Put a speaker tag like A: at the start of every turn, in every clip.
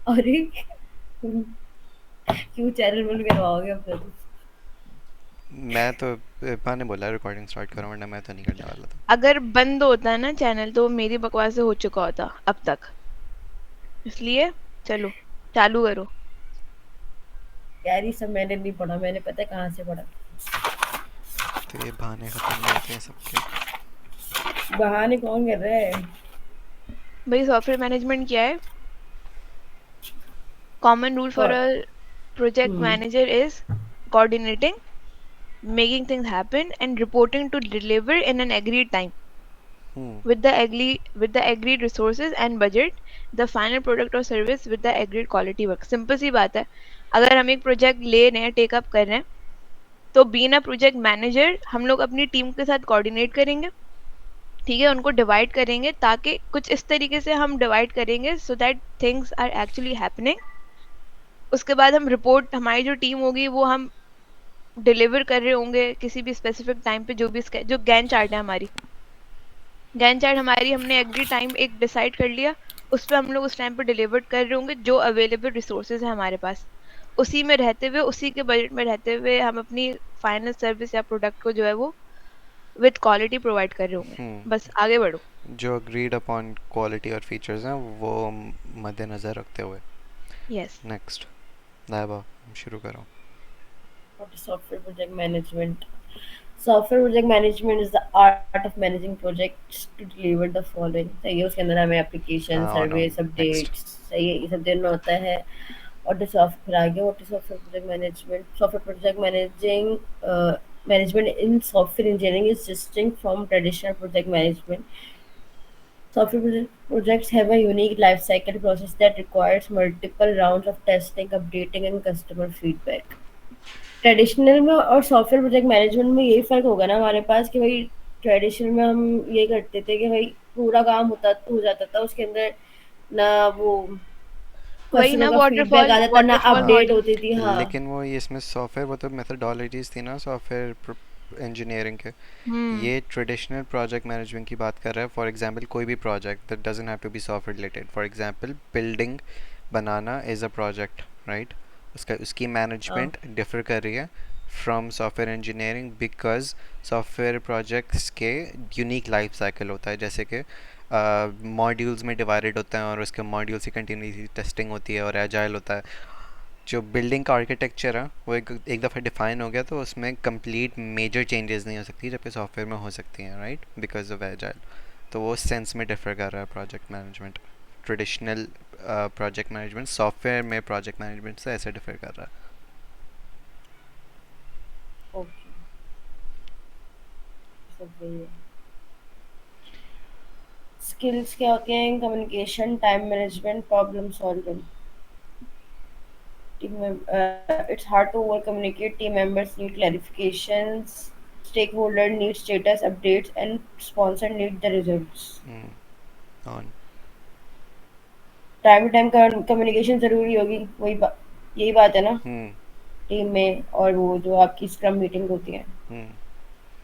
A: अरे क्यों चैनल बंद करवाओगे अपना तो?
B: मैं तो इरफान ने बोला रिकॉर्डिंग स्टार्ट करो, वरना मैं तो नहीं करने वाला था।
C: अगर बंद होता ना चैनल तो मेरी बकवास से हो चुका होता अब तक, इसलिए चलो चालू करो।
A: यार ये सब मैंने नहीं पढ़ा, मैंने पता है कहाँ से पढ़ा।
B: तो ये बहाने ख़त्म नहीं होते हैं सबके।
A: बहाने कौन कर रहा है?
C: भाई सॉफ्टवेयर मैनेजमेंट क्या है? कॉमन रूल फॉर
A: कौन?
C: A project
A: hmm.
C: Manager is coordinating, making things happen, and reporting to deliver in an agreed time
B: hmm.
C: with the agreed resources and budget, the final product or service with the agreed quality work. Simple सी बात है। अगर हम एक project ले रहे हैं, take up कर रहे हैं, तो बीइंग अ प्रोजेक्ट मैनेजर हम लोग अपनी टीम के साथ कोऑर्डिनेट करेंगे। ठीक है, उनको डिवाइड करेंगे ताकि कुछ इस तरीके से हम डिवाइड करेंगे so that things are actually happening. उसके बाद हम रिपोर्ट, हमारी जो टीम होगी वो हम डिलीवर कर रहे होंगे किसी भी स्पेसिफिक टाइम पे। जो गैन चार्ट है हमारी, गैन चार्ट हमारी हमने एग्री टाइम एक डिसाइड कर लिया, उस पर हम लोग उस टाइम पे डिलीवर कर रहे होंगे जो अवेलेबल रिसोर्सेज है हमारे पास। उसी में रहते हुए, उसी के बजट में रहते हुए हम अपनी फाइनल सर्विस या प्रोडक्ट को जो है वो विद क्वालिटी प्रोवाइड कर रहे होंगे। बस
B: हम्म।
C: आगे बढ़ो।
B: जो अग्रीड अपॉन क्वालिटी और फीचर्स हैं वो मद्देनज़र रखते हुए।
C: यस।
B: नेक्स्ट। लाइबा, शुरू करो।
A: What is software project management? Software project management is the art of managing projects to deliver the following. सही है, उसके अंदर हमें एप्लीकेशन,
B: हाँ, ऑन
A: सर्विस,
B: नेक्स्ट।
A: अपडेट्स, सही है, ये सब देना होता है। और the software आ गया, what is software project management? Software project management in software engineering is distinct from traditional project management. Projects have a unique life cycle process that requires multiple rounds of testing, updating, and customer feedback. Traditional में और software project management में यही फ़र्क होगा ना हमारे पास कि भाई ट्रेडिशनल में हम ये करते थे कि भाई पूरा काम होता हो जाता था उसके अंदर, ना वो
C: वही
A: कस्टमर
C: ना,
A: का फीडबैक
C: वाटरफॉल
A: आता था ना
C: वाटरफॉल
A: अपडेट
C: मॉडल।
A: होती थी। हाँ।
B: लेकिन वो ये इसमें सॉफ्टवेयर, वो तो मेथडोलॉजीज थी ना सॉफ्टवेयर इंजीनियरिंग के।
C: हम्म।
B: ये ट्रेडिशनल प्रोजेक्ट मैनेजमेंट की बात कर रहा है। फॉर एग्जांपल कोई भी project that doesn't have to be software related. For example building बनाना इज़ अ प्रोजेक्ट, राइट। उसका उसकी
A: हाँ।
B: मैनेजमेंट डिफर कर रही है from software engineering, because software projects के यूनिक लाइफ साइकिल होता है। जैसे कि मॉड्यूल्स में डिवाइडेड होता है और उसके मॉड्यूल्स की कंटिन्यूसली टेस्टिंग होती है और एजाइल होता है। जो बिल्डिंग का आर्किटेक्चर है वो एक दफ़ा डिफाइन हो गया तो उसमें कंप्लीट मेजर चेंजेस नहीं हो सकती, जबकि सॉफ्टवेयर में हो सकती हैं, राइट, बिकॉज ऑफ एजाइल। तो वो सेंस में डिफर कर रहा है project management. Traditional project management software में प्रोजेक्ट मैनेजमेंट से ऐसे डिफर कर रहा
A: ओके। सब वही है। स्किल्स क्या होते हैं? Communication, time management, problem solving. It's hard to over communicate. Team members need clarifications. Stakeholder need status updates, and sponsor need the results.
B: है। On.
A: Time to time communication जरूरी होगी, यही बात है ना
B: हम्म।
A: टीम में। और वो जो आपकी स्क्रम मीटिंग होती है,
B: हम्म।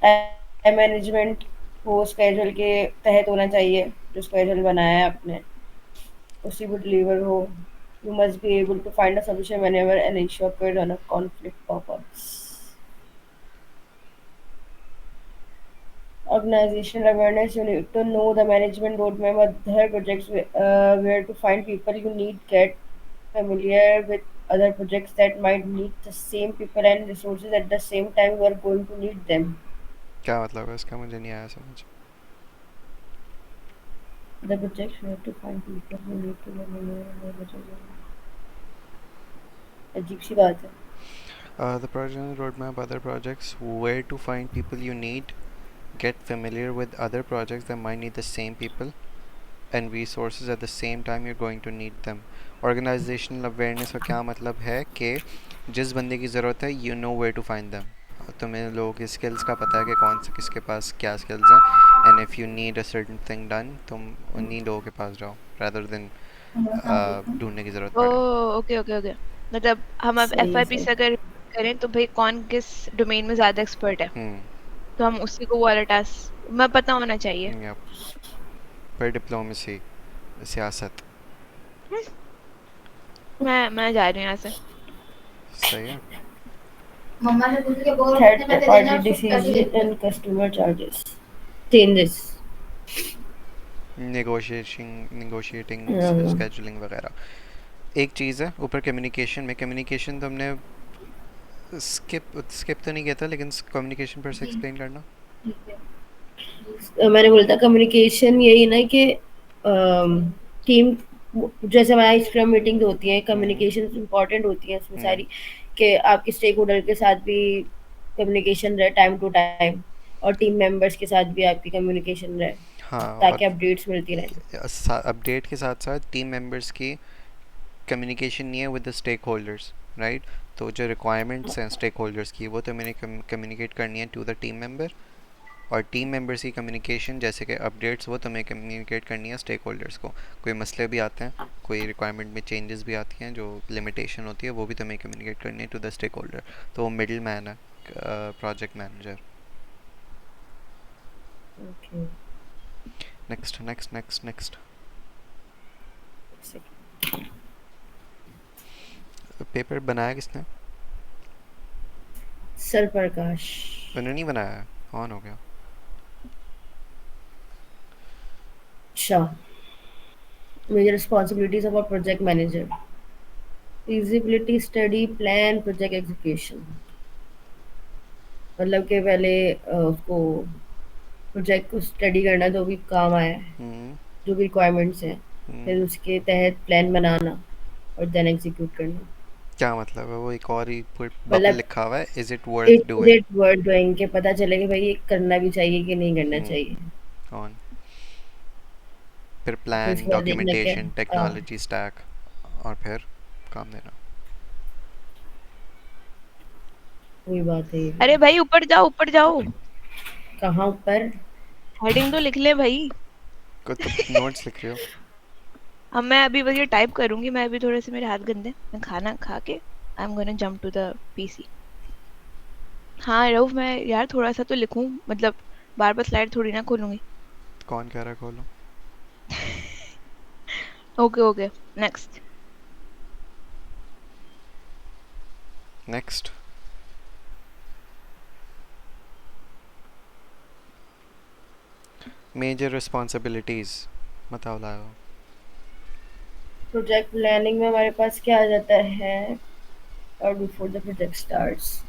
A: टाइम मैनेजमेंट वो स्केड्यूल के तहत होना चाहिए। जो स्केड्यूल बनाया है आपने उसी को डिलीवर हो। You must be able to find a solution whenever an issue occurs on a conflict purpose. Organizational awareness, you need to know the management roadmap, other projects, where to find people you need, get familiar with other projects that might need the same people and resources at the same time you are going to need them.
B: क्या मतलब है इसका, मुझे नहीं आया समझ।
A: The projects, you have to find people who need to get familiar with other projects. अजीब सी बात है।
B: The project roadmap, other projects, where to find people you need, get familiar with other projects that might need the same people and resources at the same time you're going to need them. Organizational awareness का क्या मतलब है कि जिस बंदे की ज़रूरत है you know where to find them। तुम्हें लोगों की स्किल्स का पता है कि कौन से किसके पास क्या स्किल्स हैं, and if you need a certain thing done तुम उन्हीं लोगों के पास जाओ rather than ढूंढने की ज़रूरत
C: ओ,
B: पड़े।
C: Okay okay okay. मतलब हम अब
A: सही है,
C: एफआईपी
A: सही।
C: से अगर करें तो भाई कौन किस डोमेन में ज्यादा एक्सपर्ट है,
B: हम्म।
C: तो हम उसी को वो वाला टास्क मैं पता होना चाहिए।
B: या पर डिप्लोमेसी, सियासत।
C: मैं जा रही हूँ यहाँ से।
B: सही है।
A: मम्मा ने पूछ के बोल third party decision and customer charges changes.
B: Negotiating
A: हाँ।
B: स्केजुलिंग वगैरह। एक चीज़ है ऊपर कम्युनिकेशन में, कम्युनिकेशन तो हमने स्किप स्किप तो नहीं किया था, लेकिन कम्युनिकेशन पर से एक्सप्लेन करना।
A: मैंने बोला था कम्युनिकेशन यही ना कि टीम जैसे हमारी स्क्रम मीटिंग्स होती हैं,
B: हम्म।
A: कम्युनिकेशन इंपॉर्टेंट होती हैं उसमें
B: हम्म।
A: सारी, कि आपके स्टेक होल्डर के साथ भी कम्युनिकेशन रहे टाइम टू टाइम, और टीम मेंबर्स के साथ भी आपकी कम्युनिकेशन रहे,
B: हाँ, और
A: ताकि अपडेट्स मिलती रहें।
B: अपडेट के साथ साथ टीम मेंबर्स की कम्युनिकेशन नहीं है with the stakeholders, right. तो जो रिक्वायरमेंट्स हैं स्टेक होल्डर्स की, वो तो मैंने कम्युनिकेट करनी है टू द टीम मेंबर। और टीम मेंबर्स की कम्युनिकेशन जैसे कि अपडेट्स, वो तुम्हें कम्युनिकेट करनी है स्टेक होल्डर्स को। कोई मसले भी आते हैं, कोई रिक्वायरमेंट में चेंजेस भी आती हैं, जो लिमिटेशन होती है, वो भी तुम्हें कम्युनिकेट करनी है टू द स्टेक होल्डर। तो वो मिडिल मैन है, project manager.
A: Okay.
B: Next next next next. Paper बनाया किसने?
A: सर प्रकाश।
B: उन्होंने नहीं बनाया है, ऑन हो गया।
A: अच्छा। Major responsibilities of a project manager: feasibility study, plan, project execution. मतलब कि पहले उसको प्रोजेक्ट को स्टडी करना जो भी काम आया है,
B: हम्म।
A: जो भी रिक्वायरमेंट्स हैं,
B: हम्म।
A: फिर उसके तहत प्लान बनाना और देन एग्जीक्यूट करना।
B: क्या मतलब है? वो एक और ही बबल
A: मतलब
B: लिखा हुआ है, is it worth
A: it
B: doing.
A: It worth doing के पता चले कि भाई ये करना भी चाहिए कि नहीं करना
B: हम्म।
A: चाहिए।
B: ऑन। फिर
A: फिर
B: प्लान,
A: उसके बाद देखना क्या।
B: डॉक्यूमेंटेशन,
A: हाँ,
B: टेक्नोलॉजी स्टैक, और फिर काम देना।
A: वही बात है ये भी।
C: अरे भाई ऊपर जाओ, ऊपर जाओ।
A: कहाँ ऊपर?
C: हेडिंग तो लिख ले भाई।
B: को तो नोट्स लिख रहे हो?
C: अब मैं अभी बस ये टाइप करूंगी, मैं अभी थोड़े से मेरे हाथ गंदे हैं। मैं खाना खा के I am gonna jump to the PC. हाँ रऊफ, मैं यार थोड़ा सा तो लिखूं, मतलब बार बार स्लाइड थोड़ी ना खोलूंगी।
B: कौन कह रहा है खोलो?
C: Okay okay, next.
B: Next. Major responsibilities बताओ लाओ।
A: प्रोजेक्ट प्लानिंग में हमारे पास क्या आ जाता है? और बिफोर द प्रोजेक्ट स्टार्ट्स,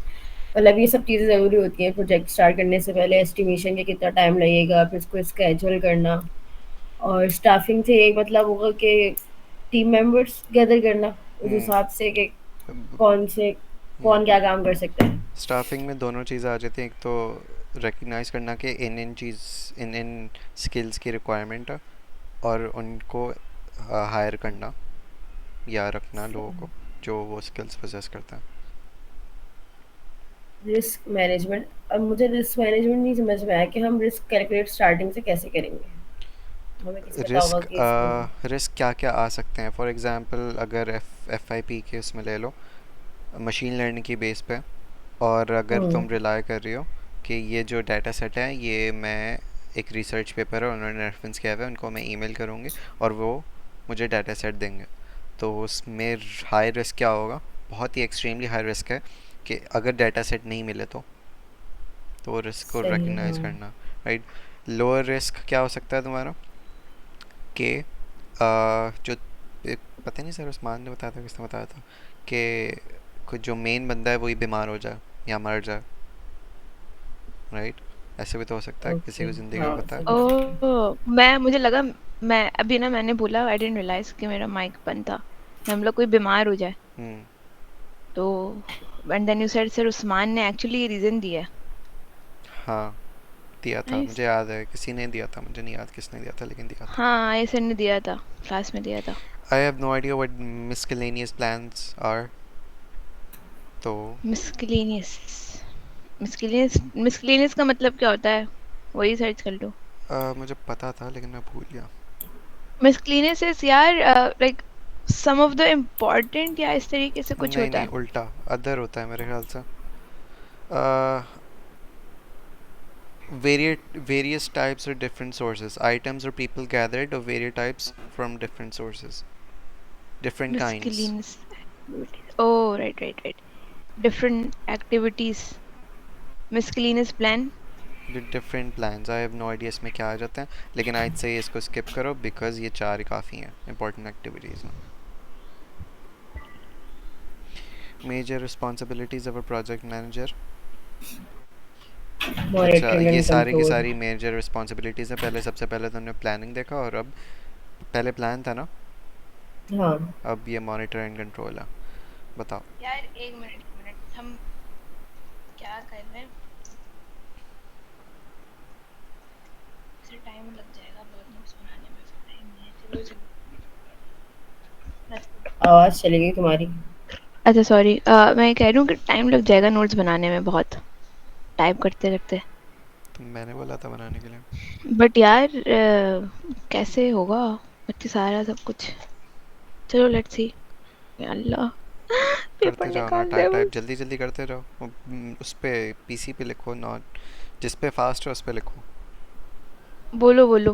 A: मतलब ये सब चीज़ें ज़रूरी होती हैं प्रोजेक्ट स्टार्ट करने से पहले। एस्टिमेशन के कितना टाइम लगेगा, फिर उसको स्केड्यूल करना, और स्टाफिंग से यही मतलब होगा कि टीम मेंबर्स गैदर करना उस
B: हम्म।
A: हिसाब से कि कौन से कौन क्या काम कर सकता है।
B: स्टाफिंग में दोनों चीज़ें आ जाती हैं। एक तो रिकग्नाइज करना कि इन इन चीज़, इन इन स्किल्स की रिक्वायरमेंट है, और उनको हायर करना या रखना लोगों को जो वो स्किल्स पोजेस करते हैं।
A: रिस्क मैनेजमेंट, अब मुझे रिस्क मैनेजमेंट नहीं समझ में आया कि हम रिस्क कैलकुलेट स्टार्टिंग से कैसे करेंगे। हमें कैसे पता होगा
B: रिस्क,
A: कि इसमें
B: रिस्क क्या क्या आ सकते हैं? फॉर एग्जांपल अगर एफ आई पी के उसमें ले लो, मशीन लर्निंग की बेस पे, और अगर
A: हम्म।
B: तुम रिलाई कर रही हो कि ये जो डाटा सेट है, ये मैं एक रिसर्च पेपर है उन्होंने रेफरेंस किया हुआ है, उनको मैं ईमेल करूँगी और वो मुझे डाटा सेट देंगे। तो उसमें हाई रिस्क क्या होगा? बहुत ही एक्सट्रीमली हाई रिस्क है कि अगर डाटा सेट नहीं मिले तो वो रिस्क को
A: सही,
B: रिकग्नाइज
A: हाँ।
B: करना, राइट। लोअर रिस्क क्या हो सकता है तुम्हारा? कि जो पता नहीं सर उस्मान ने बताया था, किसने बताया था कि कुछ जो मेन बंदा है वही बीमार हो जाए या मर जाए, राइट। ऐसे भी तो हो सकता है, किसी
A: ओके।
B: को ज़िंदगी में
A: हाँ,
B: पता है।
A: समझ सकते हैं।
C: ओह, मैं मुझे लगा, मैं अभी ना मैंने बोला आई डेंट रियलाइज कि मेरा माइक बंद था, कि हम लोग कोई बीमार हो जाए
B: हम्म।
C: तो। And then you said sir Usman ने एक्चुअली रीजन दिया है।
B: हाँ, दिया था,
C: नाइस।
B: मुझे याद है किसी ने दिया था, मुझे नहीं याद किसने दिया था, लेकिन दिया था।
C: हाँ ये सर ने दिया था, क्लास में दिया था।
B: I have no idea what miscellaneous plans are. तो
C: मिस्किलेनियस, मिस्किलेनियस, मिस्किलेनियस का मतलब क्या होता है? वही सर्च कर लो।
B: मुझे पता था लेकिन मैं भूल गया।
C: मिस्किलेनियस इज यार like some of the important, या इस तरीके से कुछ
B: नहीं
C: होता
B: नहीं,
C: है।
B: उल्टा, अदर होता है मेरे ख्याल से। Various types or different sources, items or people gathered of various types from different sources. different kinds.
C: Miscellaneous activities. Oh, right. Different activities. Miscellaneous plan.
B: Different plans, I have no idea इसमें क्या आ जाता है, लेकिन आज से इसको skip करो because ये चार ही काफ़ी हैं इंपॉर्टेंट एक्टिविटीज़ में. Major responsibilities of a project manager. अच्छा,
A: मॉनिटरिंग
B: ये
A: एंड
B: सारी की
A: कंट्रोल।
B: सारी मेजर रिस्पॉन्सिबिलिटीज़ हैं. पहले सबसे पहले तो हमने प्लानिंग देखा, और अब पहले प्लान था ना,
A: हाँ,
B: अब ये मॉनिटर एंड कंट्रोल है. बताओ.
C: यार एक मिनट हम क्या कर रहे हैं. इसे टाइम लग जाएगा बहुत नोट्स बनाने में, फिर टाइम नहीं है. चलो.
A: आवाज चली गई तुम्हारी।
C: अच्छा सॉरी, मैं कह रही हूँ कि टाइम लग जाएगा नोट्स बनाने में बहुत, टाइप करते करते.
B: तो मैंने बोला था बनाने के लिए.
C: बट यार कैसे होगा इतनी सारा सब कुछ. चलो लेट्स सी. अल्लाह. पेपर
B: करते जाओ ना,
C: निकाल दे
B: टाइप टाइप
C: बस.
B: जल्दी जल्दी करते रहो. उस पे पीसी पे लिखो, नॉट जिस पे फास्ट है उस पे लिखो.
C: बोलो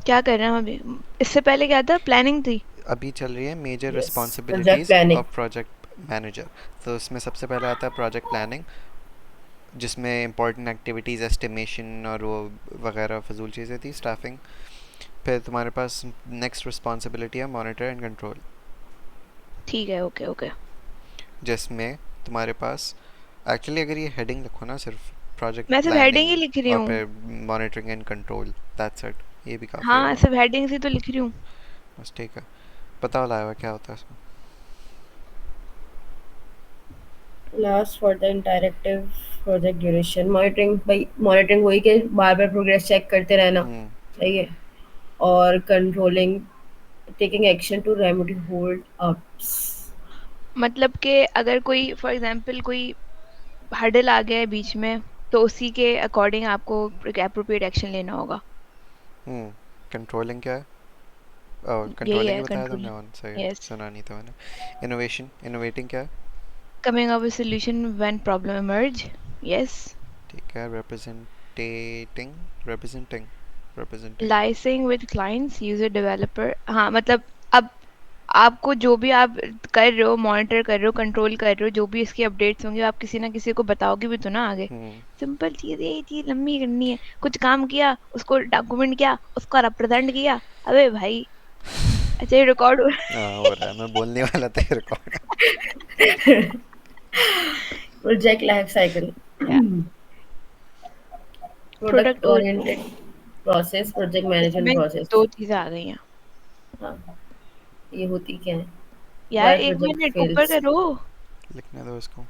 C: क्या कर रहे हैं हम अभी. इससे पहले क्या था, प्लानिंग थी.
B: अभी चल रही है major
A: yes, project
B: responsibilities
A: planning.
B: Of project manager. तो उसमें सबसे पहले आता है प्रोजेक्ट प्लानिंग, जिसमें इंपॉर्टेंट एक्टिविटीज़, एस्टिमेशन और वो वगैरह फजूल चीज़ें थी, स्टाफिंग. फिर तुम्हारे पास नेक्स्ट रिस्पॉन्सिबिलिटी है मॉनिटर एंड कंट्रोल,
C: ठीक है, ओके.
B: जिसमें तुम्हारे पास एक्चुअली अगर ये हेडिंग लिखो ना, सिर्फ प्रोजेक्ट
C: मैं सिर्फ हेडिंग ही
B: प्लानिंग
C: लिख रही
B: और
C: हूँ.
B: फिर monitoring and control, that's it, ये भी काफ़ी
C: हाँ,
B: होगा.
C: सिर्फ हेडिंग से तो लिख रही हूँ.
B: बस ठीक है. पता वाला है क्या होता है इसमें.
A: Last for the interactive project duration. Monitoring, भाई मॉनिटरिंग वही कि बार बार प्रोग्रेस चेक करते रहना,
B: हम्म.
A: सही है। और controlling, taking action to remedy holdups.
C: मतलब कि अगर कोई फॉर एग्जांपल कोई हर्डल आ गया है बीच में, तो उसी के अकॉर्डिंग आपको एप्रोप्रिएट एक्शन लेना होगा.
B: कंट्रोलिंग क्या है.
C: यही
B: कंट्रोलिंग
C: है
B: ही बताया तुमने,
C: कंट्रोलिंग.
B: ऑन सही है,
C: यस.
B: सुना नहीं था मैंने. इनोवेशन, इनोवेटिंग क्या है.
C: Coming up with solution when problem emerge. Yes.
B: ठीक है. Representing, representing, representing.
C: Liaising with clients, user, developer. हाँ मतलब अब आपको जो भी आप कर रहे हो, मॉनिटर कर रहे हो, कंट्रोल कर रहे हो, जो भी इसकी अपडेट्स होंगे, आप किसी ना किसी को बताओगे भी तो ना आगे.
B: हम्म.
C: सिंपल चीज है, ये चीज लंबी करनी है. कुछ काम किया, उसको डॉक्यूमेंट किया, उसका रिप्रेजेंट किया. अबे भाई, अच्छा ये रिकॉर्ड हो.
B: हाँ, हो रहा है, मैं बोलने वाला था ये record.
A: Project life cycle, product
C: product और
A: ओरिएंटेड प्रोसेस, प्रोजेक्ट मैनेजमेंट
C: इसमें
A: प्रोसेस।
C: दो चीजें आ गई हैं.
A: हाँ, ये होती क्या है?
C: यार
A: व्हाई
C: एक
A: प्रोजेक्ट
C: मिनट ऊपर
A: फेल्स।
C: करो.
B: लिखने दो इसको.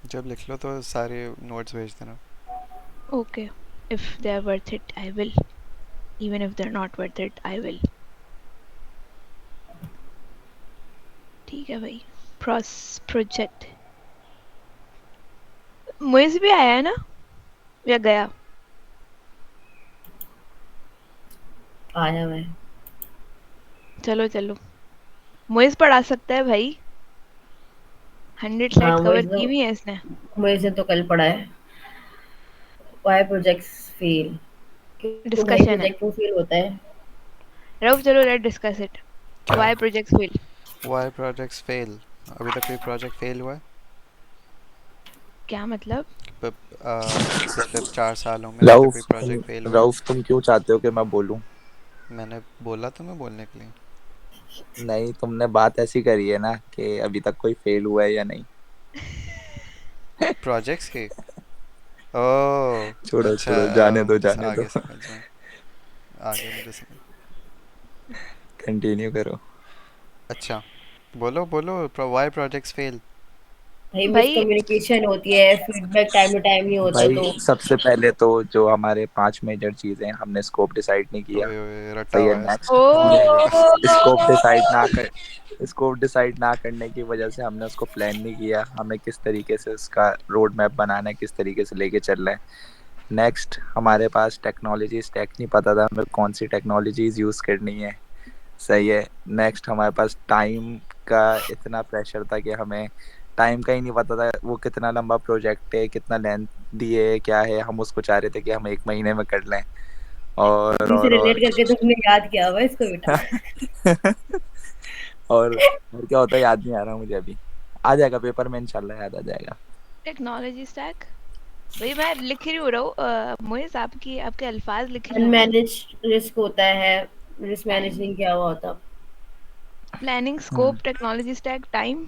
B: जब लिख लो तो सारे नोट्स भेज देना.
C: Okay. If they are worth it I will, even if they are not worth it I will. ठीक है भाई. प्रोजेक्ट मुझे भी आया है ना, या गया.
A: आया हुआ है।
C: चलो मुझे पढ़ा सकता है भाई. 100
A: हाँ,
C: स्लाइड्स कवर की हुई है इसने.
A: मुझे तो कल पढ़ा है। व्हाई प्रोजेक्ट्स फेल, क्यों भाई
C: डिस्कशन है.
A: प्रोजेक्ट क्यों फेल होता है?
C: रऊफ चलो लेट डिस्कस इट.
B: क्या.
C: Why projects fail.
B: Why projects fail. अभी तक कोई प्रोजेक्ट फेल हुआ है
C: क्या मतलब.
B: पिछले 4 सालों में अभी तक कोई
D: रऊफ
B: प्रोजेक्ट फेल हुआ है.
D: रऊफ तुम क्यों चाहते हो कि मैं बोलूं?
B: मैंने बोला था मैं बोलने के लिए.
D: नहीं, तुमने बात ऐसी करी है ना कि अभी तक कोई फेल हुआ है या नहीं.
B: प्रोजेक्ट्स के. ओह.
D: छोड़ो
B: अच्छा.
D: छोड़ो, जाने दो.
B: आगे समझ में, आगे मुझे समझ.
D: कंटिन्यू करो.
B: अच्छा, बोलो बोलो. Why projects fail.
A: भाई
C: भाई
A: मिसकम्युनिकेशन होती है, फीडबैक टाइम टू टाइम नहीं होता
D: भाई
A: तो।
D: सबसे पहले तो जो हमारे 5 मेजर चीजें हैं, हमने स्कोप डिसाइड नहीं किया.
B: ओए ओए, रटा
D: सही है.
B: हुआ है
D: नेक्स्ट, हमने
C: ओ.
D: स्कोप डिसाइड ना करने की वजह से हमने उसको प्लान नहीं किया. हमें किस तरीके से उसका रोड मैप बनाना है, किस तरीके से लेके चल रहे हैं. नेक्स्ट, हमारे पास टेक्नोलॉजी स्टैक नहीं पता था हमें कौन सी टेक्नोलॉजीज यूज करनी है. सही है. नेक्स्ट, हमारे पास टाइम का इतना प्रेशर था कि हमें टाइम का ही नहीं पता था वो कितना लंबा प्रोजेक्ट है, कितना लेंथ दिए, क्या है. हम उसको चाह रहे थे कि हम 1 महीने में कर लें. और
A: इसी से
D: और
A: रिलेट
D: और
A: करके तुमने याद किया हुआ इसको बेटा।
D: और क्या होता है याद नहीं आ रहा मुझे अभी, आ जाएगा पेपर में इंशाल्लाह, याद आ जाएगा।
C: टेक्नोलॉजी स्टैक, वही मैं लिख रही हूँ मोहित, आपकी आपके अल्फाज लिख रही हूँ मैं।
A: अनमैनेज्ड रिस्क होता है, रिस्क मैनेज नहीं किया हुआ होता।
C: Planning,
D: hmm,
C: scope, technology stack, time,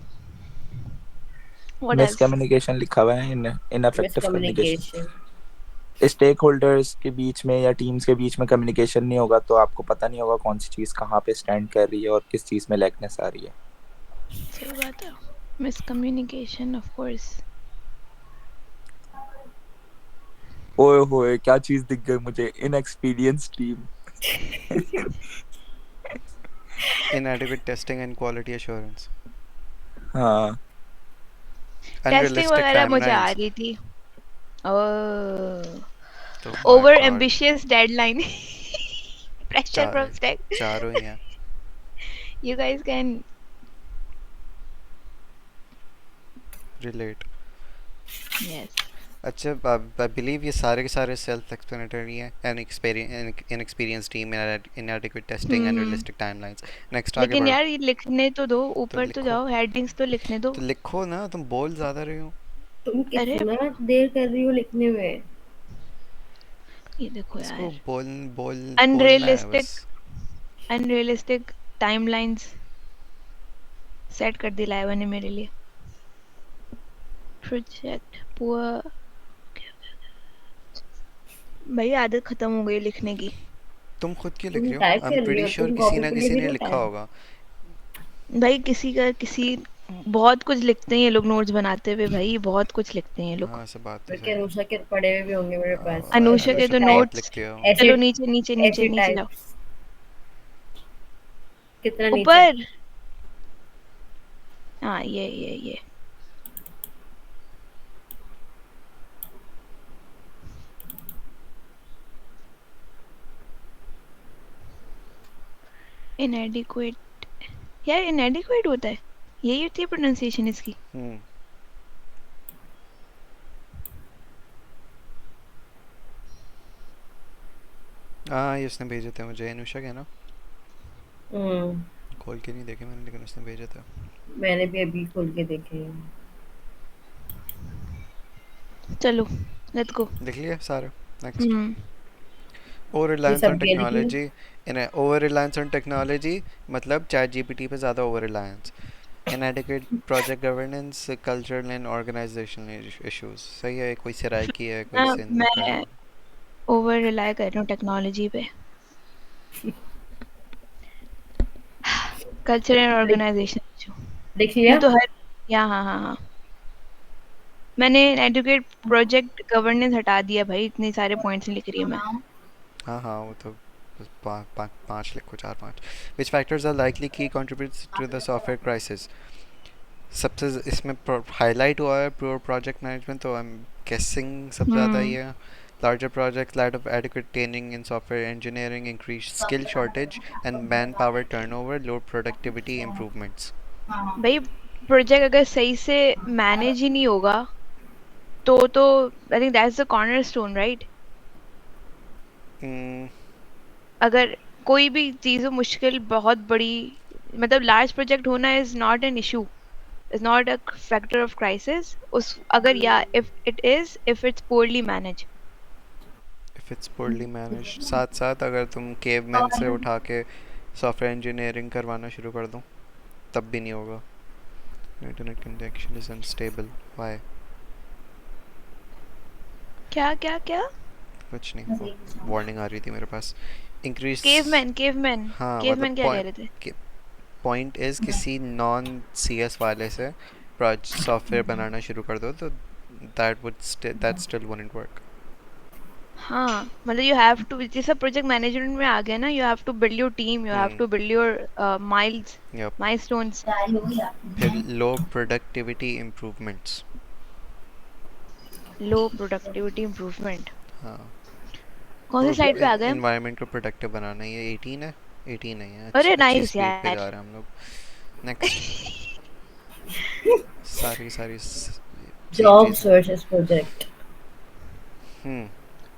C: what else?
D: Miscommunication लिखा हुआ है, ineffective communication.
A: Miscommunication.
D: Stakeholders के बीच में या टीम्स के बीच में कम्युनिकेशन नहीं होगा तो आपको पता नहीं होगा कौन सी चीज कहाँ पे स्टैंड कर रही है और किस चीज में लैकनेस आ रही है।
C: सही बात है, मिसकम्युनिकेशन ऑफ कोर्स।
D: ओए होए क्या चीज दिख गई मुझे, inexperience team.
B: Inadequate testing and quality assurance.
D: हाँ
C: टेस्टिंग
B: Unrealistic
C: वगैरह मुझे आ
B: timelines.
C: रही थी।
B: तो my
C: over
B: god,
C: ambitious deadline, pressure from
B: चार
C: स्टैक।
B: चारों ही हैं।
C: You guys can,
B: Relate.
C: yes.
B: अच्छा, I believe ये सारे के सारे self explanatory हैं। Inexperienced team, inadequate testing,
C: हम्म,
B: unrealistic timelines. Next आगे
C: लेकिन
B: बढ़ो।
C: यार ये लिखने तो दो,
B: तो
C: ऊपर तो
B: लिखो,
C: जाओ, हेडिंग्स तो लिखने दो।
B: तो लिखो ना, तुम बोल ज़्यादा रहे हो।
A: तुम
C: अरे
A: कितना देर कर रही हो लिखने में?
C: ये देखो
B: इसको
C: यार,
B: बोल बोल बोलना है बस।
C: अनरियलिस्टिक, अनरियलिस्टिक टाइमलाइंस सेट कर दी लाइवा ने मेरे लिए। प्रोजेक्ट पुअर, भाई आदत खत्म हो गई लिखने की।
B: तुम खुद क्यों लिख
A: तुम
B: रहे हो?
A: टाइप
B: आई एम
A: कर रही
B: प्रीटी
A: हो,
B: श्योर
A: तुम
B: किसी
A: कॉपी
B: ना
A: पे लिख
B: किसी
A: रही
B: ने
A: हो
B: लिखा
A: टाइप।
B: होगा।
C: भाई किसी बहुत कुछ लिखते हैं ये लोग नोट्स बनाते हुए, भाई बहुत कुछ लिखते हैं ये लोग।
B: हाँ, सब बात तो
A: बल्कि
B: सही है।
A: अनुषा के पढ़े हुए भी होंगे मेरे पास,
C: अनुषा
A: ऐसे
C: के
A: ऐसे
B: अनुषा
C: तो
B: बहुत
A: टाइप्स।
C: नोट्स,
B: लिखती है।
A: ऐसे
C: चलो नीचे नीचे नीचे
A: ऐसे
C: नीचे जाओ।
A: टाइप्स। कितना नीचे?
C: ऊपर, हाँ ये इनएडिक्वेट, यार इनएडिक्वेट होता है, यही होती है प्रोनाउंसिएशन इसकी।
B: हम्म। हाँ, ये उसने भेजे थे मुझे, अनुषा के ना।
A: हम्म।
B: खोल के नहीं देखे मैंने, लेकिन उसने भेजे थे।
A: मैंने भी अभी खोल के देखे हैं।
C: चलो लेट्स गो।
B: लिख लिया सारा। नेक्स्ट।
C: हम्म,
B: ओवर
A: ये
B: रिलायंस ऑन
A: सब भी लिख ली।
B: Technology. In over reliance on technology मतलब चैट जीपीटी पे ज़्यादा over reliance. inadequate project governance, cultural and organizational issues. सही है, कोई सिराइकी है, कोई
C: हाँ
B: सिंध का
C: मैं
B: है।
C: ओवर रिलाई कर रही हूँ टेक्नोलॉजी पे। कल्चर एंड
A: लिख
C: ऑर्गेनाइजेशन,
A: लिख
C: ये
A: लिया।
C: तो हर, या हाँ हाँ हाँ, मैंने एडुकेट प्रोजेक्ट गवर्नेंस हटा दिया भाई, इतने सारे पॉइंट्स लिख रही हूँ मैं।
B: हाँ हाँ, वो तो बस पाँच लिखो, चार पाँच। विच फैक्टर्स आर लाइकली की contributes to the software crisis. सबसे इसमें हाईलाइट हुआ है प्योर प्रोजेक्ट मैनेजमेंट, तो आई एम गेसिंग सबसे ज़्यादा ये है। Larger projects, lack of adequate training in software engineering, increased skill shortage, and manpower turnover, low productivity improvements.
C: भाई प्रोजेक्ट अगर सही से मैनेज ही नहीं होगा तो I think that's the cornerstone, right?
B: Mm,
C: अगर कोई भी चीज़ हो मुश्किल, बहुत बड़ी, मतलब लार्ज प्रोजेक्ट होना is not an issue, is not a factor of crisis उस, अगर या if it's poorly manage.
B: if it's poorly managed, साथ साथ अगर तुम cavemen से उठा के सॉफ्टवेयर इंजीनियरिंग करवाना शुरू कर दो, तब भी नहीं होगा। Internet connection is unstable. Why?
C: क्या क्या क्या?
B: कुछ नहीं, वो वार्निंग आ रही थी मेरे पास। इंक्रीज।
C: केवमैन केवमैन
B: हाँ मतलब
C: केवमैन क्या कह रहे थे?
B: पॉइंट इज़ किसी नॉन सी एस वाले से सॉफ्टवेयर बनाना शुरू कर दो तो दैट स्टिल वोंट वर्क।
C: हाँ मतलब यू हैव टू, जैसा प्रोजेक्ट मैनेजमेंट में आ गया ना, you have to build your team, you have to build your
B: yup.
C: Milestones.
B: फिर low productivity improvements.
C: Low productivity improvement,
B: हाँ,
C: कौन सी स्लाइड पे आ गए हम?
B: इन्वायरमेंट को प्रोडक्टिव बनाना, ये 18 है। 18 नहीं है,
C: अरे
B: अच्छी
C: नाइस
B: स्पीड पे
C: यार।
B: जा रहे हैं हम लोग। नेक्स्ट। सारी सारी सेम
A: जॉब्स
B: चीज़ें।
A: Versus project.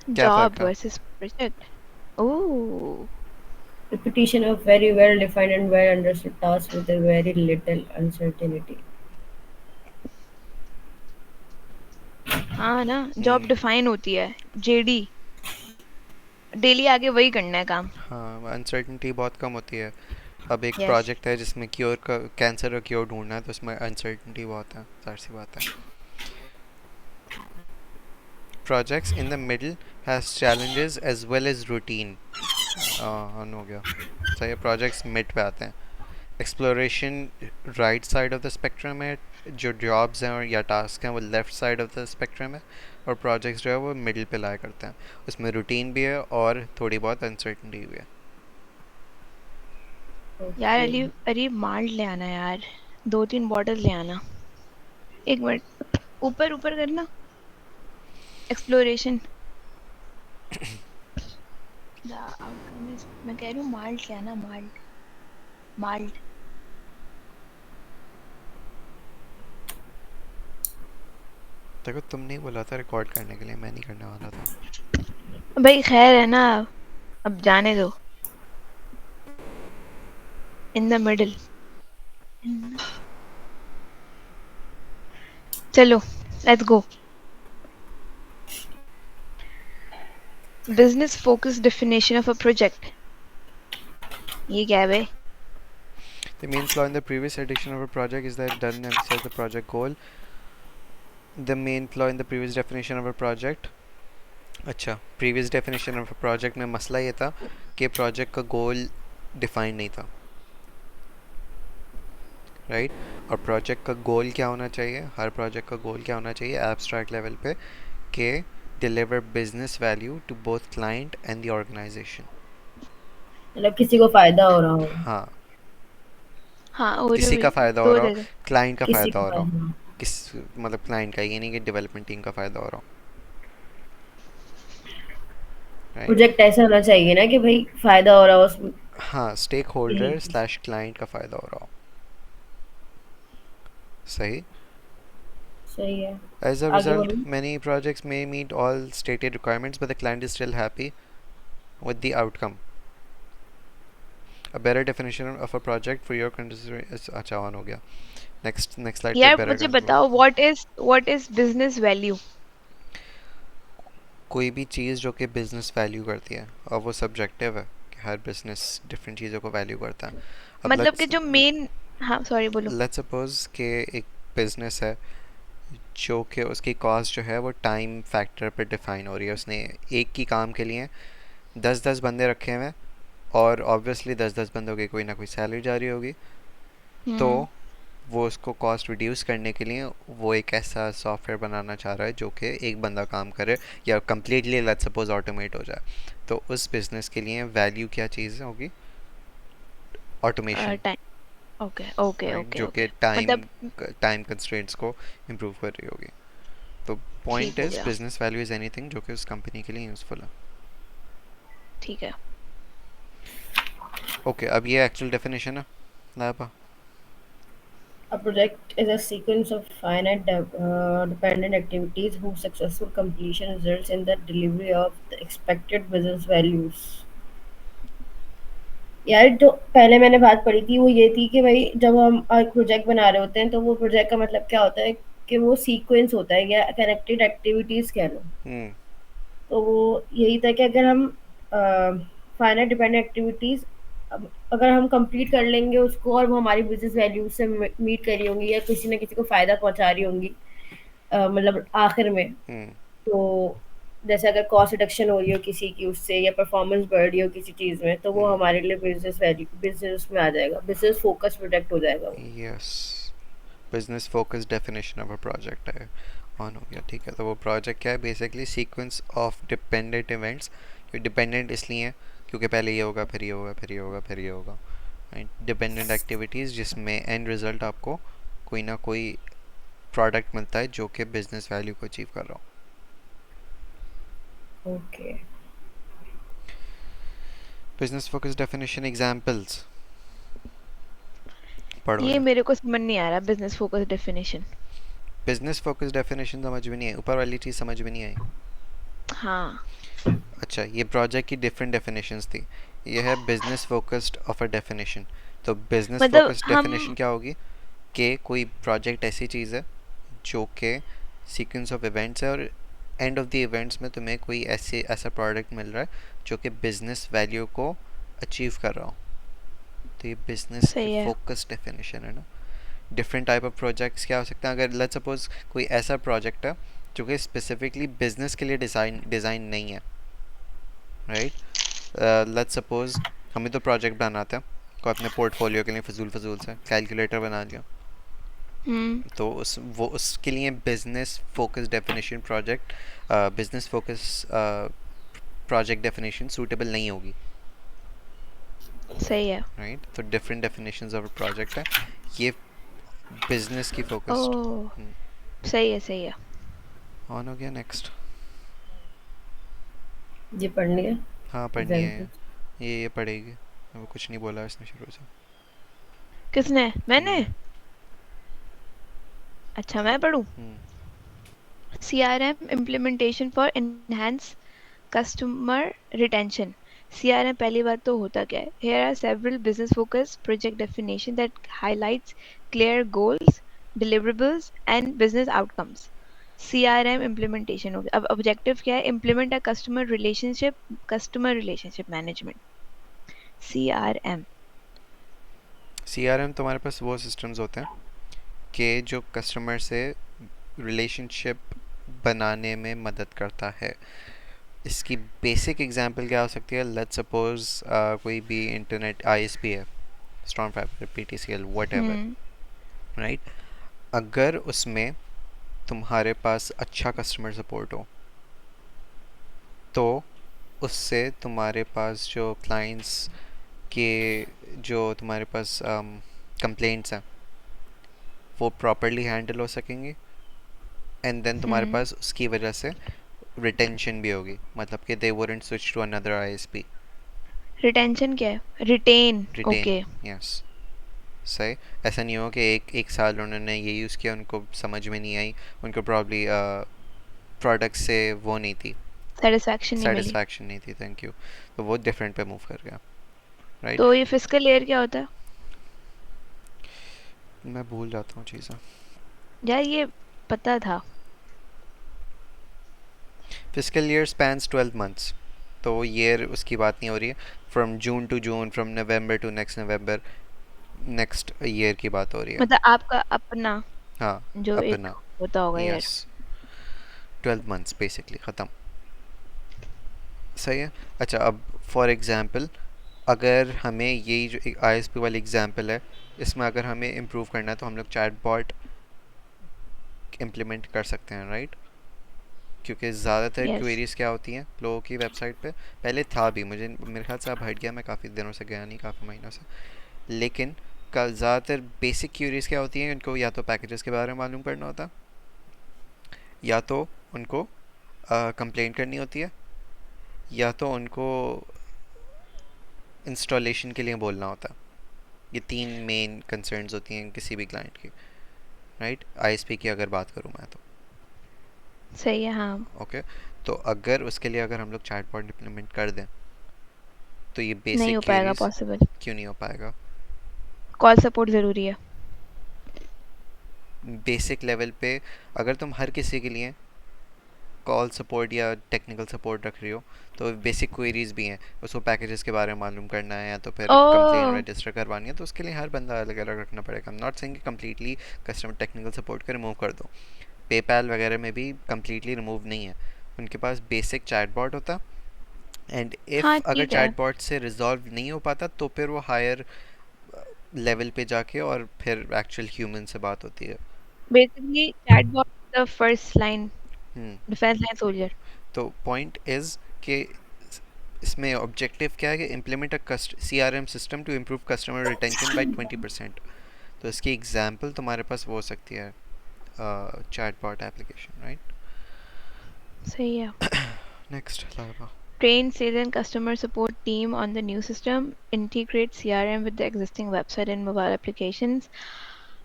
B: क्या
C: जॉब
B: फ़र्क है?
C: Versus project, oh
A: Repetition of very well defined and well understood tasks with a very little uncertainty.
C: हाँ ना, जॉब डिफाइन होती है, जेडी, डेली आगे वही करना है काम।
B: हाँ, अनसर्टेनिटी बहुत कम होती है। अब एक
C: यस।
B: प्रोजेक्ट है जिसमें क्योर का कैंसर का क्योर ढूंढना है, तो उसमें अनसर्टेनिटी बहुत है, जाहिर सी बात है। Projects in the middle has challenges as well as routine. On हो गया, सही है। प्रोजेक्ट्स मिड पे आते हैं। Exploration right side of the spectrum है, जो जॉब्स हैं और या टास्क हैं वो left side of the spectrum है, और प्रोजेक्ट्स जो है वो मिडिल पे लाया करते हैं। उसमें रूटीन भी है और थोड़ी बहुत अनसर्टनिटी भी है।
C: यार
A: Okay.
C: अली, अरे माल्ट ले आना यार, 2-3 बॉटल ले आना। एक मिनट, ऊपर ऊपर करना, एक्सप्लोरेशन द आउटकम इज, मैं कह रही हूँ माल्ट ले आना, माल्ट, माल्ट।
B: देखो तुमने ही बोला था रिकॉर्ड करने के लिए, मैं नहीं करने वाला था।
C: भाई खैर है ना, अब जाने दो। इन द मिडल, चलो let's go. Business focus definition of a project, ये क्या है भाई?
B: The main flaw in the previous edition of a project is that it doesn't emphasize the project goal. The main flaw in the previous definition of a project, अच्छा, previous definition of a project में मसला ये था कि project का गोल defined नहीं था, right? और प्रोजेक्ट का गोल क्या होना चाहिए, हर प्रोजेक्ट का गोल क्या होना चाहिए एब्स्ट्रैक्ट लेवल पे, कि deliver business value to both client and the organisation.
A: मतलब किसी को फायदा हो रहा हो,
B: हाँ,
C: हाँ, और
B: किसी का फ़ायदा हो
C: दो
B: रहा हो,
C: दे दो।
B: क्लाइंट का
A: किसी
B: फ़ायदा
A: को
B: हो रहा हो,
A: फायदा हो।
B: किस मतलब क्लाइंट का, ये नहीं कि डेवलपमेंट टीम का फ़ायदा हो रहा हो, राइट?
A: प्रोजेक्ट ऐसा होना चाहिए ना कि भाई फायदा हो रहा हो उसमें।
B: हाँ, स्टेक होल्डर
A: यही
B: स्लैश क्लाइंट का फ़ायदा हो रहा हो, सही।
A: सही है।
B: As a
A: आगे
B: result,
A: बोलो।
B: many projects may meet all stated requirements, but the client is still happy with the outcome. A better definition of a project for your consideration is अच्छा on हो गया। Next slide पे
C: यार
B: better
C: मुझे बताओ, what is business value?
B: कोई भी चीज़ जो कि बिजनेस वैल्यू करती है, और वो सब्जेक्टिव है कि हर बिजनेस डिफरेंट चीज़ों को वैल्यू करता है। अब
C: मतलब कि जो मेन, हाँ सॉरी बोलो।
B: लेट्स सपोज कि एक बिजनेस है जो कि उसकी कॉस्ट जो है वो टाइम फैक्टर पर डिफाइन हो रही है। उसने एक ही काम के लिए 10-10 बंदे रखे हुए हैं, और ऑब्वियसली 10-10 बंदों की कोई ना कोई सैलरी जा रही होगी, तो वो उसको कॉस्ट रिड्यूस करने के लिए वो एक ऐसा सॉफ्टवेयर बनाना चाह रहा है जो कि एक बंदा काम करे या कम्प्लीटली लेट्स सपोज ऑटोमेट हो जाए। तो उस बिज़नेस के लिए वैल्यू क्या चीज़ होगी? Automation,
C: time. Okay okay
B: right?
C: Okay
B: जो कि
C: ओके,
B: टाइम
C: मतलब
B: टाइम कंस्ट्रेंट्स को इम्प्रूव कर रही होगी। तो
C: ठीक
B: पॉइंट
C: हो
B: इज़
C: गया,
B: बिजनेस वैल्यू इज़ एनीथिंग जो कि उस कंपनी के लिए यूज़फुल है।
C: ठीक है।
B: ओके, अब ये एक्चुअल डेफिनेशन है लापा।
A: A project is a sequence of finite dependent activities whose successful completion results in the delivery of the expected business values. यार जो पहले मैंने बात पढ़ी थी वो ये थी कि भाई जब हम एक प्रोजेक्ट बना रहे होते हैं तो वो प्रोजेक्ट का मतलब क्या होता है कि वो सीक्वेंस होता है या कनेक्टेड एक्टिविटीज कह लो।
B: हम्म।
A: तो वो यही था कि अगर हम फाइनल डिपेंडेंट एक्टिविटीज अगर हम कंप्लीट कर लेंगे उसको और वो हमारी बिजनेस वैल्यूज से मीट कर रही होंगी या किसी न किसी को फायदा पहुंचा रही होंगी, मतलब आखिर में,
B: हम्म।
A: तो जैसे अगर कॉस्ट रिडक्शन हो रही हो किसी की उससे या परफॉर्मेंस बढ़ रही हो किसी चीज़ में, तो वो
B: हम्म।
A: हमारे लिए बिजनेस वैल्यू बिजनेस में आ जाएगा, बिजनेस फोकस प्रोडक्ट हो जाएगा वो।
B: Yes, business focus definition of a project है, ऑन हो गया। ठीक है, तो वो प्रोजेक्ट क्या है? Basically sequence of dependent events. ये डिपेंडेंट इसलिए हैं क्योंकि पहले ये होगा, फिर ये होगा, फिर ये होगा, फिर ये होगा, राइट? डिपेंडेंट एक्टिविटीज़ जिसमें एंड रिजल्ट आपको कोई ना कोई प्रोडक्ट मिलता है जो कि बिजनेस वैल्यू को अचीव कर रहा हो।
A: Okay.
B: Business focus definition examples पढ़ो
C: ये
B: यार।
C: मेरे को समझ नहीं आ रहा, business focus definition.
B: Business focus definition समझ में नहीं आई, ऊपर वाली चीज़ समझ में नहीं आई।
C: हाँ।
B: अच्छा, ये प्रोजेक्ट की डिफरेंट डेफिनेशंस थी। ये है business focused of a definition. तो बिजनेस
C: मतलब
B: फोकस्ड
C: हम
B: डेफिनेशन क्या होगी कि कोई प्रोजेक्ट ऐसी चीज़ है जो कि सीक्वेंस ऑफ इवेंट्स है, और एंड ऑफ द इवेंट्स में तुम्हें कोई ऐसा प्रोडक्ट मिल रहा है जो कि बिजनेस वैल्यू को अचीव कर रहा हो। तो ये बिजनेस
C: सही है।
B: फोकस्ड डेफिनेशन है ना। डिफरेंट टाइप ऑफ प्रोजेक्ट्स क्या हो सकते हैं, अगर लेट्स सपोज कोई ऐसा प्रोजेक्ट है जो कि स्पेसिफिकली बिजनेस के लिए डिज़ाइन नहीं है, राइट। लेट्स सपोज हमें तो प्रोजेक्ट बनाते हैं को अपने पोर्टफोलियो के लिए फजूल फजूल से कैलकुलेटर बना लिया, तो उसके लिए business focus definition project business focus project definition suitable नहीं होगी,
C: सही है।
B: राइट। तो डिफरेंट डेफिनेशंस ऑफ प्रोजेक्ट है, ये बिजनेस की फोकस्ड।
C: ओह सही है, सही है।
B: ऑन हो गया, नेक्स्ट।
A: ये पढ़ लिया
B: हाँ पढ़नी है
A: एग्जाम्पल।
B: ये पढ़ेगी। वो कुछ नहीं बोला इसने शुरू से।
C: किसने? मैंने?
B: तुमने।
C: अच्छा मैं पढ़ूं?
B: हम्म।
C: CRM implementation for enhanced customer retention. CRM पहली बात तो होता क्या है? Here are several business focused project definition that highlights clear goals, deliverables and business outcomes. CRM implementation हो गया। अब objective क्या है? Implement a customer relationship management. CRM.
B: CRM तुम्हारे पास वो सिस्टम्स होते हैं कि जो कस्टमर से रिलेशनशिप बनाने में मदद करता है। इसकी बेसिक एग्जांपल क्या हो सकती है, लेट्स सपोज कोई भी इंटरनेट आईएसपी है, स्ट्रॉन्ग फाइबर, पीटीसीएल, व्हाटएवर,
C: हम्म
B: राइट। अगर उसमें तुम्हारे पास अच्छा कस्टमर सपोर्ट हो तो उससे तुम्हारे पास जो क्लाइंट्स के जो तुम्हारे पास कंप्लेंट्स हैं वो प्रॉपरली हैंडल हो सकेंगे, एंड देन तुम्हारे
C: हम्म
B: पास उसकी वजह से रिटेंशन भी होगी, मतलब कि they wouldn't switch to another ISP.
C: Retention क्या है? रिटेन।
B: Retain,
C: okay.
B: यस। सही। ऐसा नहीं हो कि एक एक साल उन्होंने ये यूज़ किया, उनको समझ में नहीं आई, उनको प्रॉब्ली प्रोडक्ट से वो नहीं थी,
C: सेटिस्फैक्शन नहीं मिली।
B: सेटिस्फैक्शन नहीं थी, थैंक यू। तो वो डिफरेंट पे मूव कर गया, राइट।
C: तो ये फिस्कल ईयर क्या होता है?
B: मैं भूल जाता हूँ चीज़ें।
C: यार ये पता था।
B: फिजिकल ईयर स्पैन्स 12 मंथ्स, तो ईयर उसकी बात नहीं हो रही है। From June to June, from November to next November, next year की बात हो रही है।
C: मतलब आपका अपना
B: हाँ,
C: जो एक
B: अपना,
C: होता होगा ईयर।
B: यस। 12 मंथ्स बेसिकली ख़त्म। सही है। अच्छा, अब फॉर एग्ज़ाम्पल अगर हमें यही जो एक आईएसपी वाली एग्ज़ाम्पल है, इसमें अगर हमें इम्प्रूव करना है तो हम लोग चैटबॉट इम्प्लीमेंट कर सकते हैं, राइट। क्योंकि ज़्यादातर
C: यस।
B: क्वेरीज क्या होती हैं लोगों की वेबसाइट पे, पहले था भी, मुझे मेरे ख्याल से अब हट गया, मैं काफ़ी दिनों से गया नहीं, काफ़ी महीनों से, लेकिन कल ज़्यादातर बेसिक क्यूरीज क्या होती हैं, उनको या तो पैकेजेस के बारे में मालूम करना होता, या तो उनको कंप्लेन करनी होती है, या तो उनको इंस्टॉलेशन के लिए बोलना होता है। ये तीन मेन कंसर्न्स होती हैं किसी भी क्लाइंट की, राइट। आईएसपी की अगर बात करूँ मैं तो,
C: सही है हाँ।
B: ओके। तो अगर उसके लिए अगर हम लोग चैटबॉट इम्प्लीमेंट कर दें तो ये
C: नहीं
B: बेसिक
C: हो पाएगा
B: क्यूरीज
C: पॉसिबल।
B: क्यों नहीं हो पाएगा।
C: कॉल सपोर्ट जरूरी है।
B: बेसिक लेवल पे अगर तुम हर किसी के लिए कॉल सपोर्ट या टेक्निकल सपोर्ट रख रही हो तो बेसिक क्वेरीज भी हैं, उसको पैकेजेस के बारे में मालूम करना है या तो फिर कंप्लेन
C: ओह
B: रजिस्टर करवानी है, तो उसके लिए हर बंदा अलग अलग रखना पड़ेगा। नॉट सेइंग कि कम्प्लीटली कस्टमर टेक्निकल सपोर्ट को रिमूव कर दो, पेपैल वगैरह में भी कम्प्लीटली रिमूव नहीं है, उनके पास बेसिक चैटबॉट होता, एंड
C: हाँ
B: इफ़ अगर
C: ठीक है।
B: चैटबॉट से रिजॉल्व नहीं हो पाता तो फिर वो हायर लेवल पे जाके और फिर एक्चुअल ह्यूमन से बात होती है।
C: Basically chatbot the first line,
B: hmm.
C: Defence line soldier.
B: तो पॉइंट इज़ कि इसमें ऑब्जेक्टिव क्या है कि implement a CRM system to improve customer retention by 20%। तो इसकी एग्जांपल तुम्हारे पास वो हो सकती है चैटबॉट एप्लीकेशन, राइट।
C: सही है।
B: Next Laiba.
C: Train sales and customer support team on the new system. Integrate CRM with the existing website and mobile applications.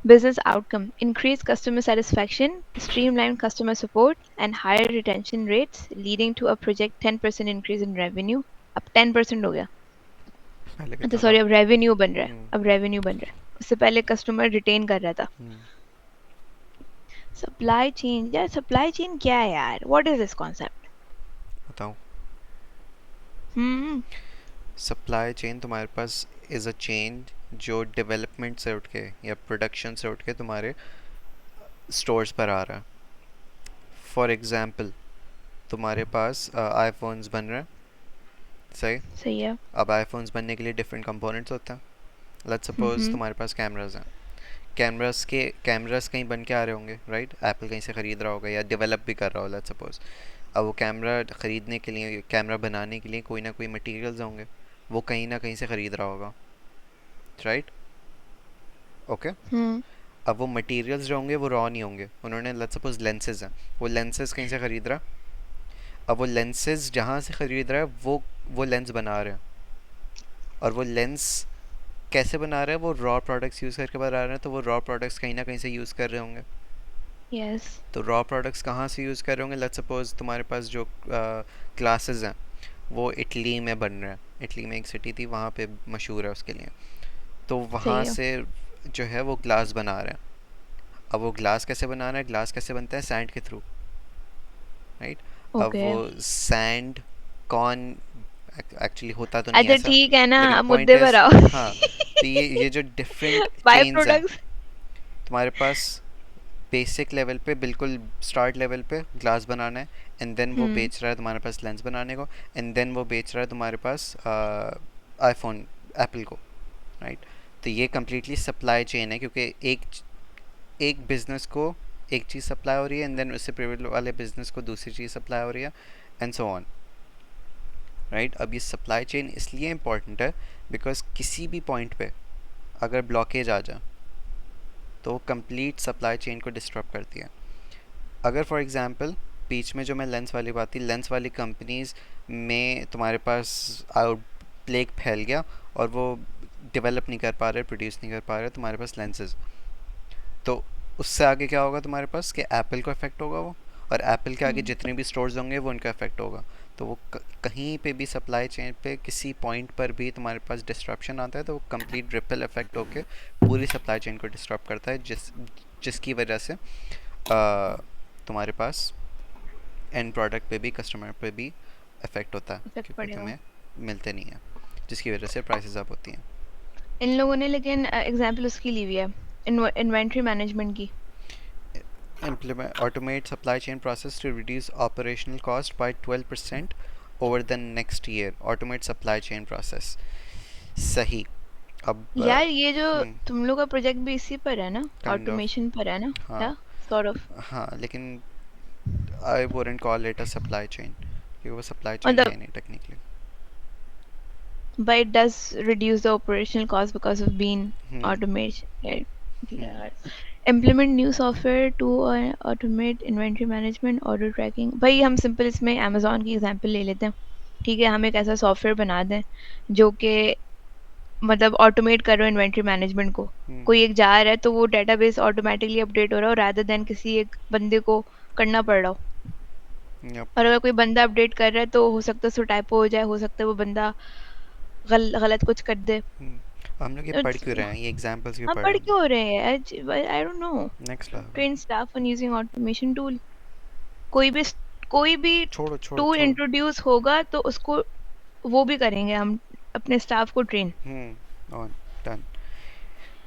C: Business outcome: increase customer satisfaction, streamline customer support, and higher retention rates, leading to a project 10% increase in revenue. अब 10% हो गया।
B: पहले
C: अच्छा
B: कितना
C: sorry,
B: था?
C: अब revenue बन रहा है,
B: हम्म
C: अब रेवेन्यू बन रहा है। उससे पहले कस्टमर रिटेन कर रहा था।
B: हम्म
C: सप्लाई चेन, यार सप्लाई चेन क्या है यार, व्हाट इज दिस कॉन्सेप्ट?
B: बताऊँ?
C: हम्म।
B: सप्लाई चेन तुम्हारे पास इज़ अ चेन जो डेवलपमेंट से उठ के या प्रोडक्शन से उठ के तुम्हारे स्टोर्स पर आ रहा है। फॉर एग्जांपल, तुम्हारे पास आईफोन्स बन रहे हैं, सही?
C: सही है।
B: अब आईफोन्स बनने के लिए डिफरेंट कंपोनेंट्स होते हैं। लेट्स सपोज
C: हम्म।
B: तुम्हारे पास कैमराज हैं। कैमरास कहीं बन के आ रहे होंगे, राइट? एप्पल कहीं से ख़रीद रहा होगा या डेवलप भी कर रहा हो, लेट्स सपोज। अब वो कैमरा ख़रीदने के लिए, कैमरा बनाने के लिए कोई ना कोई मटेरियल्स होंगे, वो कहीं ना कहीं से ख़रीद रहा होगा, राइट? ओके।
C: हम्म।
B: अब वो मटेरियल्स जो होंगे वो रॉ नहीं होंगे, उन्होंने लेट्स सपोज लेंसेज हैं, वो लेंसेज कहीं से ख़रीद रहा। अब वो लेंसेज जहाँ से ख़रीद रहा है वो लेंस बना रहे हैं, और वो लेंस कैसे बना रहे हैं? वो रॉ प्रोडक्ट्स यूज़ करके बना रहे हैं, तो वो रॉ प्रोडक्ट्स कहीं ना कहीं से यूज़ कर रहे होंगे।
C: यस।
B: तो रॉ प्रोडक्ट्स कहाँ से यूज़ कर रहे होंगे? लेट्स सपोज तुम्हारे पास जो ग्लासेस हैं वो इटली में बन रहे हैं। इटली में एक सिटी थी, वहाँ पे मशहूर है उसके लिए। तो
C: सही
B: वहाँ
C: है।
B: से जो है वो ग्लास बना रहे हैं। अब वो ग्लास कैसे बना रहे हैं? ग्लास कैसे बनता है? सैंड के थ्रू, राइट? अब
C: ओके।
B: वो सैंड कौन, एक्चुअली होता तो नहीं है
C: अच्छा
B: ऐसा,
C: ठीक है ना,
B: लेकिन पॉइंट
C: मुद्दे
B: है।
C: पर आओ।
B: हाँ, तो ये जो डिफरेंट
C: बाय
B: चेन्स हैं
C: प्रोडक्ट्स।
B: तुम्हारे पास, बेसिक लेवल पे, बिल्कुल स्टार्ट लेवल पे ग्लास बनाना है, एंड देन वो
C: हम्म।
B: बेच रहा है तुम्हारे पास लेंस बनाने को, एंड देन वो बेच रहा है तुम्हारे पास आईफोन, एप्पल को, राइट? तो ये कम्प्लीटली सप्लाई चेन है, क्योंकि एक बिजनेस को एक चीज़ सप्लाई हो रही है, एंड देन उससे प्रीवियस वाले बिजनेस को दूसरी चीज़ सप्लाई हो रही है, एंड सो ऑन, राइट? अब ये सप्लाई चेन इसलिए इम्पॉर्टेंट है बिकॉज किसी भी पॉइंट पे अगर ब्लॉकेज आ जाए तो वो कंप्लीट सप्लाई चेन को डिस्टर्ब करती है। अगर फॉर एग्जांपल बीच में जो मैं लेंस वाली बात थी, लेंस वाली कंपनीज में तुम्हारे पास आउट प्लेग फैल गया और वो डेवलप नहीं कर पा रहे, प्रोड्यूस नहीं कर पा रहे तुम्हारे पास लेंसेज, तो उससे आगे क्या होगा तुम्हारे पास? कि एप्पल को इफेक्ट होगा वो, और एप्पल के आगे जितने भी स्टोर्स होंगे वो उनका इफेक्ट होगा। तो वो कहीं पे भी सप्लाई चेन पे किसी पॉइंट पर भी तुम्हारे पास डिस्ट्रप्शन आता है तो वो कंप्लीट रिपल इफेक्ट होके पूरी सप्लाई चेन को डिस्टर्ब करता है, जिसकी वजह से तुम्हारे पास एंड प्रोडक्ट पे भी, कस्टमर पे भी इफेक्ट होता है,
C: इफेक्ट
B: क्योंकि
C: पड़ेगा।
B: तुम्हें मिलते नहीं है, जिसकी वजह से प्राइसेस अप होती हैं।
C: इन लोगों ने लेकिन एग्जांपल उसकी ली हुई है, इन्वेंट्री मैनेजमेंट की।
B: Implement automate supply chain process to reduce operational cost by 12% over the next year. Automate supply chain process. सही। अब
C: यार ये जो
B: हम्म,
C: तुम लोग का प्रोजेक्ट भी इसी पर है ना,
B: काइंड ऑफ।
C: ऑटोमेशन पर है ना?
B: हाँ
C: या सॉर्ट ऑफ।
B: हाँ, लेकिन I wouldn't call it a supply chain, क्योंकि वो सप्लाई चेन
C: मतलब
B: है नहीं technically.
C: but it does reduce the operational cost because of being
B: hmm
C: automation, right?
B: हम्म
C: यार implement new software to automate inventory management, order tracking। भाई हम simple इसमें amazon की एग्जांपल ले लेते हैं। ठीक है, हम एक ऐसा सॉफ्टवेयर बना दें जो कि मतलब ऑटोमेट कर रहा हो इन्वेंट्री मैनेजमेंट को।
B: हम्म
C: कोई एक जा रहा है तो वो डेटाबेस ऑटोमेटिकली अपडेट हो रहा हो रादर देन किसी एक बंदे को करना पड़ रहा हो।
B: yep,
C: और अगर कोई बंदा अपडेट कर रहा है तो हो सकता है उसको टाइपो हो जाए, हो सकता है वो बंदा गलत कुछ कर दे।
B: हम लोग ये पढ़ क्यों रहे हैं? ये एग्जांपल्स क्यों
C: हम
B: पढ़
C: पढ़
B: रहे हैं?
C: क्यों हो रहे हैं? I don't know.
B: Next level.
C: Train staff on using automation tool. कोई भी कोई भी
B: छोड़ो छोड़ो
C: टूल
B: छोड़ो।
C: इंट्रोड्यूस होगा तो उसको वो भी करेंगे हम, अपने स्टाफ को train.
B: On, done.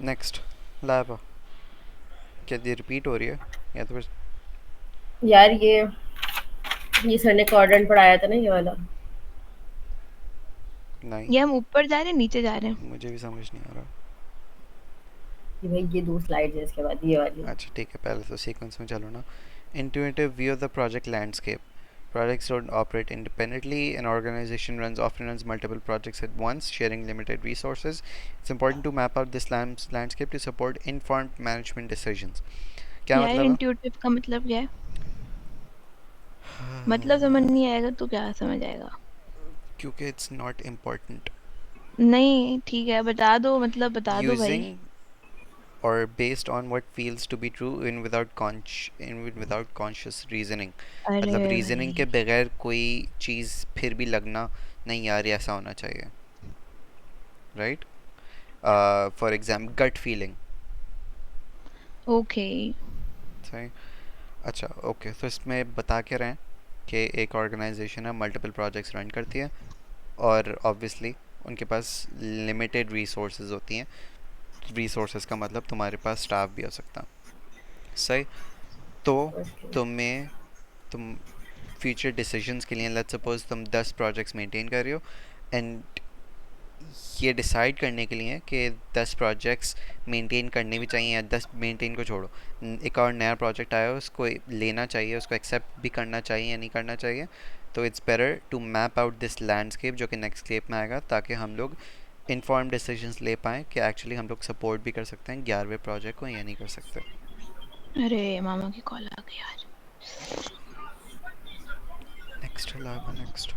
B: Next, live. क्या ये रिपीट हो रही है या तो फिर?
A: यार ये सर ने क्वाड्रेंट पढ़ाया था ना, ये वाला।
B: नहीं,
C: ये हम ऊपर जा रहे हैं नीचे जा रहे हैं?
B: मुझे भी समझ नहीं आ रहा।
A: कि भाई ये 2 स्लाइड्स है, इसके बाद ये वाली।
B: अच्छा ठीक है, पहले तो सीक्वेंस में चलो ना। Intuitive view of the project landscape. Projects don't operate independently. An organization often runs multiple projects at once, sharing limited resources. It's important to map out this landscape to support informed management decisions. क्या
C: यार
B: मतलब है?
C: Intuitive का मतलब क्या है? मतलब समझ नहीं आएगा तो क्या समझ आएगा?
B: क्योंकि it's not important.
C: नहीं ठीक है, बता दो, मतलब बता दो भाई।
B: Using or based on what feels to be true even without conscious reasoning. मतलब
C: अरे
B: रीजनिंग के
C: भाई,
B: बगैर कोई चीज़ फिर भी लगना नहीं यार ये ऐसा होना चाहिए। Right? For example gut feeling.
C: Okay.
B: सही। अच्छा ओके, तो इसमें बता के रहे हैं कि एक ऑर्गेनाइजेशन है, मल्टीपल प्रोजेक्ट्स रन करती है, और ऑब्वियसली उनके पास लिमिटेड रिसोर्सेज होती हैं। रिसोर्सेज का मतलब तुम्हारे पास स्टाफ भी हो सकता है। सही। तो
A: ओके।
B: तुम्हें तुम फ्यूचर डिसीजंस के लिए, लेट्स सपोज तुम 10 प्रोजेक्ट्स मेंटेन कर रहे हो, एंड ये डिसाइड करने के लिए कि 10 प्रोजेक्ट्स मेंटेन करने भी चाहिए, या 10 मेंटेन को छोड़ो, एक और नया प्रोजेक्ट आया उसको लेना चाहिए, उसको एक्सेप्ट भी करना चाहिए या नहीं करना चाहिए, तो it's better to map out this landscape जो कि नेक्स्ट स्टेप में आएगा, ताकि हम लोग इन्फॉर्म डिसीजंस ले पाएँ कि एक्चुअली हम लोग सपोर्ट भी कर सकते हैं 11वें प्रोजेक्ट को या नहीं कर सकते।
C: अरे मामा की कॉल आ गई यार।
B: Next live next.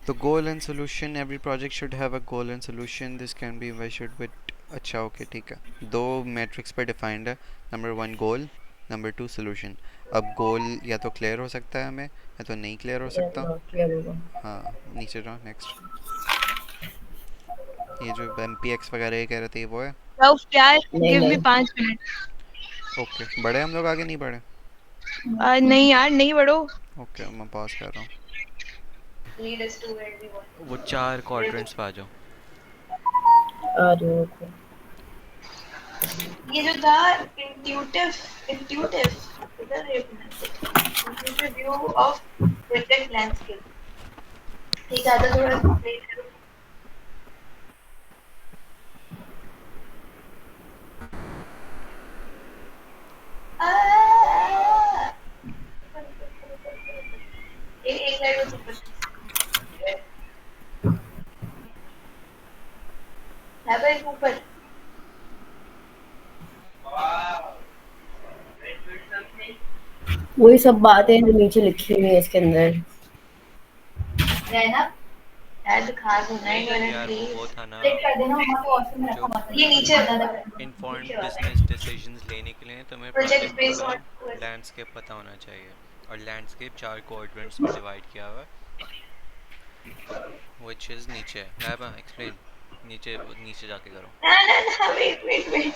B: The goal and solution, every project should have a goal and solution. This can be measured with, अच्छा ओके ठीक है, दो मैट्रिक्स पर डिफाइंड है, नंबर 1 गोल, नंबर 2 सोल्यूशन। अब गोल या तो क्लियर हो सकता है हमें, या तो नहीं क्लियर हो
A: या
B: सकता।
A: नॉट क्लियर होगा।
B: हाँ नीचे जाओ नेक्स्ट। ये जो एम पी एक्स वगैरह ये कह रहे थे ये वो है।
C: रऊफ यार,
A: नहीं
C: गिव मी
A: नहीं।
C: 5 मिनट।
B: ओके बढ़े हम लोग आगे, नहीं बढ़े?
C: नहीं यार, नहीं बढ़ो।
B: ओके मैं पॉज कर रहा हूँ।
C: Lead us to where we want.
B: वो 4 क्वाड्रेंट्स पे आ जाओ।
A: आ रही हूँ, ओके।
C: ये जो था इंट्यूटिव, इंट्यूटिव इधर intuitive view of project landscape, ठीक है, तो थोड़ा एक्सप्लेन करो। एक लाइट में सुपर है भाई ऊपर।
A: वही सब बातें जो नीचे लिखी हुई है इसके अंदर।
C: रहना यार, दिखा दो ना एक
B: नहीं
C: मिनट
B: यार वो
C: प्लीज।
B: था ना,
C: क्लिक कर देना, मम्मा को वॉशरूम में
B: जो
C: रखा हुआ था, ये नीचे आता था,
B: इन्फॉर्म्ड
C: नीचे वाला
B: बिजनेस डिसीजंस लेने के लिए तुम्हें
C: प्रोजेक्ट
B: प्रोजेक्ट
C: बेस्ड
B: का
C: ऑन।
B: लैंडस्केप पता होना चाहिए, और लैंडस्केप 4 क्वाड्रेंट्स में डिवाइड किया हुआ है, व्हिच इज नीचे है। लाइबा एक्सप्लेन, नीचे नीचे जाके करो।
C: ना ना ना, वेट वेट वेट।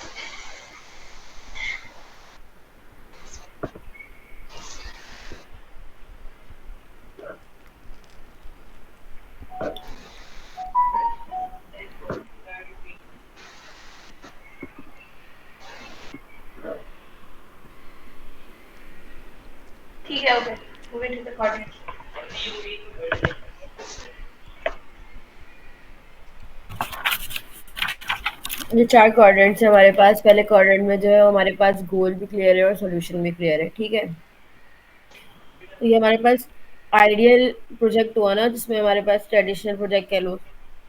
C: ठीक है, okay, moving to the coordinates.
A: जो 4 क्वाड्रेंट्स है हमारे पास, पहले क्वाड्रेंट में जो है हमारे पास गोल भी क्लियर है और सॉल्यूशन भी क्लियर है, ठीक है। तो ये हमारे पास आइडियल प्रोजेक्ट हुआ ना, जिसमें हमारे पास ट्रेडिशनल प्रोजेक्ट कह लो,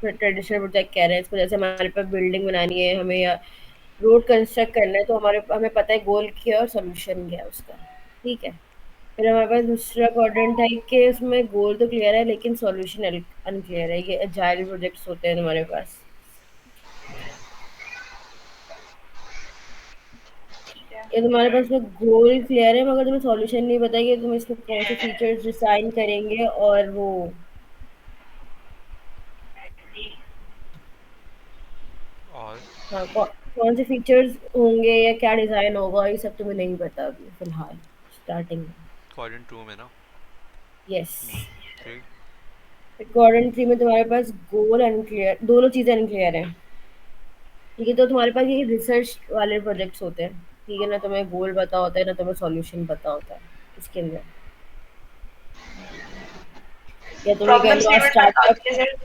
A: ट्रेडिशनल प्रोजेक्ट कह रहे हैं इसको, जैसे हमारे पास बिल्डिंग बनानी है हमें, या रोड कंस्ट्रक्ट करना है, तो हमें पता है गोल क्या है और सॉल्यूशन क्या है उसका, ठीक है। फिर हमारे पास दूसरा क्वाड्रेंट है कि उसमें गोल तो क्लियर है लेकिन सॉल्यूशन अनक्लियर है। ये एजाइल प्रोजेक्ट्स होते हैं हमारे पास। ये तुम्हारे पास में गोल क्लियर है मगर तुम्हें सॉल्यूशन नहीं पता कि तुम इसमें कौन से फीचर्स डिजाइन करेंगे, और वो
B: और
A: हाँ कौन से फीचर्स होंगे या क्या डिजाइन होगा, ये सब तुम्हें नहीं पता अभी फिलहाल स्टार्टिंग में।
B: क्वाड्रेंट 2 में ना।
A: यस।
B: 3।
A: क्वाड्रेंट 3 में तुम्हारे पास गोल अनक्लियर, दोनों चीजें अनक्लियर हैं, ठीक है। तो तुम्हारे पास ये रिसर्च वाले प्रोजेक्ट्स होते हैं, ठीक है ना, तुम्हें गोल पता होता है ना तुम्हें सॉल्यूशन पता होता है इसके अंदर। या तुम्हें कह
C: प्रॉब्लम
A: लो
C: स्टेटमेंट में sir.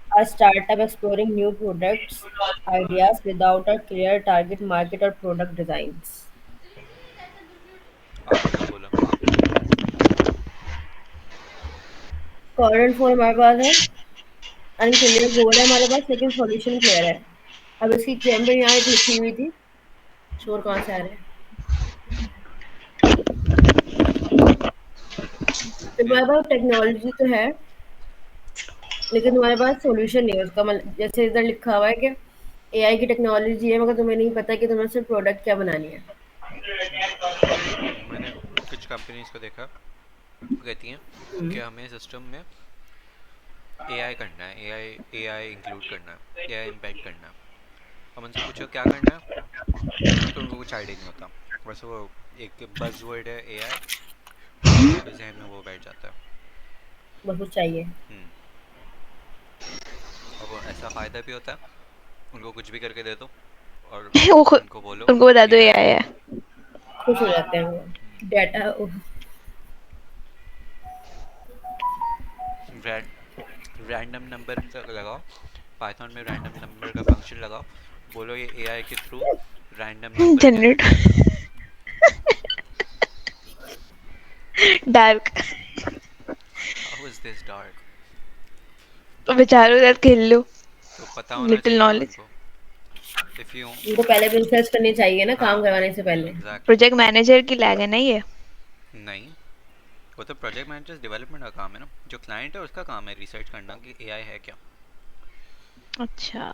A: a startup exploring new products ideas without a clear target market or product designs।
B: आपने क्या बोला?
A: current 4 हमारे पास है, अनक्लियर गोल है हमारे पास लेकिन सॉल्यूशन क्लियर है। अब इसकी चैम्बर यहाँ एक लिखी हुई थी, शोर कहाँ से आ रहा है। तो
B: फिर
A: तुम्हारे पास टेक्नोलॉजी तो है लेकिन तुम्हारे पास सॉल्यूशन नहीं है उसका, मतलब जैसे इधर लिखा हुआ है कि एआई की टेक्नोलॉजी है मगर तुम्हें नहीं पता कि तुम्हें सिर्फ प्रोडक्ट क्या बनानी है।
B: मैंने कुछ कंपनीज को देखा, वो कहती हैं कि हमें सिस्टम में एआई करना है, एआई एआई इंक्लूड करना है, एआई एम्बेड करना है। अब उनसे पूछो क्या करना है तो उनको कुछ आइडिया नहीं होता। बस वो एक बज़वर्ड है एआई, और उनके जहन में वो बैठ जाता है।
A: बहुत चाहिए।
B: हम्म। अब वो ऐसा फ़ायदा भी होता है, उनको कुछ भी करके दे दो और
C: वो खुद
B: उनको बोलो
C: उनको बता दो
B: ये
C: ये
B: आया।
C: आया है।
A: खुश हो जाते हैं वो। डाटा
B: रैंडम नंबर लगाओ, पाइथन में रैंडम नंबर का फंक्शन लगाओ, बोलो ये एआई के through random number
C: generate
B: generate करे।
C: Dark.
B: How is this dark?
C: बेचारों के साथ खेल लो।
B: तो पता होना
C: लिटिल
B: चाहिए ना
C: नॉलेज।
B: उनको। इफ यू
A: उनको पहले भी रिसर्च करनी चाहिए ना काम
B: हाँ,
A: करवाने से पहले।
B: एग्जैक्टली।
C: प्रोजेक्ट मैनेजर की लैग है ना ये।
B: नहीं, वो तो प्रोजेक्ट मैनेजर डेवलपमेंट का काम है ना, जो क्लाइंट है उसका काम है रिसर्च करना कि एआई है क्या।
C: अच्छा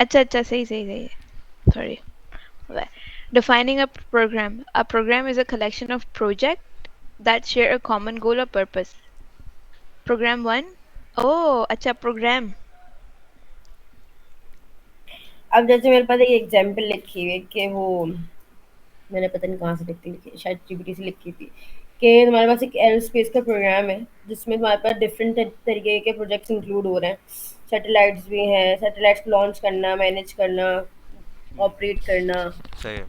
C: अच्छा अच्छा, सही सही सही। Sorry. Defining a program. A program is a collection of projects that share a common goal or purpose. Program one. Oh, अच्छा program.
A: अब जैसे मेरे पास एक एग्जांपल लिखी हुई है कि वो मैंने पता नहीं कहाँ से लिखी है, शायद जीपीटी से लिखी थी कि तुम्हारे पास एक एरोस्पेस का प्रोग्राम है जिसमें तुम्हारे पास डिफरेंट तरीके के प्रोजेक्ट्स इंक्लूड हो रहे हैं। सैटेलाइट्स भी हैं, सैटेलाइट्स को लॉन्च करना, मैनेज करना, ऑपरेट करना।
B: सही है।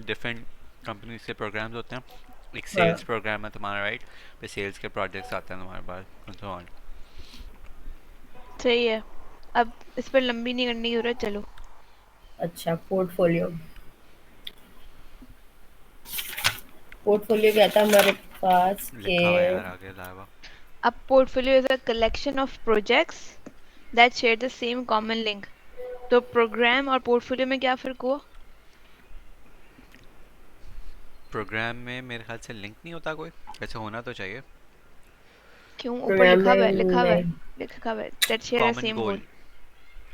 B: डिफरेंट कंपनीज के प्रोग्राम्स होते हैं। एक
A: हाँ,
B: सेल्स प्रोग्राम है तुम्हारा, राइट? पे सेल्स के प्रोजेक्ट्स आते हैं तुम्हारे पास and so on।
C: सही है। अब इस पर लंबी नहीं करने की जरूरत, चलो।
A: अच्छा पोर्टफोलियो। पोर्टफोलियो क्या था हमारे पास के
B: लिखा हुआ है यार आगे अलावा।
C: A portfolio is a collection of projects that share the same common link. तो प्रोग्राम और पोर्टफोलियो में क्या फर्क हुआ?
B: प्रोग्राम में मेरे ख्याल से लिंक नहीं होता कोई, वैसे होना तो चाहिए।
C: क्यों? ऊपर
A: प्रोग्राम
C: लिखा हुआ है,
A: में
C: लिखा हुआ है,
A: नहीं,
C: लिखा हुआ है that share a
B: common
C: same goal.
B: Goal.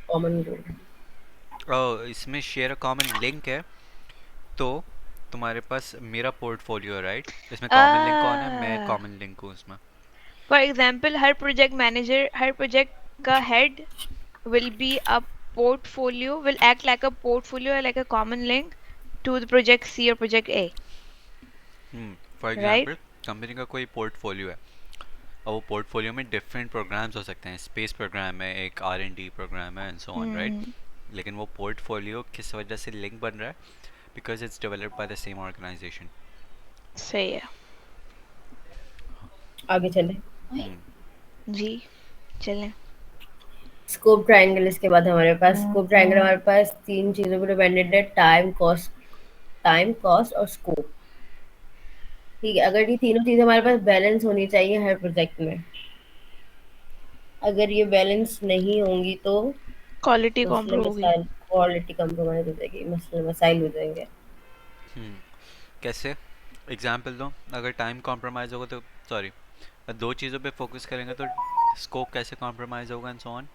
A: Common goal.
B: इसमें शेयर अ कॉमन लिंक है, तो तुम्हारे पास मेरा पोर्टफोलियो है, राइट? इसमें कॉमन लिंक कौन है? मैं
C: Ah,
B: कॉमन लिंक हूँ इसमें।
C: for example, her project manager, her project का head will be a portfolio, will act like a portfolio, like a common link to the project C or project A,
B: for
C: right?
B: Example company का कोई portfolio है, और वो portfolio में different programmes हो सकते हैं। स्पेस प्रोग्राम है, एक आर एंड डी प्रोग्राम है एंड सो ऑन, राइट?
C: हम्म,
B: लेकिन वो पोर्टफोलियो किस वजह से लिंक बन रहा है? Because it's developed by the same organisation.
C: सही है
A: आगे चले।
C: जी, चलें।
A: स्कोप ट्रायंगल इसके बाद हमारे पास स्कोप ट्रायंगल हमारे पास तीन चीज़ों पर डिपेंडेंट है, टाइम कॉस्ट और स्कोप। ठीक है, अगर ये तीनों चीज़ें हमारे पास बैलेंस होनी चाहिए हर प्रोजेक्ट में। अगर ये बैलेंस नहीं होंगी तो
C: क्वालिटी
A: मसले
C: कॉम्प्रूव होगी।
A: मसाइल, क्वालिटी कंप्रोमाइज हो जाएगी, मसले मसाइल हो जाएंगे।
B: कैसे? एग्जाम्पल दो। अगर टाइम कॉम्प्रोमाइज़ होगा तो, सॉरी, दो चीज़ों पे फोकस करेंगे तो स्कोप कैसे कॉम्प्रोमाइज़ होगा एंड सो ऑन।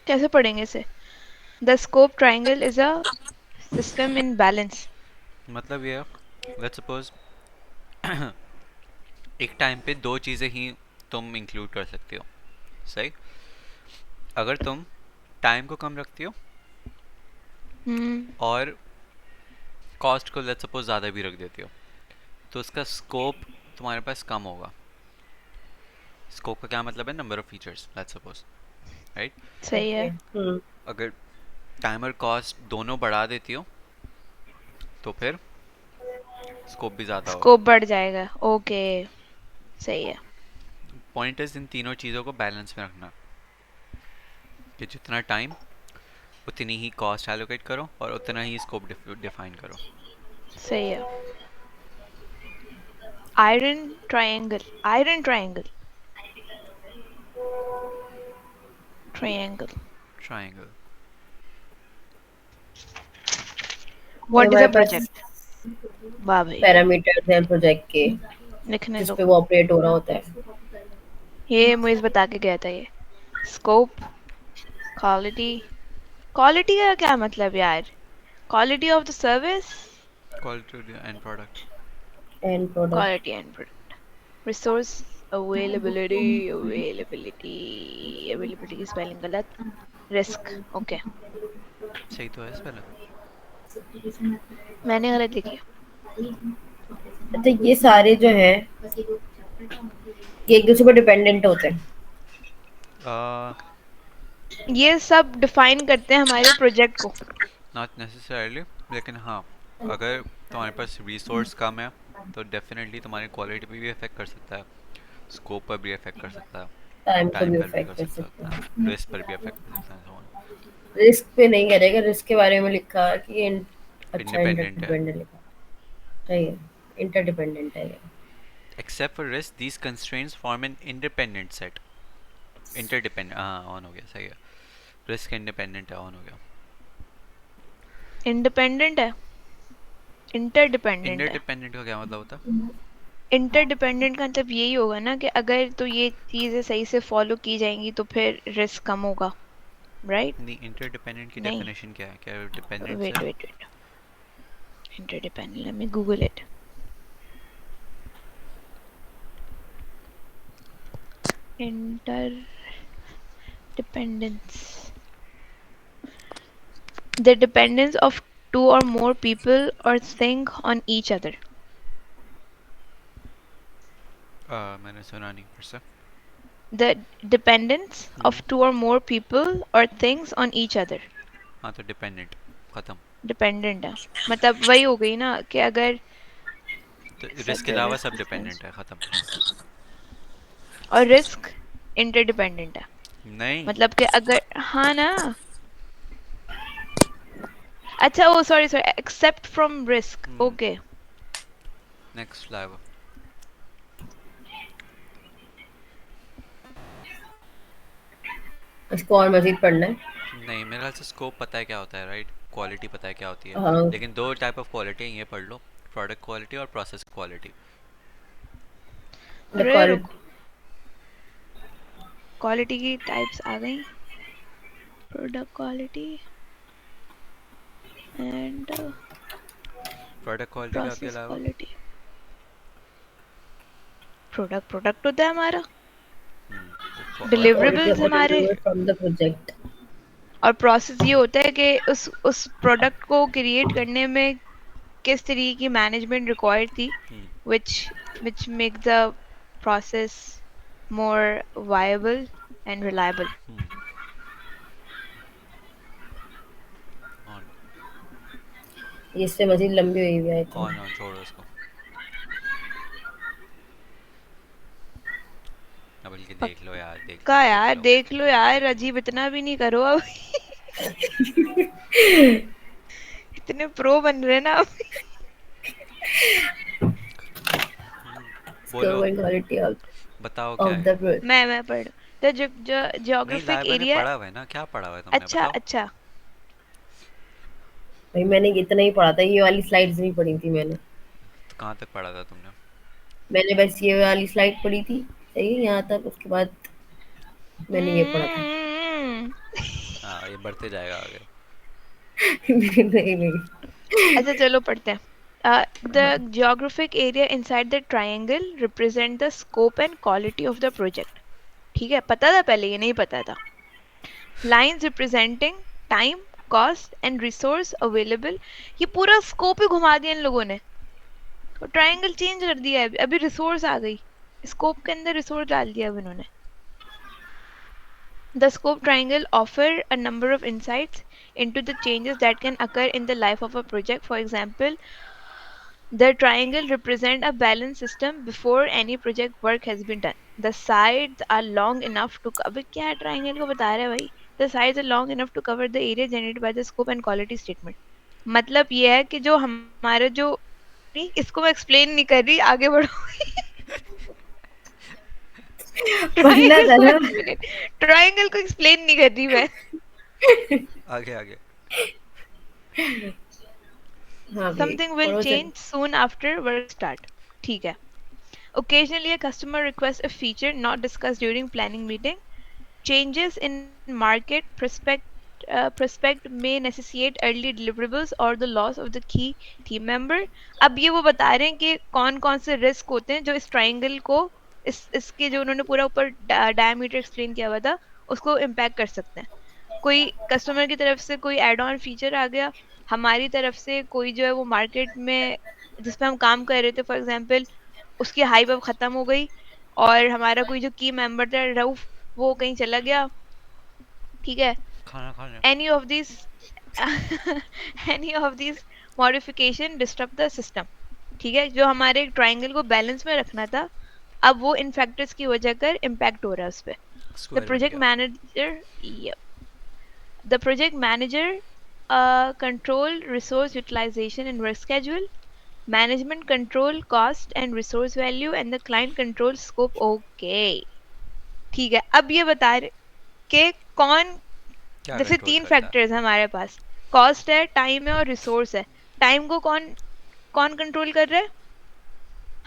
C: कैसे पढ़ेंगे इसे? The scope triangle is a system in balance.
B: मतलब ये, लेट्स सपोज एक टाइम पे दो चीज़ें ही तुम इंक्लूड कर सकते हो, सही? अगर तुम टाइम को कम रखती हो
C: हम्म,
B: और कॉस्ट को लेट्स सपोज ज़्यादा भी रख देती हो, तो उसका स्कोप तुम्हारे पास कम होगा। स्कोप का क्या मतलब है? Number of features, let's suppose, right?
C: सही
A: ओके।
C: है।
B: अगर टाइम और कॉस्ट दोनों बढ़ा देती हो तो फिर स्कोप भी ज़्यादा होगा।
C: स्कोप बढ़ जाएगा, ओके। सही है।
B: पॉइंट इज इन तीनों चीज़ों को बैलेंस में रखना, कि जितना टाइम उतनी ही कॉस्ट एलोकेट करो और उतना ही स्कोप डिफाइन करो।
C: सही है। Iron triangle, iron triangle, triangle.
B: Triangle.
A: फिर
C: व्हाट इज
A: हमारे
C: अ
A: पास
C: प्रोजेक्ट? वाह भाई,
A: पैरामीटर्स हैं प्रोजेक्ट के
C: लिखने
A: जिस
C: दो।
A: पे वो ऑपरेट हो रहा होता है।
C: ये मुझे बता के गया था ये। Scope, quality. क्वालिटी का क्या मतलब यार? Quality of the service,
B: quality and product.
A: And product.
C: Quality and product, resource, availability की स्पेलिंग गलत. रिस्क. ओके,
B: सही तो है स्पेलिंग.
C: मैंने गलत लिखी.
A: तो ये सारे जो हैं ये एक दूसरे पर डिपेंडेंट होते हैं.
C: ये सब डिफाइन करते हैं हमारे प्रोजेक्ट को.
B: नॉट नेसेसरली, लेकिन हाँ, अगर तुम्हारे पास रिसोर्स कम है तो डेफिनेटली तुम्हारी क्वालिटी पे भी इफेक्ट कर सकता है, स्कोप पर भी इफेक्ट कर सकता है,
A: टाइम को
B: टाइम
A: भी
B: पर भी कर
A: इफेक्ट कर
B: सकता
A: सकते
B: है,
A: हैं.
B: रिस्क पर भी इफेक्ट कर सकता है, so on.
A: रिस्क पे नहीं करेगा. रिस्क के बारे में लिखा है कि अच्छा
B: इंडिपेंडेंट है.
A: इंटरडिपेंडेंट लिखा. सही है, इंटरडिपेंडेंट है ये.
B: Except for risk these constraints form an independent set. Interdependent, हाँ ऑन हो गया, सही है. रिस्क इंडिपेंडेंट है, ऑन हो गया.
C: इंडिपेंडेंट है, इंटरडिपेंडेंट है.
B: इंटरडिपेंडेंट का क्या मतलब होता है?
C: इंटरडिपेंडेंट का मतलब यही होगा ना कि अगर तो ये चीज़ें सही से फॉलो की जाएंगी तो फिर रिस्क कम होगा, राइट?
B: नहीं, इंटरडिपेंडेंट की
C: नहीं,
B: डेफिनेशन क्या है? क्या डिपेंडेंट
C: वेट
B: से?
C: Wait wait, interdependent, let me google it. Interdependence, the dependence of two or more people or thing on each other.
B: मैंने सुना नहीं फिर से.
C: The dependence of two or more people or things on each other.
B: हाँ तो dependent खत्म.
C: Dependent है मतलब वही हो गई ना कि अगर
B: तो रिस्क के अलावा सब डिपेंडेंट है, खत्म.
C: और रिस्क इंटरडिपेंडेंट है
B: नहीं,
C: मतलब कि अगर हाँ ना. अच्छा, oh sorry sorry, except from risk. Okay,
B: next slide.
A: इसको और मजीद पढ़ना है.
B: नहीं, मेरे ख्याल से स्कोप पता है क्या होता है, राइट? क्वालिटी पता है क्या होती है,
A: हाँ.
B: लेकिन दो टाइप ऑफ क्वालिटी है, ये पढ़ लो. प्रोडक्ट क्वालिटी और प्रोसेस क्वालिटी.
C: क्वालिटी की टाइप्स आ गई. Product quality and
B: product quality के
C: प्रोसेस
B: अलावा
C: क्वालिटी. प्रोडक्ट होता है हमारा, डिलीवरेबल्स हमारे,
A: फ्रॉम द प्रोजेक्ट.
C: और प्रोसेस ये होता है कि उस प्रोडक्ट को क्रिएट करने में किस तरीके की मैनेजमेंट रिक्वायर्ड थी, which make the process more viable and reliable.
A: ये इससे मजीद लंबी हुई हुई है.
B: ऑन ऑन छोड़ो इसको. अब बल्कि देख लो यार, देख
C: का
B: लो,
C: यार
B: लो.
C: देख लो यार, अजीब इतना भी नहीं करो अब. इतने प्रो बन रहे ना अब.
B: बोलो,
A: क्वालिटी
B: बताओ क्या
A: ऑफ
B: है.
A: द.
C: मैं पढ़ द
B: नहीं,
C: जियोग्राफिक
B: मैंने
C: एरिया.
B: पढ़ा हुआ है ना. क्या पढ़ा हुआ है तुमने,
C: अच्छा
B: बताओ.
C: अच्छा,
A: भाई मैंने इतना ही पढ़ा था, ये वाली स्लाइड्स नहीं पढ़ी थी मैंने.
B: तो कहाँ तक पढ़ा था तुमने?
A: मैंने बस ये वाली स्लाइड पढ़ी थी, सही है यहाँ तक. उसके बाद मैंने ये पढ़ा था.
B: हाँ, ये बढ़ते जाएगा आगे.
A: नहीं.
C: अच्छा चलो पढ़ते हैं. The geographic area inside the triangle represent the scope and quality of the project. ठीक है, पता था पहले, ये नहीं पता था. Lines representing time, cost and resource available. ये पूरा स्कोप ही घुमा दिया इन लोगों ने. ट्रायंगल चेंज कर दिया है, अभी रिसोर्स आ गई, स्कोप के अंदर रिसोर्स डाल दिया अब इन्होंने. The scope triangle offer a number of insights into the changes that can occur in the life of a project. For example, the triangle represent a balance system before any project work has been done. The sides are long enough to अबे क्या triangle को बता रहा है भाई. The sides are long enough to cover the area generated by the scope and quality statement. मतलब ये है कि जो हमारे जो नहीं, इसको मैं एक्सप्लेन नहीं कर रही, आगे बढ़ो. ट्रायंगल को एक्सप्लेन नहीं कर रही मैं.
B: आगे आगे.
C: Something will change soon after work start. ठीक है. Occasionally a customer requests a feature not discussed during planning meeting. Changes in market prospect may necessitate early deliverables or the loss of the key team member. अब ये वो बता रहे हैं कि कौन कौन से रिस्क होते हैं जो इस ट्रायंगल को इसके जो उन्होंने पूरा ऊपर डायमीटर एक्सप्लेन किया हुआ था उसको इम्पैक्ट कर सकते हैं। कोई कस्टमर की तरफ से कोई एड ऑन फीचर आ गया, हमारी तरफ से कोई जो है वो मार्केट में जिस पे हम काम कर रहे थे फॉर एग्जांपल उसकी हाइप अब खत्म हो गई और हमारा कोई जो की मेंबर था रऊफ वो कहीं चला गया, ठीक है,
B: खाना खाने।
C: any of these any of these modification disrupt the system, ठीक है, जो हमारे ट्रायंगल को बैलेंस में रखना था अब वो इन फैक्टर्स की वजह कर इम्पैक्ट हो रहा है उस पे। द
B: स्क्वायर बन
C: प्रोजेक्ट
B: गया।
C: Manager the project manager control resource utilization and work schedule, management control cost and resource value and the client control scope। okay, ठीक है, अब ये बता रहे कि कौन,
B: क्या
C: जैसे
B: कंट्रोल
C: 3
B: करता है?
C: फैक्टर्स हमारे पास, कॉस्ट है, टाइम है और रिसोर्स है। टाइम को कौन कौन कंट्रोल कर रहा है?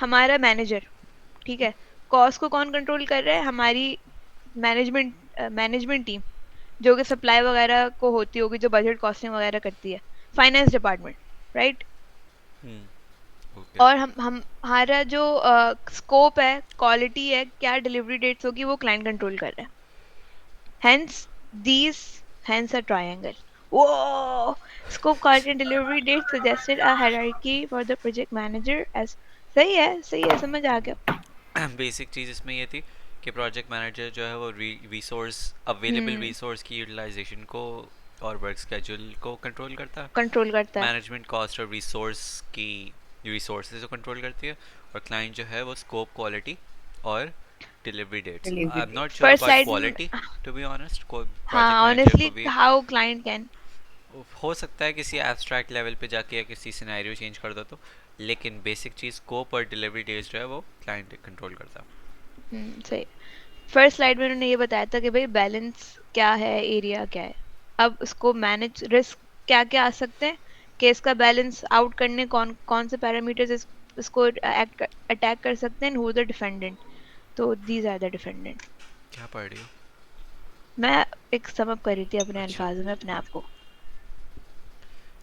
C: हमारा मैनेजर, ठीक है। कॉस्ट को कौन कंट्रोल कर रहा है? हमारी मैनेजमेंट टीम जो कि सप्लाई वगैरह को होती होगी, जो बजट कॉस्टिंग वगैरह करती है, फाइनेंस डिपार्टमेंट, राइट।
B: ओके।
C: और हम हमारा जो स्कोप है, क्वालिटी है, क्या डिलीवरी डेट्स होगी वो क्लाइंट कंट्रोल कर रहा है। Hence, these hence a triangle. Whoa! Scope, quality, and delivery date suggested a hierarchy for the project manager as सही है, समझ आ गया।
B: बेसिक चीज़ इसमें ये थी कि प्रोजेक्ट मैनेजर जो है वो रिसोर्स अवेलेबल
C: हम्म,
B: रिसोर्स की यूटिलाइजेशन को और वर्क स्केड्यूल को कंट्रोल करता है।
C: कंट्रोल करता है।
B: मैनेजमेंट कॉस्ट और रिसोर्स की रिसोर्सेज को कंट्रोल करती है। और क्लाइंट जो है वो स्कोप, क्वालिटी और delivery dates.
A: Delivery
B: I am not
A: date.
B: Sure
C: first
B: about
C: slide में,
B: क्वालिटी, टू बी ऑनेस्ट। कोई प्रोजेक्ट
C: हाँ,
B: मैनेजर को
C: ऑनेस्टली
B: भी
C: हाउ क्लाइंट कैन,
B: हो सकता है किसी एब्स्ट्रैक्ट लेवल पे जाके या किसी सिनेरियो चेंज कर दो तो, लेकिन बेसिक चीज़ स्कोप और डिलीवरी डेट्स जो है वो क्लाइंट कंट्रोल करता है।
C: सही। फर्स्ट स्लाइड में उन्होंने ये बताया था कि भाई बैलेंस क्या है, एरिया क्या है। अब उसको मैनेज, रिस्क क्या क्या आ सकते हैं कि इसका बैलेंस आउट करने कौन कौन से पैरामीटर्स इसको अटैक कर सकते हैं, हु द डिफेंडेंट। तो दीज आर द डिफेंडेंट।
B: क्या पढ़ रही हो?
C: मैं एक समअप कर रही थी अपने
B: अच्छा,
C: अल्फाज में अपने आप को।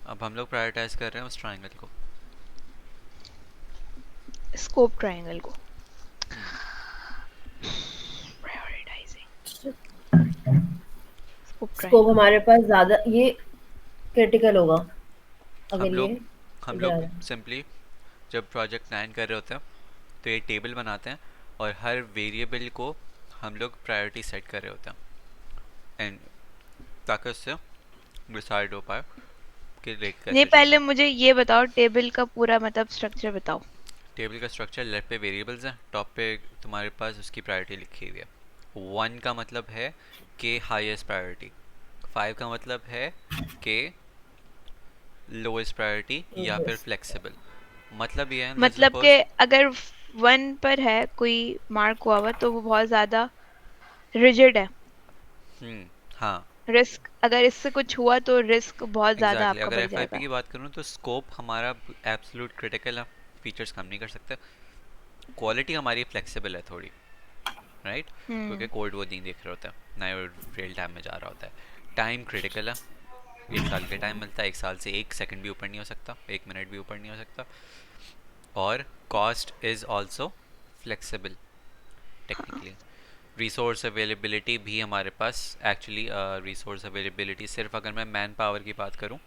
B: अब हम लोग प्रायोरिटाइज कर रहे हैं उस ट्रायंगल को।
C: स्कोप ट्रायंगल को
B: हम्म,
C: प्रायोरिटाइजिंग स्कोप
A: स्कोप
C: ट्रायंगल।
A: हमारे पास ज्यादा ये क्रिटिकल होगा
B: हम
A: अगर ये
B: लोग हम
A: इधर आ
B: लोग
A: रहा है।
B: सिंपली जब प्रोजेक्ट प्लान कर रहे होते हैं तो ये टेबल बनाते हैं और हर वेरिएबल को हम लोग प्रायोरिटी सेट कर रहे होते हैं, एंड ताकि उससे डिसाइड हो पाए कि लेके
C: नहीं,
B: कैसे जाना
C: पहले
B: है।
C: मुझे ये बताओ, टेबल का पूरा मतलब स्ट्रक्चर बताओ।
B: टेबल का स्ट्रक्चर, लेफ्ट पे वेरिएबल्स हैं, टॉप पे तुम्हारे पास उसकी प्रायोरिटी लिखी हुई है। 1 का मतलब है कि हाईएस्ट प्रायोरिटी, 5 का मतलब है कि लोएस्ट प्रायोरिटी या फिर
A: Yes.
B: फ्लेक्सिबल। मतलब ये है, लेट्स
C: मतलब कि
B: सपोज।
C: अगर 1 पर है कोई मार्क हुआ हुआ तो वो बहुत ज्यादा रिजिड है।
B: हाँ,
C: रिस्क, अगर इससे कुछ हुआ तो रिस्क बहुत ज्यादा
B: एग्जैक्टली।
C: आपका
B: अगर
C: बढ़
B: एफआईपी
C: जाएगा।
B: की बात करूँ तो स्कोप हमारा एब्सोल्यूट क्रिटिकल है, फीचर्स कम नहीं कर सकते। क्वालिटी हमारी फ्लेक्सिबल है थोड़ी, राइट, क्योंकि
C: हम्म,
B: कोड वो नहीं देख रहे होता है ना, वो रियल टाइम में जा रहा होता है। टाइम क्रिटिकल है, 1 साल का टाइम मिलता है, 1 साल से 1 सेकंड भी ऊपर नहीं हो सकता, 1 मिनट भी ऊपर नहीं हो सकता। और cost is also flexible technically. Resource availability भी हमारे पास एक्चुअली, रिसोर्स अवेलेबिलिटी सिर्फ अगर मैं मैन पावर की बात करूँ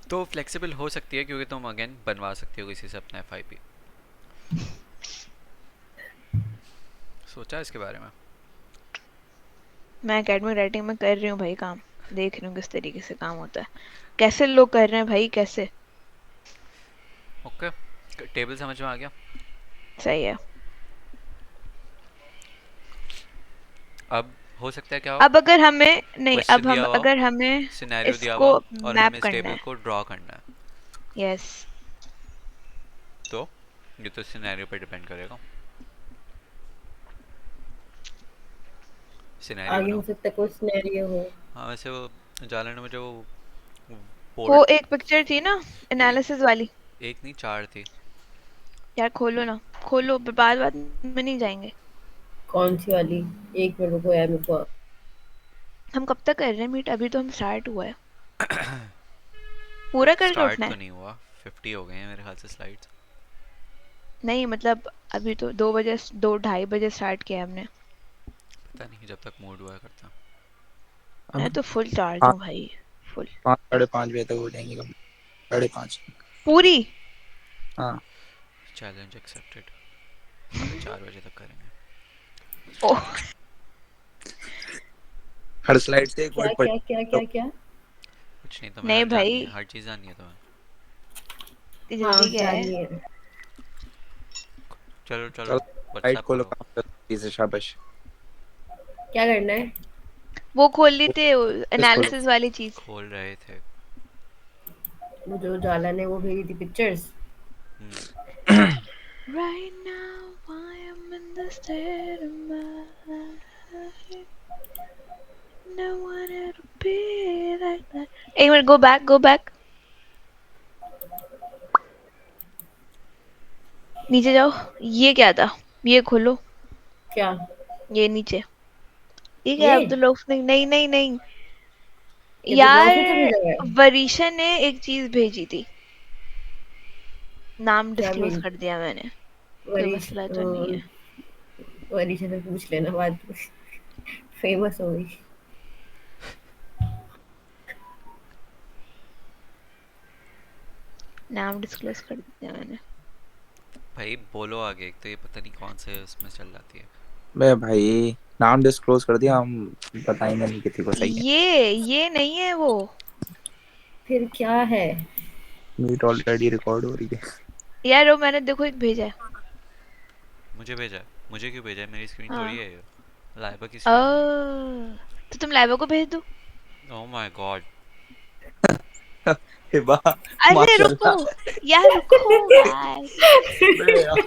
B: तो फ्लेक्सिबल हो सकती है, क्योंकि तुम अगेन बनवा सकते हो किसी से अपना एफआईपी। सोचा इसके बारे में?
C: मैं एकेडमिक राइटिंग में कर रही हूँ भाई काम, देख रही हूँ किस तरीके से काम होता है, कैसे लोग कर रहे हैं भाई, कैसे।
B: ओके, टेबल समझ में आ गया।
C: सही है।
B: अब हो सकता है क्या हो,
C: अब अगर हमें नहीं,
B: क्वेश्चन
C: अब हम
B: दिया हुआ हो,
C: अगर हमें
B: सिनेरियो दिया हुआ
C: इसको
B: हो और
C: मैप
B: हमें इस
C: करना
B: टेबल
C: है,
B: को ड्रॉ करना है,
C: यस,
B: तो ये तो सिनेरियो पे डिपेंड करेगा। सिनेरियो
A: आगे हो
B: बनाओ।
A: सकता है कोई सिनेरियो हो।
B: हाँ, वैसे वो जालन में जो
C: वो
B: बोर्ड,
C: एक पिक्चर थी ना एनालिसिस वाली,
B: एक नहीं 4 थी।
C: यार खोलो ना, खोलो, बाद बाद में नहीं जाएंगे।
A: कौन सी वाली? एक मिनट रुको यार, मेरे को
C: हम कब तक कर रहे हैं मीट? अभी तो हम स्टार्ट हुआ है, पूरा करके
B: स्टार्ट
C: उठना
B: तो
C: है।
B: नहीं हुआ, 50 हो गए हैं मेरे ख्याल से स्लाइड्स।
C: नहीं मतलब अभी तो 2 बजे 2 ढाई बजे स्टार्ट किया हमने।
B: पता नहीं, जब तक मूड हुआ करता।
C: मैं
D: अब
C: तो फुल चार्ज
D: 5
C: हूँ भाई, फुल
D: 5 साढ़े 5 बजे तक हो जाएंगे कभी, 5:30।
C: पूरी।
D: हाँ
B: चैलेंज एक्सेप्टेड। 4:30 बजे तक करेंगे।
C: ओह
D: हर स्लाइड से एक
A: क्या
D: वर्ड
A: क्या क्या
D: पढ़।
A: क्या क्या?
B: कुछ नहीं, तुम्हें
C: नहीं
B: हर जाननी है,
C: भाई,
B: हर चीज़ जाननी है तुम्हें।
C: इतनी
A: हाँ
C: जल्दी क्या है?
A: जानिए।
B: चलो चलो,
D: चलो साइट
B: व्हाट्सएप
D: खोलो,
B: खोलो।
D: काम करो तेजी से, शाबाश।
A: क्या करना है?
C: वो खोल ली थे
D: बस खोलो।
C: एनालिसिस वाली चीज।
B: खोल रहे थे।
A: वो जो जाला ने वो भेजी थी pictures.
C: Right now I am in the state of mind. No wanted to be like that. एक minute, go back, go back. नीचे जाओ। ये क्या था? ये खोलो।
A: क्या?
C: ये नीचे। ये क्या
A: ये
C: अब्दुल रऊफ ने? नहीं नहीं नहीं
A: ये
C: यार,
A: ब्लॉग में तो भेजा हुआ है।
C: वरीशा ने एक चीज भेजी थी, नाम
A: क्या
C: डिस्क्लोज
A: भेज?
C: कर दिया मैंने। कोई
A: वरीश
C: मसला तो नहीं है।
A: वरीशा से पूछ लेना बाद में। फेमस हो गई।
C: नाम डिस्क्लोज कर दिया मैंने।
B: भाई बोलो आगे, एक तो ये पता नहीं कौन से उसमें चल जाती है।
D: बे भाई, नाम डिस्क्लोज कर दिया, हम बताएंगे नहीं किसी को, सही है।
C: ये नहीं है वो।
A: फिर क्या है?
D: मीट ऑलरेडी रिकॉर्ड हो रही है।
C: यार वो मैंने देखो एक भेजा है।
B: मुझे भेजा है? मुझे क्यों भेजा है? मेरी स्क्रीन थोड़ी
C: हाँ।
B: है ये। लाइबा की स्क्रीन है।
C: तो तुम लाइबा को भेज दो।
B: Oh my God.
D: हिबा,
C: अरे रुको
D: माशाल्लाह।
C: यार, रुको यार।
D: बे यार,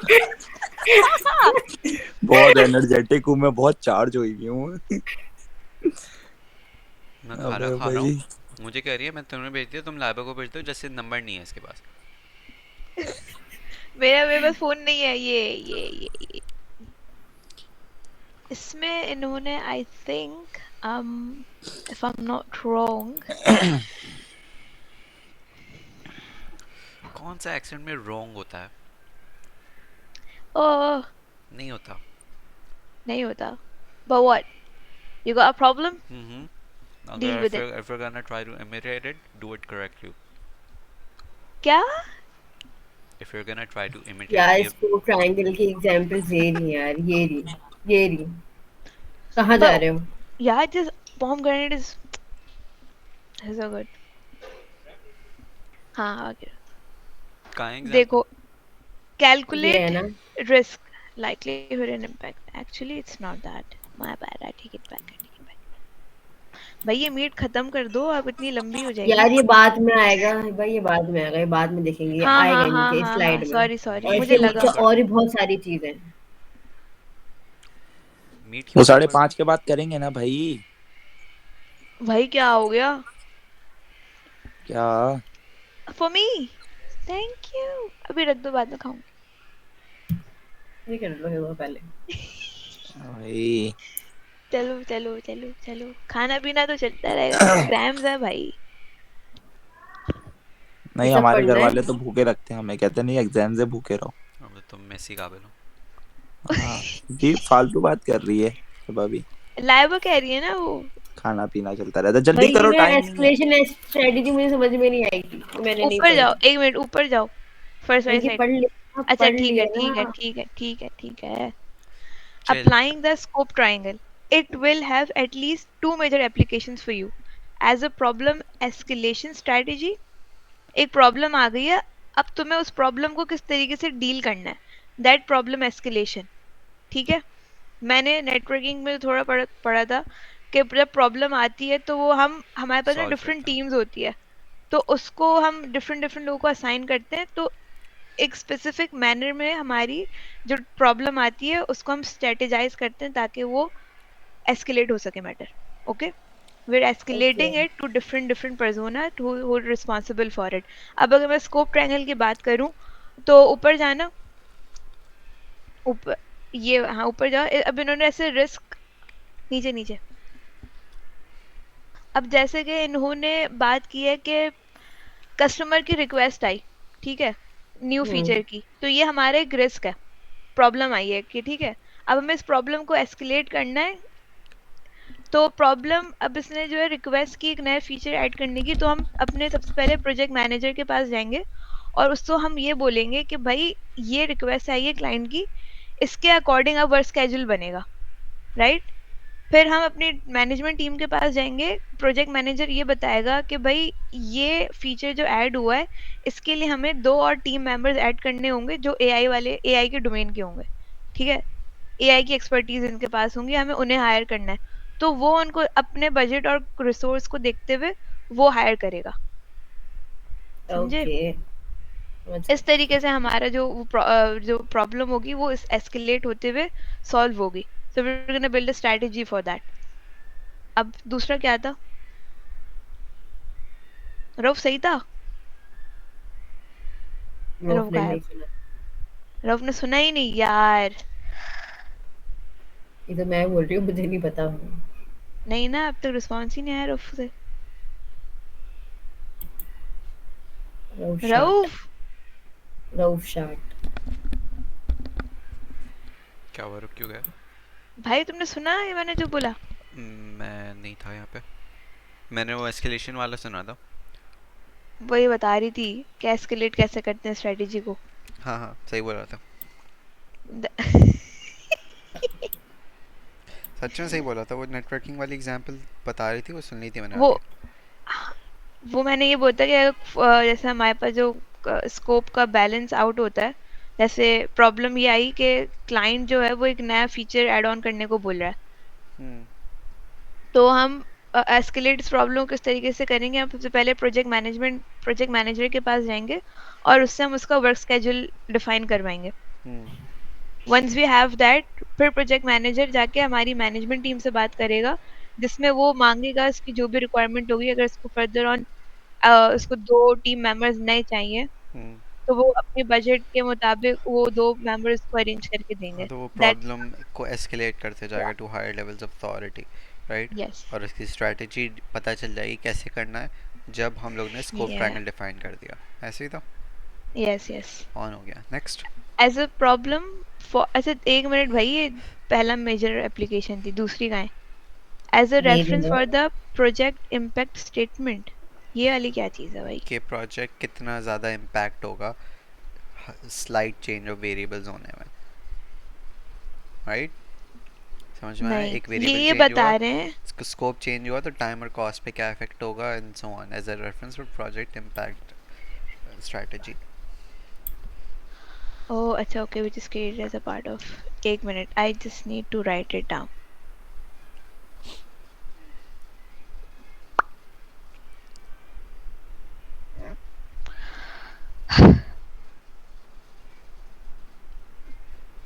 D: बहुत एनर्जेटिक हूँ मैं, बहुत चार्ज हुई हूँ।
B: मैं खाना
D: अबे
B: खा रहा हूँ।
D: भाई,
B: मुझे कह रही है मैं तुम्हें भेज दिया, तुम लाइबा को भेज दो, जैसे नंबर नहीं है इसके पास।
C: मेरे पास फोन नहीं है। ये इसमें इन्होंने I think if I am not wrong.
B: कौन सा एक्सेंट में रोंग होता है?
C: ओह
B: नहीं होता।
C: नहीं होता। But what, you got a problem, deal
B: अगर
C: with it.
B: if you're gonna try to imitate it, do it correctly.
C: क्या?
B: If you're gonna try to imitate
A: यार
B: the
A: इसको ट्रायंगल की एग्जांपल्स दे रही है यार, ये रही। कहाँ जा
C: बट
A: रहे हो?
C: यार this bomb grenade is so good. हाँ आ गया।
B: का एग्जांपल?
C: देखो,
A: ये है
C: calculate
A: ना?
C: risk, likelihood and impact. Actually it's not that, my bad, I take it back, I take it back. भाई ये मीट खत्म कर दो, अब इतनी लंबी हो जाएगी।
A: यार ये बाद में आएगा भाई, ये बाद में आएगा, ये बाद में देखेंगे, ये
C: हाँ
A: आएगा
C: हाँ हाँ
A: नीचे
C: हाँ हाँ,
A: स्लाइड में।
C: सॉरी सॉरी,
A: और
C: मुझे
A: इसके
B: मीट
A: नीचे
C: लगा।
B: क्यों कर
A: और
B: दो?
A: भी बहुत सारी चीजें।
B: मीट
D: वो
B: क्यों कम
D: साढ़े
B: कर दो?
D: पाँच के बाद करेंगे ना भाई।
C: भाई क्या हो गया?
D: क्या?
C: For me, thank you। अभी रख दो, बाद में खाऊंगी।
A: ये कर लो वो पहले।
D: भाई
C: चलो चलो चलो चलो, खाना पीना तो चलता रहेगा, एग्जाम्स है भाई।
A: ये
D: नहीं,
A: सब
D: हमारे घर
A: पढ़ना
D: वाले
A: है।
D: तो भूखे रखते हैं हमें, कहते नहीं एग्जाम से भूखे रहो।
B: अब तुम मेसी काबिल हो।
D: हाँ जी, फालतू बात कर रही है हिबा भी।
C: लाइबा कह रही है ना वो।
D: खाना पीना चलता रहता है, जल्दी
A: भाई ये
D: करो,
A: ना
D: टाइम नहीं है।
A: एस्केलेशन स्ट्रेटजी मुझे समझ में नहीं आई थी, मैंने नहीं
C: ऊपर
A: पढ़ी।
C: जाओ, एक मिनट ऊपर जाओ, फर्स्ट वाली
A: भाई ये
C: साइड।
A: पढ़ लिया,
C: अच्छा
A: पढ़
C: ठीक है
A: लिया
C: ठीक है
A: ना।
C: ठीक है ठीक है ठीक है।
B: Chill.
C: Applying the scope triangle, it will have at least two major applications for you. As a problem escalation strategy, एक प्रॉब्लम आ गई है, अब तुम्हें उस प्रॉब्लम को किस तरीके से डील करना है, दैट प्रॉब्लम एस्केलेशन। ठीक है। मैंने नेटवर्किंग में थोड़ा पढ़ा था कि जब प्रॉब्लम आती है तो वो हमारे पास ना
B: सॉल्व
C: डिफरेंट
B: करते हैं।
C: टीम्स होती है, तो उसको हम डिफरेंट डिफरेंट लोगों को असाइन करते हैं, तो एक स्पेसिफिक मैनर में हमारी जो प्रॉब्लम आती है उसको हम स्ट्रेटेजाइज करते हैं ताकि वो एस्केलेट हो सके matter. Okay, we're
A: okay.
C: escalating it to different different persona who are responsible for it. अब अगर मैं स्कोप ट्रायंगल की बात करूं तो ऊपर जाना, ऊपर, ये हाँ ऊपर जाओ। अब इन्होंने ऐसे रिस्क, नीचे नीचे। अब जैसे कि इन्होंने बात की है कि कस्टमर की रिक्वेस्ट आई, ठीक है, न्यू फीचर की, तो ये हमारा एक रिस्क है, प्रॉब्लम आई है कि ठीक है, अब हमें इस प्रॉब्लम को एस्केलेट करना है। तो प्रॉब्लम, अब इसने जो है रिक्वेस्ट की एक नया फीचर ऐड करने की, तो हम अपने सबसे पहले प्रोजेक्ट मैनेजर के पास जाएंगे और उसको हम ये बोलेंगे कि भाई ये रिक्वेस्ट आई है क्लाइंट की, इसके अकॉर्डिंग अब वर्क स्केड्यूल बनेगा, राइट। फिर हम अपनी मैनेजमेंट टीम के पास जाएंगे, प्रोजेक्ट मैनेजर ये बताएगा कि भाई ये फीचर जो ऐड हुआ है, इसके लिए हमें 2 और टीम मेंबर्स ऐड करने होंगे जो एआई वाले, एआई के डोमेन के होंगे, ठीक है, एआई की एक्सपर्टीज इनके पास होंगी, हमें उन्हें हायर करना है। तो वो उनको अपने बजट और रिसोर्स को देखते हुए वो हायर करेगा, समझे।
A: ओके,
C: इस तरीके से हमारा जो जो प्रॉब्लम होगी वो इस एस्केलेट होते हुए सॉल्व होगी। So we are gonna build a strategy for that. अब दूसरा क्या था, रऊफ सही था,
A: वो
C: रऊफ
A: आपने नहीं
C: गायब,
A: सुना।
C: रऊफ ने सुना ही नहीं यार।
A: ये तो मैं बोल रही हूँ, मुझे नहीं पता।
C: नहीं ना, अब तक रिस्पॉन्स ही नहीं आया रऊफ से।
A: रऊफ शाट,
C: रऊफ,
A: रऊफ शाट।
B: क्या हुआ, रुक क्यों गया?
C: भाई तुमने सुना ये मैंने जो बोला?
B: मैं नहीं था यहाँ पे, मैंने वो एस्केलेशन वाला सुना था।
C: वही बता रही थी कि एस्केलेट कैसे करते हैं स्ट्रेटेजी को।
B: हाँ हाँ, सही बोल रहा था, सच में सही बोला था। वो नेटवर्किंग वाली एग्जांपल बता रही थी, वो सुन ली थी मैंने
C: वो
B: आगे।
C: वो मैंने ये बोलता कि जैसे हमारे पास जो स्कोप का बैलेंस आउट होता है, जैसे प्रॉब्लम ये आई कि क्लाइंट जो है वो एक नया फीचर ऐड ऑन करने को बोल रहा है,
B: हम्म।
C: तो हम एस्केलेट इस प्रॉब्लम को किस तरीके से करेंगे, हम सबसे पहले प्रोजेक्ट मैनेजर के पास जाएंगे और उससे हम उसका वर्क स्केड्यूल डिफाइन करवाएंगे।
B: हम्म।
C: वंस वी हैव दैट, फिर प्रोजेक्ट मैनेजर जाके हमारी मैनेजमेंट टीम से बात करेगा, जिसमें वो मांगेगा इसकी जो भी रिक्वायरमेंट होगी, अगर इसको फर्दर ऑन उसको 2 टीम मेंबर्स नए चाहिए,
B: हम्म।
C: तो वो अपने बजट के मुताबिक वो 2 मेंबर्स को अरेंज करके
B: हाँ,
C: देंगे।
B: तो वो
C: दैट्स,
B: प्रॉब्लम को एस्केलेट करते जाएगा to higher levels of authority, right.
C: Yes,
B: और उसकी स्ट्रैटेजी पता चल जाएगी कैसे करना है जब हम लोग ने स्कोप
C: ये,
B: ट्रायंगल डिफाइन कर दिया। ऐसे ही था,
C: यस यस।
B: ऑन हो गया। Next.
C: As a problem for, अच्छा एक मिनट भाई, ये पहला मेजर एप्लीकेशन थी, दूसरी का है एज अ
A: मेरी
C: रेफरेंस
A: ना,
C: for the project impact statement. ये वाली क्या चीज़ है भाई?
B: कि प्रोजेक्ट कितना ज़्यादा इम्पैक्ट होगा स्लाइड चेंज ऑफ वेरिएबल्स होने में, राइट। समझ में आया?
C: नहीं,
B: एक वेरिएबल
C: ये
B: चेंज
C: बता
B: हुआ,
C: रहे हैं।
B: स्कोप चेंज हुआ, तो टाइम और कॉस्ट पे क्या इफेक्ट होगा and so on, as a reference for project impact strategy.
C: Oh, अच्छा, okay, which is created as a part of. एक minute, I just need to write it down.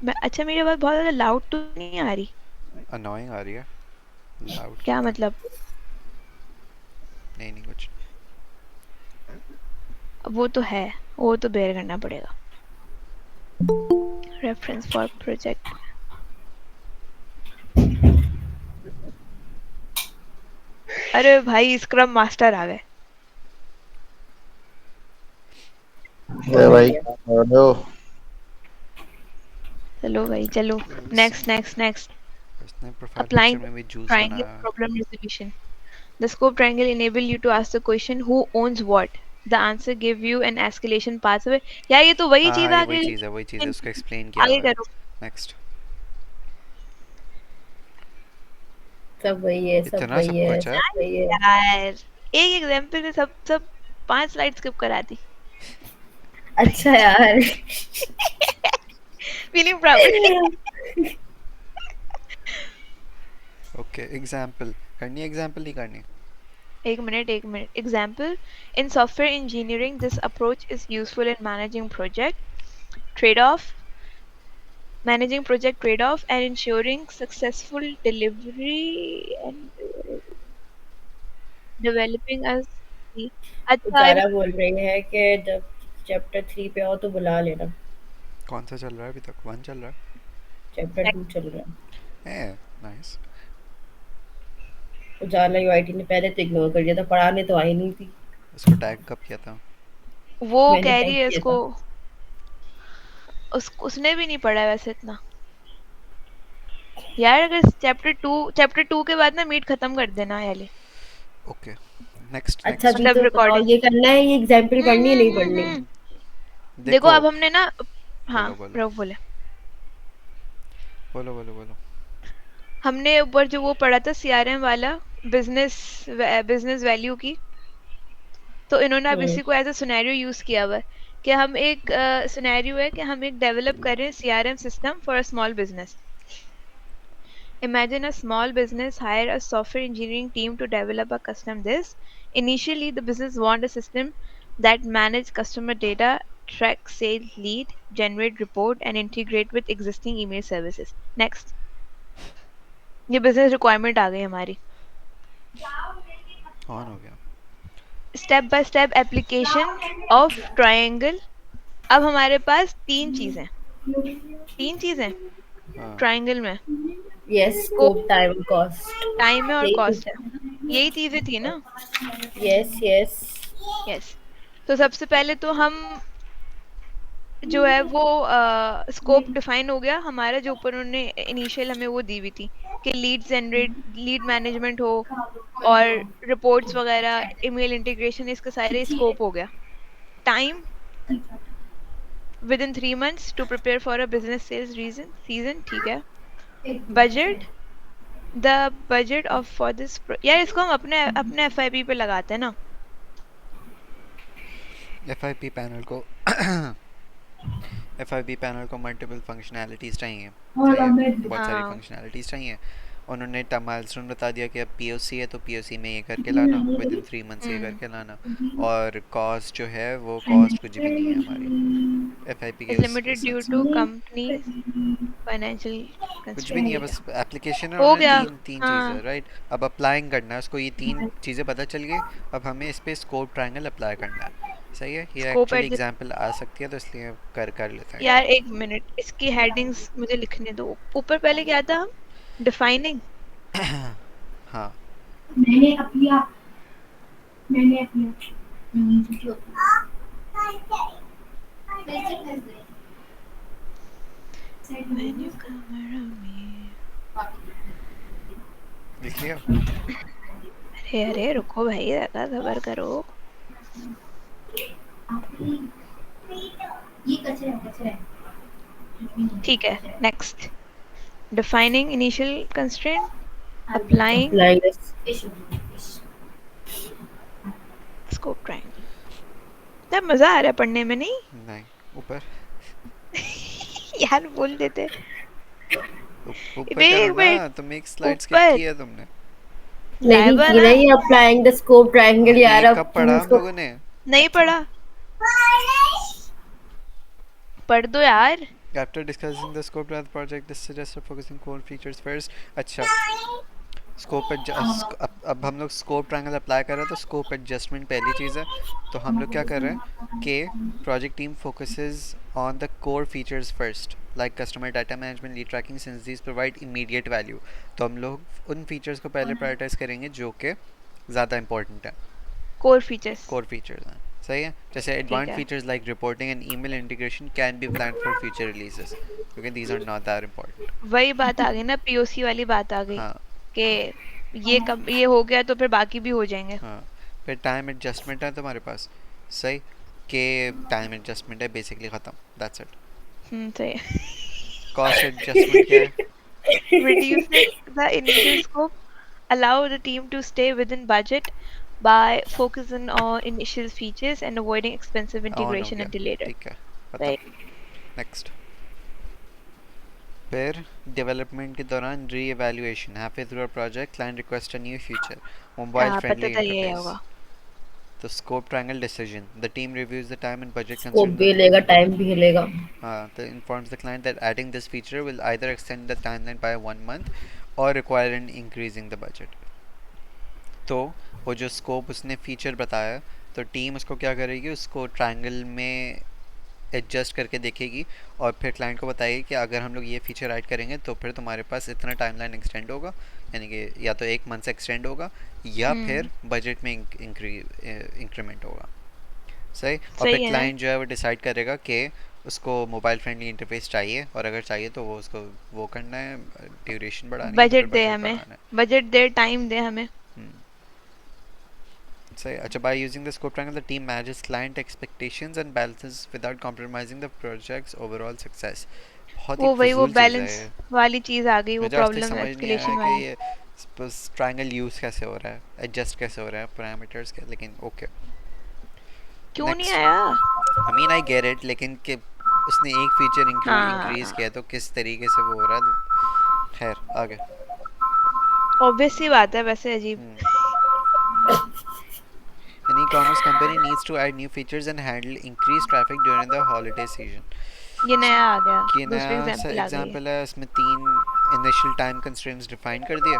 C: मैं, अच्छा मेरी आवाज़ बहुत ज़्यादा लाउड तो नहीं आ रही?
B: अनोइंग आ रही है, लाउड
C: क्या
B: क्यों था?
C: मतलब?
B: नहीं नहीं कुछ।
C: वो तो है, वो तो बेयर करना पड़ेगा। Reference for project. अरे भाई स्क्रम मास्टर आ गए।
D: अरे
A: कौन आ
D: भाई
A: गया?
D: क्या कर रहे हो?
C: चलो भाई चलो, नेक्स्ट नेक्स्ट नेक्स्ट।
B: इसने प्रोफाइल पिक्चर
C: Applying
B: में भी जूस
C: triangle
B: बनाया है।
C: problem resolution. The scope triangle enable you to ask the question who owns what. The answer give you an escalation pathway. यार ये तो वही
B: हाँ
C: चीज
B: हाँ, ये
C: आ
B: वही
C: गई।
B: चीज़ है, वही चीज़ है, उसको एक्सप्लेन किया
C: आगे
B: हुआ है।
C: करो।
B: नेक्स्ट।
A: सब वही है, सब
B: इतना
A: वही
B: सब
A: है,
B: कुछ है।
A: सब वही है।
C: यार एक एग्जांपल में सब सब 5 स्लाइड स्किप करा दी।
A: अच्छा यार।
C: Feeling proud.
B: ओके, एग्जाम्पल करनी है, एग्जाम्पल नहीं करनी?
C: एक मिनट एक minute. Example, in software engineering this approach is useful in managing project trade-off and ensuring successful delivery and developing a अच्छा
A: उजाला बोल रही है कि जब चैप्टर 3 पे आओ तो बुला लेना।
B: कौन सा चल रहा है अभी तक? 1 चल रहा
A: चैप्टर 2 चल रहा है।
B: है। नाइस।
A: उजाला यूआईटी ने पहले तो इग्नोर कर दिया था, पढ़ाने तो आई नहीं थी।
B: इसको टैग कब किया था?
C: वो
A: मैंने
C: कह
A: टैग
C: रही है
A: किया
C: इसको,
A: था।
C: उसने भी नहीं पढ़ा है वैसे इतना यार। अगर चैप्टर 2 के बाद ना मीट खत्म कर देना यार।
B: ओके, नेक्स्ट
A: अच्छा
B: नेक्स्ट।
A: भी
C: मतलब
A: तो बताओ,
C: रिकॉर्डिंग।
A: ये करना है, ये एग्जाम्पल पढ़नी है नहीं पढ़नी?
C: देखो
B: देखो,
C: अब हमने ना, हाँ
B: बोलो बोलो
C: प्रभु बोले,
B: बोलो बोलो बोलो।
C: हमने ऊपर जो वो पढ़ा था सीआरएम वाला, बिजनेस बिजनेस वैल्यू की, तो इन्होंने अब
A: हम्म।
C: इसी को एज अ सिनेरियो यूज किया हुआ है कि हम एक सिनेरियो है कि हम एक डेवलप कर रहे हैं CRM system for a small business. Imagine a small business hire a software engineering team to develop a custom this. Initially, the business want a system that manage customer data, track sales lead, generate report, and integrate with existing email services. Next, ये business requirement आ गई हमारी.
B: On हो गया।
C: Step by step application of triangle. अब हमारे पास तीन चीजें
B: हाँ,
C: ट्रायंगल में,
A: yes,
C: scope,
A: scope, time, cost.
C: Time है और
A: यही
C: कॉस्ट है। यही चीजें थी ना।
A: Yes yes.
C: यस। तो सबसे पहले तो हम जो है वो स्कोप डिफाइन हो गया हमारा, जो ऊपर उन्होंने इनिशियल हमें वो दी हुई थी कि लीड जनरेट, लीड मैनेजमेंट हो और रिपोर्ट्स वगैरह, ईमेल इंटीग्रेशन, इसका सारे स्कोप हो गया। Time within 3 months to prepare for a business sales reason season, ठीक है। Budget, the budget of for this, यार इसको हम अपने अपने एफआईपी पे लगाते हैं ना।
B: एफआईपी पैनल को एफआईपी पैनल को मल्टीपल फंक्शनैलिटीज़ चाहिए। सही है, बहुत सारी
C: हाँ।
B: फंक्शनैलिटीज़ चाहिए। उन्होंने माइलस्टोन बता दिया कि अब पीओसी है तो पीओसी में ये करके लाना, विद इन 3 मंथ्स ये करके लाना। और कॉस्ट जो है वो कॉस्ट कुछ भी नहीं है हमारी एफआईपी के
C: इज
B: उस
C: लिमिटेड ड्यू
B: सेंस में।
C: टू कंपनी फाइनेंशियल
B: कुछ भी नहीं है,
C: कंस्ट्रेंट,
B: बस एप्लीकेशन है और
C: हो
B: उन्होंने
C: गया।
B: तीन तीन चीज़ है,
C: हाँ,
B: राइट। अब अप्लाइंग करना है उसको, ये तीन चीज़ें पता चल गई। अब हमें इस पे स्कोप ट्रायंगल अप्लाई करना है। सही है, ये
C: स्कोप
B: एक्चुअली
C: एट,
B: एग्जांपल आ सकती है तो इसलिए कर लेते हैं
C: यार एक मिनट, इसकी हेडिंग्स मुझे लिखने दो। ऊपर पहले क्या था? डिफाइनिंग।
B: ये। हाँ,
A: मैंने अपनी मैंने अपनी
C: When you come around me.
B: लिख लिया।
C: अरे अरे रुको भाई, ज़्यादा सबर करो।
A: ये कचरा कचरा
C: ठीक है, next. Defining initial constraint, applying
A: applying
C: scope triangle. तब मजा आ रहा है पढ़ने में, नहीं?
B: नहीं, ऊपर
C: यार बोल देते।
B: ऊपर करो
C: एक
B: ना,
C: मिनट,
B: तुम एक स्लाइड स्किप
C: ऊपर
B: की है तुमने।
A: नहीं
C: लाइबा
A: की
C: ना,
A: ना, ये अप्लाइंग द स्कोप ट्रायंगल यार,
B: ये
A: अब
B: कब
A: तुम
B: पढ़ा हम
A: इसको
B: लोगों ने?
C: नहीं पढ़ा? पढ़ दो यार।
B: After discussing the scope of the project, this suggested focusing core features first. अच्छा, स्कोप अब हम लोग स्कोप ट्रायंगल अप्लाई कर रहे हैं तो स्कोप एडजस्टमेंट पहली चीज़ है। तो हम लोग क्या कर रहे हैं कि project team focuses on the core features first, like customer data management, lead tracking, since these provide immediate value. तो हम लोग उन फीचर्स को पहले प्रायोरिटाइज करेंगे जो कि ज़्यादा इंपॉर्टेंट है,
C: कोर फीचर्स,
B: कोर फीचर्स हैं। सही है, जैसे
C: ठीक
B: एडवांस
C: है।
B: Features like reporting and email integration can be plan for future releases, क्योंकि these are not that important.
C: वही बात आ गई ना, पीओसी वाली बात आ गई
B: हाँ
C: कि ये कब ये हो गया तो फिर बाकी भी हो जाएंगे।
B: हाँ। फिर टाइम एडजस्टमेंट है तुम्हारे पास, सही, कि टाइम एडजस्टमेंट है बेसिकली ख़त्म, दैट्स इट।
C: सही है।
B: कॉस्ट एडजस्टमेंट क्या है?
C: Reducing the initial scope, allow the team to stay within budget by focusing on initial features and avoiding expensive
B: on हो
C: integration
B: गया,
C: until later.
B: ठीक है, ख़त्म।
C: Right.
B: नेक्स्ट। फिर डेवलपमेंट के दौरान री evaluation, halfway through a project client request a new feature, mobile
C: पता
B: फ्रेंडली
C: था ये
B: इंटरफेस।
C: होगा।
B: तो scope triangle decision, the team reviews the time and budget
A: scope
B: consider
A: भी
B: द
A: हिलेगा, टाइम भी हिलेगा।
B: that informs the client that adding this feature will either extend the timeline by 1 month or require an increasing the budget. तो वो जो scope उसने feature बताया, तो team उसको क्या करेगी, उसको ट्रायंगल में एडजस्ट करके देखेगी और फिर क्लाइंट को बताएगी कि अगर हम लोग ये फीचर ऐड करेंगे तो फिर तुम्हारे पास इतना टाइमलाइन एक्सटेंड होगा, यानी कि या तो 1 मंथ से एक्सटेंड होगा या फिर बजट में इंक्रीमेंट होगा। सही। और फिर
C: सही है ना।
B: क्लाइंट जो है वो डिसाइड करेगा कि उसको मोबाइल फ्रेंडली इंटरफेस चाहिए, और अगर चाहिए तो वो उसको वो करना है, ड्यूरेशन बढ़ानी है तो फिर
C: बजट दे
B: बजट
C: हमें,
B: बढ़ाना है।
C: बजट दे, टाइम दे हमें।
B: हम्म, सही। अच्छा, by using the scope triangle the team manages client expectations and balances without compromising the projects overall success. बहुत ही
C: वो
B: फजूल चीज़ है
C: बैलेंस
B: ये।
C: वाली चीज आ गई, वो
B: मुझे आज तक
C: प्रॉब्लम
B: समझ नहीं आया
C: एस्केलेशन
B: कि
C: वाली।
B: ये ट्रायंगल यूज़ कैसे हो रहा है, एडजस्ट कैसे हो रहा है पैरामीटर्स के, लेकिन ओके।
C: क्यों नहीं
B: नेक्स्ट।
C: आया?
B: I mean I get it, लेकिन कि उसने एक फीचर इंक्रीज
C: हाँ,
B: किया तो किस तरीके से वो हो रहा है तो खैर आगे।
C: ऑब्वियस सी बात है, वैसे अजीब।
B: हम्म An e-commerce company needs to add new features and handle increased traffic during the holiday season.
C: ये नया आ गया,
B: ये
C: दूसरी
B: नया सा
C: एग्जांपल आ गई है।
B: एग्जांपल है, इसमें 3 इनिशियल टाइम कंस्ट्रेंट्स डिफाइन कर दिए।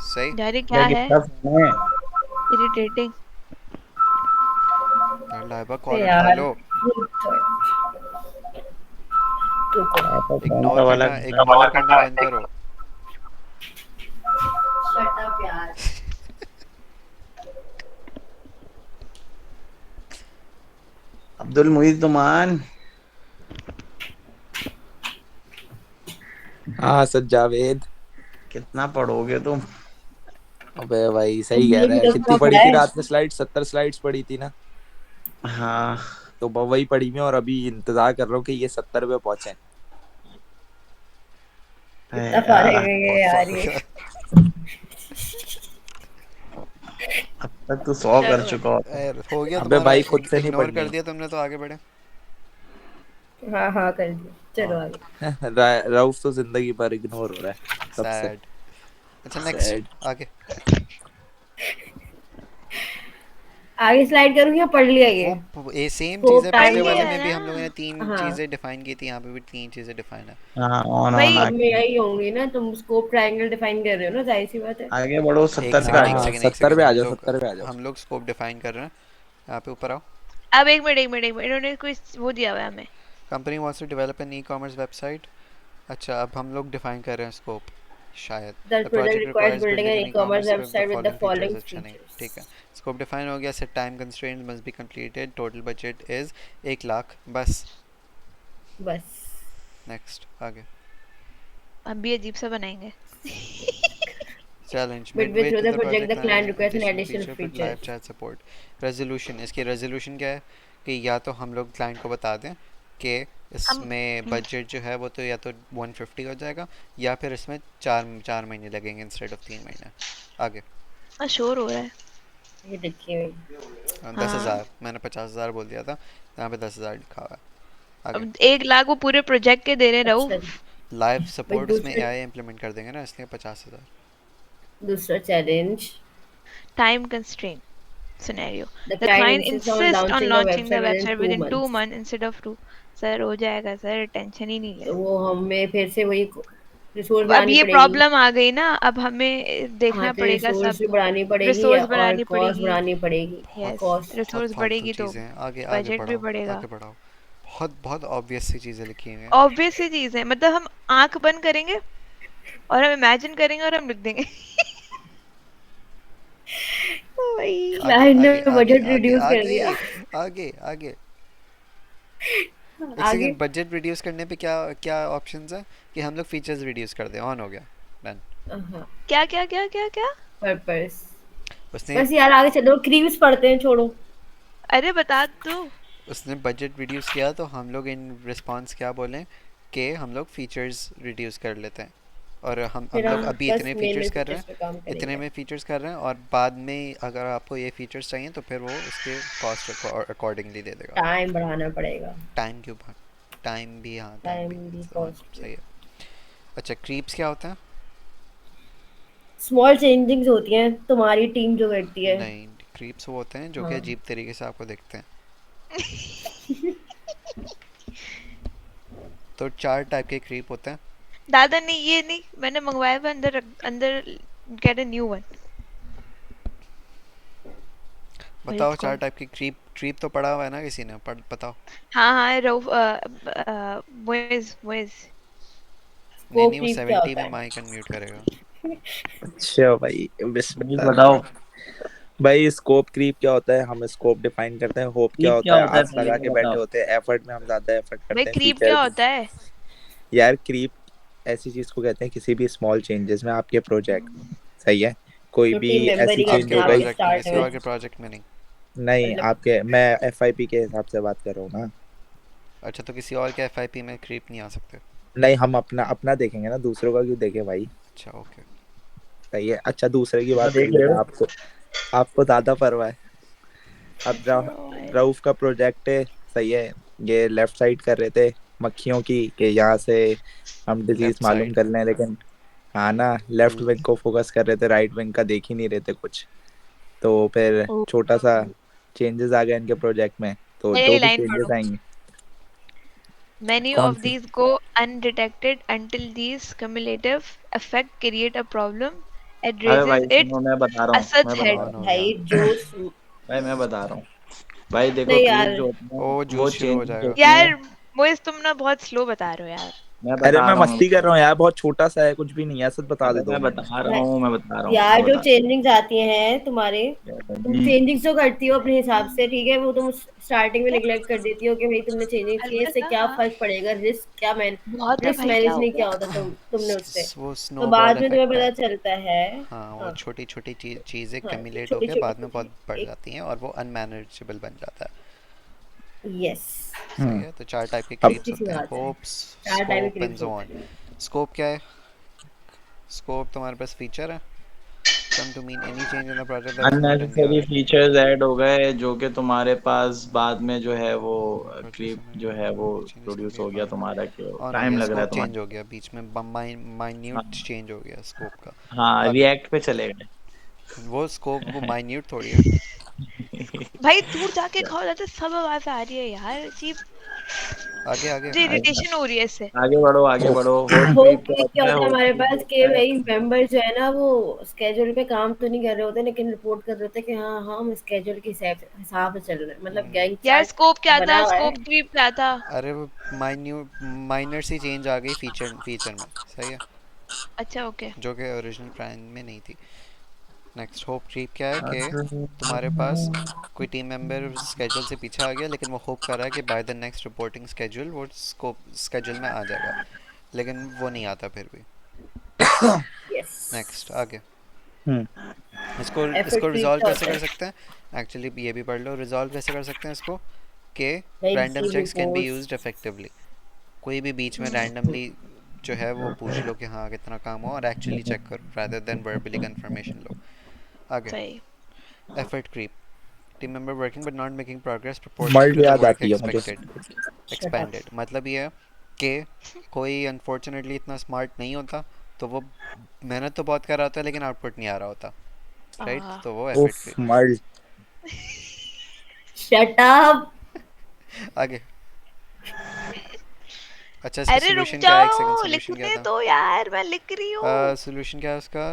B: सही।
C: यार ये
E: क्या
C: क्या है,
E: कितना फोन है?
C: इरिटेटिंग।
B: यार लाइबा
A: तो
B: कॉल उठा
A: यार
B: लो।
A: रुको,
E: आपका कौन सा
B: इग्नोर
E: वाला
B: करना,
E: घर
B: इग्नोर करना बंद करो।
A: शट अप यार।
E: अब्दुल मुईज दुमान?
D: हाँ सर जावेद।
E: कितना पढ़ोगे तुम?
D: अबे भाई सही कह
A: तुमने
D: रहा
A: भी
D: है।
A: तो
D: कितनी
A: इतना
D: पढ़ी
A: पढ़ा
D: थी
A: है।
D: रात में स्लाइड? 70 स्लाइड्स पढ़ी थी ना?
E: हाँ।
D: तो वही पढ़ी मैं, और अभी इंतजार कर रहा हूँ कि ये 70 पे पहुंचे।
E: है
A: कितना फाड़ेगा
E: यार,
A: ये
B: बहुत
A: यार
B: फाड़
A: ये।
B: गया।
E: अब तक तो 100 कर
A: चलो
E: चुका होता।
B: यार हो गया
D: अबे
B: तुम्हारा,
D: भाई खुद से नहीं
B: इग्नोर कर
D: पढ़नी।
B: दिया तुमने तो आगे बढ़े।
A: हाँ हाँ कर दिया, चलो
B: हाँ।
A: आगे।
D: रऊफ तो जिंदगी भर इग्नोर हो रहा है सबसे।
B: सैड। अच्छा नेक्स्ट,
D: सैड।
B: आगे।
A: आगे स्लाइड करूँ या पढ़ लिया ये?
B: वो ये सेम चीज़
A: स्कोप
B: है,
C: पढ़
B: पिछले
C: लिया
B: वाले
A: ट्रायंगल।
C: है
B: में भी हम लोगों ने
C: ना,
B: 3
A: हाँ,
B: चीज़ें डिफाइन की थी, यहाँ पे भी 3 चीज़ें डिफाइन है।
E: हाँ, ऑन ऑन
C: वही।
A: अब मैं यही होंगी ना, तुम स्कोप ट्रायंगल डिफाइन कर रहे हो ना, जाहिर सी बात है।
E: आगे बढ़ो,
B: एक
E: 70 पे आ
D: हाँ
B: सेकंड, एक
E: जाओ।
D: हाँ
B: सेकंड, एक
D: 70
B: सेकंड,
D: पे आ
B: हम
D: जाओ,
B: लोग
D: 70 पे आ जाओ।
B: हम लोग स्कोप डिफाइन कर रहे हैं। यहाँ पे ऊपर आओ।
C: अब एक मिनट, एक मिनट, एक मिनट, इन्होंने कोई वो दिया हुआ है हमें।
B: Company wants to develop an e-commerce website. अच्छा, अब हम लोग डिफाइन कर रहे हैं स्कोप, शायद।
A: That
B: the
A: project
B: project
A: requires
B: requires
A: building an
B: building an e
A: e-commerce
B: commerce with the
A: website with the
B: following features.
A: following
B: अच्छा नहीं, ठीक है।
A: features.
B: स्कोप डिफाइन हो गया, set time constraint must be completed, total budget is 1 lakh बस।
A: बस।
B: Next, आगे।
C: अब भी अजीब सा बनाएंगे।
B: Challenge
A: Midway
B: midway
A: through
B: to
A: the
B: the
A: project, the
B: project
A: client requests an
B: additional
A: additional
B: feature for live
A: feature.
B: Chat support. Resolution, इसकी resolution क्या है कि या तो हम लोग क्लाइंट को बता दें कि
C: हम
B: इसमें बजट जो है वो तो या तो 150 हो जाएगा, या फिर इसमें 4 महीने लगेंगे इंस्टेड ऑफ 3 महीने। आगे।
C: शोर हो रहा है।
A: ये देखिए,
C: हाँ,
B: 10,000, मैंने 50,000 बोल दिया था, यहाँ पे 10,000 लिखा हुआ है। आगे।
C: अब 1 लाख वो पूरे प्रोजेक्ट के दे रहे रहो।
A: अच्छा
B: लाइव
A: भाई।
B: सपोर्ट उसमें
A: दूसरा
B: एआई इम्प्लीमेंट कर देंगे ना, इसलिए 50,000।
A: दूसरा challenge,
C: time constraint scenario.
A: the
C: The
A: client
C: client
A: insists on
C: insists on
A: launching the
C: launching the
A: website within
C: website
A: two
C: within two
A: months.
C: months instead of 2। Sir हो जाएगा सर, टेंशन ही नहीं
A: तो
C: है।
A: वो हमें फिर से वही रिसोर्स
C: अब
A: बढ़ानी
C: ये
A: पड़ेगी।
C: प्रॉब्लम आ गई ना, अब हमें
A: हाँ
C: देखना
A: तो
C: पड़ेगा
A: रिसोर्स
C: सब।
A: भी बढ़ानी पड़ेगी
C: रिसोर्स
A: और
C: बढ़ानी
A: कॉस्ट
C: पड़ेगी।
A: बढ़ानी पड़ेगी।
B: बहुत
C: यस,
A: कॉस्ट।
B: बहुत
C: रिसोर्स
B: फालतू
C: बढ़ेगी तो
B: चीज़ें हैं। आगे आगे
C: बजट भी
B: बढ़ाओ,
C: बढ़ेगा।
B: आगे बढ़ाओ। बहुत बहुत ऑब्वियस सी चीज़ें लिखी हुई हैं।
C: ऑब्वियस सी चीज है, मतलब हम आंख बंद करेंगे और हम इमेजिन करेंगे और हम लिख देंगे। वही।
B: आगे
A: क्लाइंट ने
B: आगे आगे
A: बजट
B: आगे
A: रिड्यूस कर
B: आगे
A: दिया।
B: आगे आगे। एक
A: आगे
B: सेकंड, बजट रिड्यूस करने पे क्या क्या ऑप्शंस है? कि हम लोग फीचर्स रिड्यूस कर दें, ऑन हो गया, डन।
A: हाँ,
C: क्या क्या क्या क्या क्या?
A: पर्पस।
B: उसने
A: बस यार आगे चलो, क्रीव्स पढ़ते हैं, छोड़ो।
C: अरे बता दो।
B: उसने बजट रिड्यूस किया तो हम लोग इन रिस्पांस क्या बोलें कि हम लोग फीचर्स रिड्यूस कर लेते हैं, और हम
A: फिर
B: लोग
A: हम
B: अभी
A: बस
B: इतने
A: मेन
B: फीचर्स
A: मेन
B: कर रहे
A: फीचर्स पे काम
B: हैं, इतने
A: करेंगे।
B: में फीचर्स कर रहे हैं, और बाद में अगर आपको ये फीचर्स चाहिए तो फिर वो उसके कॉस्ट अकॉर्डिंगली दे देगा।
A: टाइम बढ़ाना पड़ेगा।
B: टाइम क्यों? टाइम भी, हाँ टाइम
A: टाइम
B: भी।
A: भी,
B: हाँ,
A: कॉस्ट भी।
B: सही है। अच्छा, क्रीप्स क्या होता है?
A: स्मॉल चेंजिंग्स होती हैं तुम्हारी टीम जो करती है।
B: नहीं, क्रीप्स वो होते हैं जो कि
A: हाँ।
B: अजीब तरीके से आपको दिखते हैं। तो 4 टाइप के क्रीप होते हैं।
C: दादा नहीं, ये नहीं, मैंने मंगवाया हुआ अंदर अंदर। Get a new one.
B: बताओ 4 टाइप की क्रीप। क्रीप तो पढ़ा हुआ है ना किसी ने? बताओ।
C: हाँ हाँ, रऊफ, मुइज मुइज।
B: नहीं
A: स्कोप
B: नहीं, वो
A: क्रीप क्या
B: 70
A: होता
B: में
A: है?
B: माइक अनम्यूट करेगा।
D: अच्छा भाई
E: मुझे
D: बिस्मिल्लाह।
E: बताओ।
D: भाई स्कोप क्रीप क्या होता है? हम स्कोप डिफाइन करते हैं। होप क्या
E: ये क्या
D: होता है?
E: होता है
D: आस
E: पहले
D: लगा के
E: ये
D: बैठे
E: बताओ।
D: होते हैं। एफर्ट में हम ज्यादा एफर्ट
C: भाई
D: करते हैं
C: क्रीप
D: फीचर।
C: क्या होता है?
D: यार क्रीप ऐसी चीज को कहते हैं किसी भी स्मॉल चेंजेस में आपके प्रोजेक्ट। सही है। कोई
A: जो
D: भी
A: टीम मेंबर
D: ऐसी
A: ही
D: चेंज
A: करते
B: आपके
A: हैं
D: हो गई।
A: आपके
B: प्रोजेक्ट में,
A: स्टार्ट
B: किसी
A: में,
B: और के प्रोजेक्ट में नहीं।
D: नहीं
A: मतलब
D: आपके, मैं एफआईपी के हिसाब से बात कर रहा हूँ ना।
B: अच्छा, तो किसी और के एफआईपी में क्रीप नहीं आ सकते।
D: नहीं, हम अपना अपना देखेंगे ना, दूसरों का क्यों देखें भाई।
B: अच्छा ओके।
D: सही है। अच्छा दूसरे की
E: क्या
D: बात कर
E: देख रहे
D: लेते हैं।
E: हो?
D: आपको आपको ज्यादा परवाह है। अब रऊफ का प्रोजेक्ट है। सही है। ये लेफ्ट साइड कर रहे थे मक्खियों की, कि यहाँ से हम डिजीज
B: लेफ्ट
D: मालूम
B: साइड।
D: कर लें, लेकिन हाँ ना, लेफ्ट विंग को फोकस कर रहे थे, राइट विंग का देख ही नहीं रहे थे कुछ। तो फिर छोटा सा चेंजेस आ गए इनके प्रोजेक्ट में। तो
C: ये
D: जो भी
C: लाइन
D: चेंजेस
C: पढ़ो।
D: आएंगे।
C: Many
D: कौन
C: of
D: C?
C: these go undetected until these cumulative effect create a problem and
E: अरे
C: raises
E: भाई
C: its
E: सुनो, मैं बता रहा हूँ,
C: asset
E: मैं बता
C: head.
E: रहा
B: ऑन
E: हूँ।
B: हो गया।
A: भाई जो
E: भाई मैं बता रहा हूँ। भाई देखो,
A: नहीं
E: क्रीप
A: यार,
E: जो होती
B: ओ
E: है वो
B: जूस शुरू हो
E: चेंजेस
B: जाएगा।
E: होती हैं।
C: यार मोइस तुम ना बहुत स्लो बता रहे हो यार।
E: मैं
D: अरे
E: बता
D: मैं
E: रहा हूँ,
D: मस्ती कर रहा हूँ यार, बहुत छोटा सा है, कुछ भी नहीं है, सच बता
E: अबे
D: दे दो
E: मैं
D: मिनट में।
E: बता रहा
A: भाई
E: हूँ, मैं बता रहा हूँ,
A: यार
E: मैं
A: जो
E: बता
A: चेंजिंग्स आती हैं तुम्हारे, तुम
E: रहा हूँ।
A: चेंजिंग्स तो करती हो अपने हिसाब से, ठीक है, वो तुम स्टार्टिंग में
C: क्या?
A: निगलेक्ट कर देती हो कि भाई तुमने चेंजिंग्स किए,
C: हल्का
A: इससे
C: सा
A: क्या
C: हाँ।
A: फर्क पड़ेगा, रिस्क क्या, मैन
C: बहुत है
A: रिस्क
C: भाई, क्या
A: मैनेज
C: हो
A: नहीं किया
C: गया?
A: होता तुमने उससे।
B: वो
A: तो
B: स्नोबॉल
A: बाद में तुम्हें
B: इफेक्ट है।
A: पता चलता है।
B: हाँ, वो
A: हाँ
B: छोटी छोटी चीज़ें
A: हाँ,
B: कम्युलेट
A: छोटी
B: होकर बाद में
A: छोटी
B: बहुत बढ़
A: एक,
B: जाती हैं और वो अनमैनेजेबल बन जाता है।
A: यस,
B: सही
D: हम्म।
B: है। तो चार टाइप के
D: अब
B: क्रीप्स
A: सीधी सी
B: होते हैं,
A: बात है,
B: होप्स,
A: चार टाइप के
B: स्कोप एंड
A: क्रिप्स
B: सो
A: होते
B: ऑन।
A: हैं।
B: स्कोप क्या है? स्कोप तुम्हारे पास फीचर है, come to mean any change in the project that was not in your
E: unnecessary features add हो गए जो कि तुम्हारे पास बाद में जो है वो
B: प्रोड्यूस
E: क्रीप जो है वो
B: चेंजेस कैन
E: प्रोड्यूस
B: बी
E: हो गया
B: अप्लाइड।
E: तुम्हारा, कि
B: ऑन हो
E: टाइम
B: गया,
E: लग रहा है
B: स्कोप
E: तुम्हारा।
B: चेंज हो गया बीच में, माइन्यूट
E: हाँ
B: चेंज हो गया स्कोप का।
E: हाँ,
B: आगे।
E: रिएक्ट पे चले गए।
B: वो स्कोप वो माइन्यूट थोड़ी है।
C: भाई दूर जाके खाओ, जाते सब आवाज आ रही है यार, अजीब।
B: आगे आगे।
C: मुझे
E: आगे
C: इरिटेशन हो रही है इससे।
E: आगे बढ़ो, आगे बढ़ो। होप
A: वो
E: क्रीप क्या
A: क्या
E: होता है?
A: होता है
E: होप
A: हमारे
E: क्रीप
A: पास कि
E: होता है।
A: भाई मेंबर जो है ना, वो स्केड्यूल पे काम तो नहीं कर रहे होते, लेकिन रिपोर्ट कर रहे होते कि हाँ हाँ हम स्केड्यूल के हिसाब से चल रहे हैं, मतलब गैंग
C: यार
A: चार्ट
C: स्कोप क्या
A: बना
C: था?
A: हुआ है।
C: स्कोप क्रीप क्या था?
B: अरे वो माइन्यूट माइनर सी चेंज आ गई फीचर फीचर में। सही है।
C: अच्छा ओके।
B: जो कि ओरिजिनल प्लान में नहीं थी। नेक्स्ट, होप क्रीप क्या है कि तुम्हारे पास कोई टीम मेंबर स्केड्यूल से पीछे आ गया, लेकिन वो होप कर रहा है कि by the next reporting schedule वो स्कोप स्केड्यूल में आ जाएगा, लेकिन वो नहीं आता फिर भी।
A: यस,
B: नेक्स्ट, आगे।
D: हम्म।
B: इसको
A: एफर्ट
B: इसको
A: क्रीप
B: रिजॉल्व
A: क्या
B: कैसे
A: होता
B: कर
A: है?
B: सकते हैं? एक्चुअली ये भी पढ़ लो, रिजॉल्व कैसे कर सकते हैं इसको, कि
A: भाई
B: random
A: receive
B: checks can be
A: reports.
B: Used effectively. कोई भी बीच में रैंडमली जो है वो पूछ लो कि हाँ कितना काम हो, और एक्चुअली चेक करो rather देन वर्बली कंफर्मेशन लो। आगे।
C: सही।
B: Effort creep, team member working but not making progress proportional
D: mult
B: to the
D: याद
B: वर्क
D: आती है मुझे।
B: Expected
A: shut up.
B: एक्सपेंडेड। मतलब ये है कि कोई अनफॉर्चुनेटली इतना स्मार्ट नहीं होता, तो वो मेहनत तो बहुत कर रहा होता है लेकिन आउटपुट नहीं आ रहा होता। राइट,
C: आह।
B: तो वो एफर्ट
D: उफ
B: क्रीप।
D: मल्ट।
A: Shut up.
B: आगे। अच्छा, इसका
C: अरे रुक
B: सोल्यूशन क्या है? एक सेकंड,
C: जाओ,
B: सोल्यूशन क्या
C: लिखने
B: था?
C: दो यार, मैं लिख रही हूँ।
B: सोल्यूशन क्या है उसका?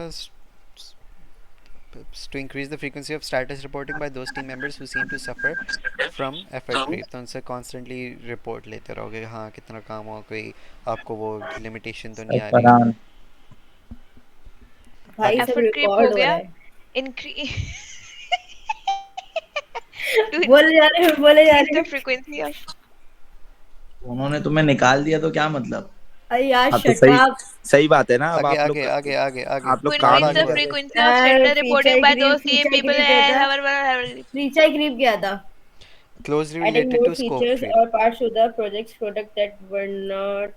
B: To increase the frequency of status reporting by those team members who seem to suffer from effort creep। तो उनसे कॉन्स्टेंटली रिपोर्ट लेते रहोगे, हाँ कितना काम हुआ, कोई आपको वो लिमिटेशन तो नहीं आ रही।
E: फरहान।
A: भाई
B: आगे।
A: सब
C: एफर्ट क्रीप हो
A: रिकॉर्ड हो रहा
C: गया।
A: है।
C: इंक्री टू
A: बोले जा
C: increase
A: रहे
C: the
A: हैं।
C: frequency of
E: उन्होंने तुम्हें निकाल दिया तो क्या मतलब?
A: अरे यार
D: हाँ तो
A: शट
D: सही,
A: अप।
D: सही बात है ना। अब
B: आगे
D: आप
B: आगे
D: लोग,
B: आगे आगे आगे।
D: आप लोग
C: to
B: अब
D: काम
C: increase
D: नहीं
C: the
B: आगे
D: कर
B: बढ़ो।
D: रहे।
C: frequency of standard reporting by those same
A: feature
C: people
A: creep क्या था? फीचर क्रीप क्या था?
B: Closely
A: Adding
B: related
A: more
B: to scope
A: features
B: creep.
A: or parts to the project's product that were not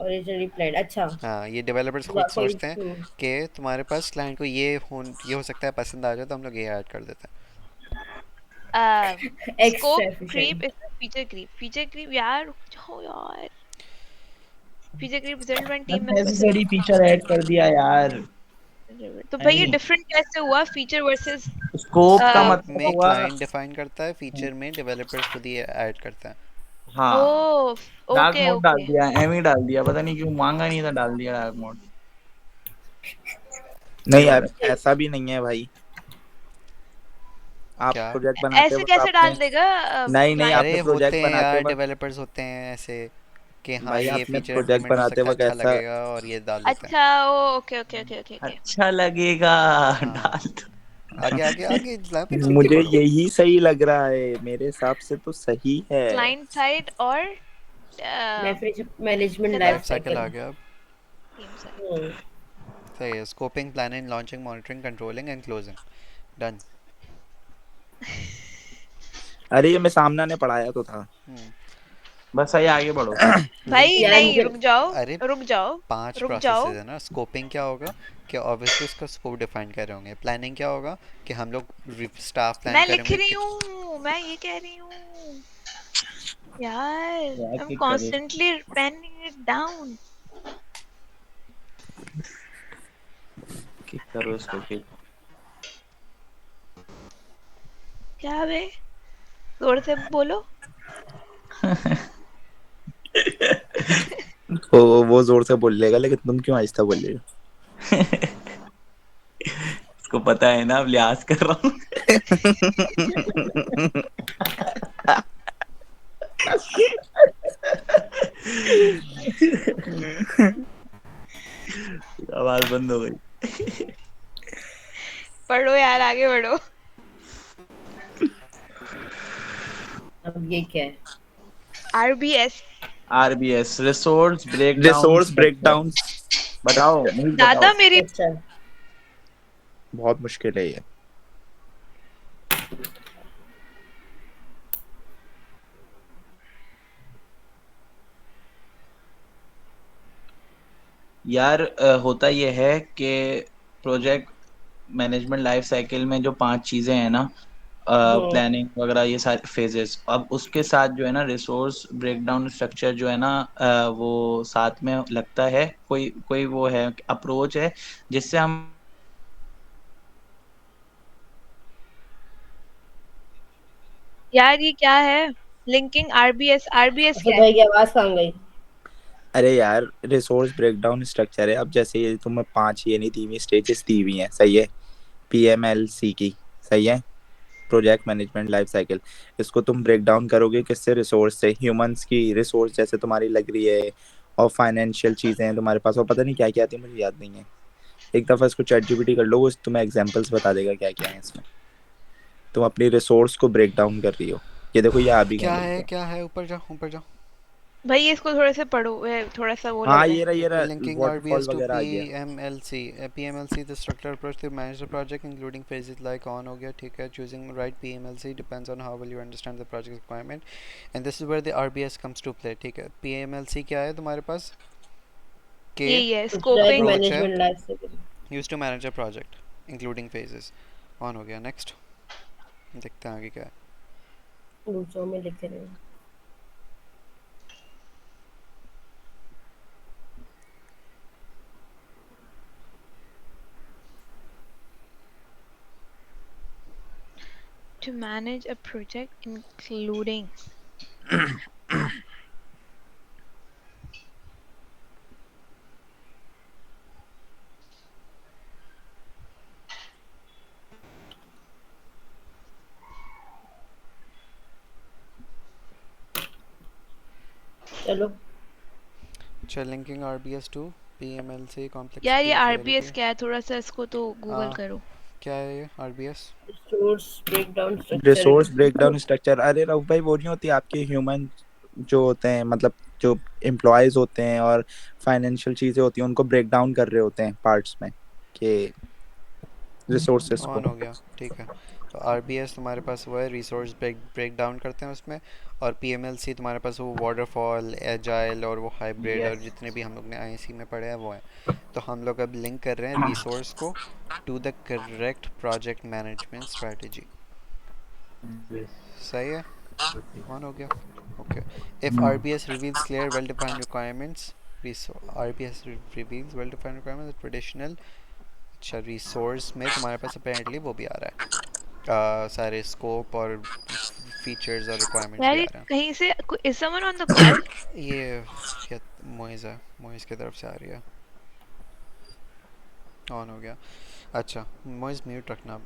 A: originally planned। अच्छा,
B: हाँ, ये developers खुद
A: कोई
B: सोचते हैं कि तुम्हारे पास क्लाइंट को ये हो सकता है पसंद आ जाए, तो हम लोग ये ऐड कर देते हैं।
A: Extra
C: scope creep
A: efficient.
C: is a feature creep। feature creep यार रुक जाओ यार। feature creep result when team members
E: unnecessary feature add कर दिया यार।
C: तो
E: है
C: भाई ये
E: नहीं।
C: डिफरेंट कैसे हुआ फीचर वर्सेस?
E: स्कोप का
B: स्कोप
E: मतलब
B: में
E: हुआ।
B: क्लाइंट डिफाइन करता है, फीचर में डेवलपर्स खुद ही ऐड करते हैं।
E: हाँ,
C: ओ
E: डार्क
C: ओके
E: मोड डाल
C: ओके।
E: दिया, एम ही डाल दिया, पता नहीं क्यों मांगा नहीं था, डाल दिया डार्क मोड। ये
D: नहीं
E: वाला।
D: यार, ऐसा भी नहीं है भाई। आप
B: क्या?
D: प्रोजेक्ट बनाते
C: ऐसे
D: वक्त
C: कैसे
D: आपने,
C: डाल देगा
D: नहीं नहीं,
C: क्लाइंट?
D: आपने
B: अरे होते
D: प्रोजेक्ट
B: हैं
D: बनाते
B: यार,
D: वक्त,
B: डेवलपर्स होते हैं ऐसे। कि हाँ
D: भाई
B: ये
D: आपने
B: फीचर
D: प्रोजेक्ट
B: इम्प्लीमेंट हो
D: बनाते
B: सकता है,
D: वक्त
B: अच्छा
D: ऐसा,
B: लगेगा और ये डाल देते हैं।
C: अच्छा, oh okay okay okay okay okay.
E: अच्छा लगेगा
B: हाँ,
E: डाल दो।
B: आगे आगे आगे आगे
D: मुझे
B: बढ़ो।
D: यही सही लग रहा है, मेरे हिसाब से तो सही है।
C: क्लाइंट साइड और
A: मैनेजमेंट
C: क्या था?
A: लाइफ
B: लाइफ साइकिल आ
A: साइकिल।
B: गया अब।
C: Team side.
A: हम्म।
B: सही है, scoping, planning, launching, monitoring, controlling and closing. Done.
D: अरे ये मैं सामने ने पढ़ाया तो था।
E: बस आइए आगे बढ़ो।
C: भाई
B: लिंकिंग।
A: यार
C: नहीं,
A: मुझे
C: रुक जाओ,
B: अरे
C: रुक जाओ,
B: 5
C: रुक
B: प्रोसेसेस
C: जाओ।
B: है ना। स्कोपिंग क्या होगा कि ऑब्वियसली उसका स्कोप डिफाइन कर रहे होंगे। प्लानिंग क्या होगा कि हम लोग स्टाफ प्लान
C: मैं लिख
B: करेंगे
C: रही
B: कि
C: हूँ, मैं ये कह रही हूँ यार।
E: क्या
C: I'm
E: किक करो।
C: constantly penning it down.
E: Kick करो इसको किक।
C: क्या बे, जोर से बोलो।
D: वो जोर से बोल लेगा, लेकिन तुम क्यों आहिस्ता बोल रही
E: इसको पता है ना, अब लिहाज कर रहा हूँ।
D: हो?
E: आवाज बंद हो गई।
C: पढ़ो यार, आगे बढ़ो।
A: अब ये क्या है?
C: RBS।
E: RBS, resource breakdown
D: resource
E: structure.
D: Breakdown.
E: बताओ मुझे बताओ।
C: दादा मेरी।
A: अच्छा।
D: बहुत मुश्किल है ये।
E: यार होता ये है कि प्रोजेक्ट मैनेजमेंट लाइफ साइकिल में जो 5 चीजें हैं ना,
A: हम्म।
E: प्लानिंग वगैरह ये सारे फेजेस, अब उसके साथ जो है ना रिसोर्स ब्रेकडाउन स्ट्रक्चर जो है ना, वो साथ में लगता है। कोई कोई वो है अप्रोच है जिससे हम
C: यार ये क्या है? लिंकिंग RBS, RBS
A: असद
C: क्या है?
A: भाई की आवाज कहाँ गई?
D: अरे यार, रिसोर्स ब्रेकडाउन स्ट्रक्चर है। अब जैसे ये तुम्हें 5 ये नहीं दी हुई स्टेजेस दी हुई हैं, सही है, PMLC की, सही है, प्रोजेक्ट मैनेजमेंट लाइफ साइकिल। इसको तुम ब्रेक डाउन करोगे किससे? रिसोर्स से। ह्यूमंस की रिसोर्स जैसे तुम्हारी लग रही है, और फाइनेंशियल चीजें हैं तुम्हारे पास, और पता नहीं क्या क्या आती है, मुझे याद नहीं है। एक दफा इसको चैट जीपीटी कर लो, वो तुम्हें एग्जांपल्स बता देगा क्या क्या है इसमें। तुम अपनी रिसोर्स को ब्रेक डाउन कर रही हो। ये देखो, ये आ भी गए लिंक पे।
B: क्या है, ऊपर जाओ ऊपर जाओ।
C: भाई इसको थोड़ा सा पढ़ो, थोड़ा सा वो लग
D: हाँ
C: रहा है।
D: ये रहा
B: Linking
D: वाटरफॉल
B: RBS to
D: वगैरह आ गया।
B: PMLC. PMLC the structured approach to manage the project including phases like on हो गया, ठीक है। Choosing right PMLC depends on how well you understand the project requirement and this is where the RBS comes to play, ठीक है। PMLC क्या है तुम्हारे पास के
C: ये है
A: प्रोजेक्ट
C: स्कोपिंग।
B: अप्रोच है
A: management life cycle.
B: used to manage a project including phases। On हो गया, नेक्स्ट देखते हैं आगे क्या है।
A: दूसरों में लिख रहे हैं।
C: To manage a project including।
B: चलो, linking RBS to PMLC
C: यार
B: complexity
C: ये
B: and
C: RBS
B: clarity।
C: क्या है, थोड़ा सा इसको तो गूगल करो।
B: क्या है ये RBS?
A: Resource breakdown structure.
D: Resource breakdown structure, अरे रघु भाई, वो नहीं होती आपके ह्यूमन जो होते हैं, मतलब जो एम्प्लॉयज होते हैं और फाइनेंशियल चीजें होती हैं, उनको ब्रेक डाउन कर रहे होते हैं पार्ट्स में, कि रिसोर्सेस को।
B: ऑन हो गया, ठीक है। तो RBS तुम्हारे पास वो है, रिसोर्स ब्रेक डाउन करते हैं उसमें। और PMLC तुम्हारे पास वो वाटरफॉल, एजाइल और वो हाइब्रिड और
A: यस।
B: जितने भी हम लोग ने IC में पढ़े हैं वो हैं। तो हम लोग अब लिंक कर रहे हैं रिसोर्स को to the correct project management strategy. सही है, ऑन हो गया। Okay. If RBS reveals clear well defined requirements, RBS reveals well defined requirements traditional. अच्छा, रिसोर्स में तुम्हारे पास अपेरेंटली वो भी आ रहा है, सारे स्कोप और फीचर्स और रिक्वायरमेंट्स
C: यार
B: भी आ
C: ये
B: रहे
C: कहीं से, is someone on the call?
B: हैं। ये मोइज़ है, मोइज़ की तरफ से आ रही है। ऑन हो गया। अच्छा मोइज़ म्यूट रखना अब।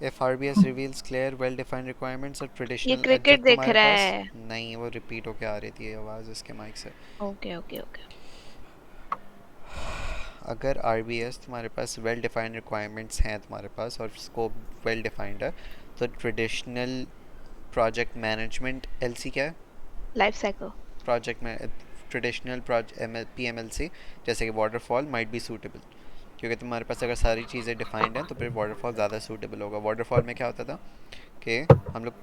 B: If RBS reveals clear well defined requirements or
C: ये
B: traditional
C: क्रिकेट
B: जब
C: देख
B: तुम्हारे
C: रहा
B: पास
C: है.
B: नहीं वो रिपीट होके आ रही थी ये आवाज़ इसके माइक से
C: ओके ओके ओके.
B: अगर RBS तुम्हारे पास वेल डिफाइंड रिक्वायरमेंट्स हैं तुम्हारे पास और स्कोप वेल डिफाइंड है तो ट्रेडिशनल प्रोजेक्ट मैनेजमेंट LC क्या है
C: लाइफ साइकिल.
B: प्रोजेक्ट में ट्रेडिशनल PMLC जैसे कि वाटरफॉल माइट बी सूटेबल क्योंकि तुम्हारे पास अगर सारी चीज़ें डिफाइंड हैं तो फिर वाटरफॉल ज़्यादा सूटेबल होगा वाटरफॉल में क्या होता था कि हम लोग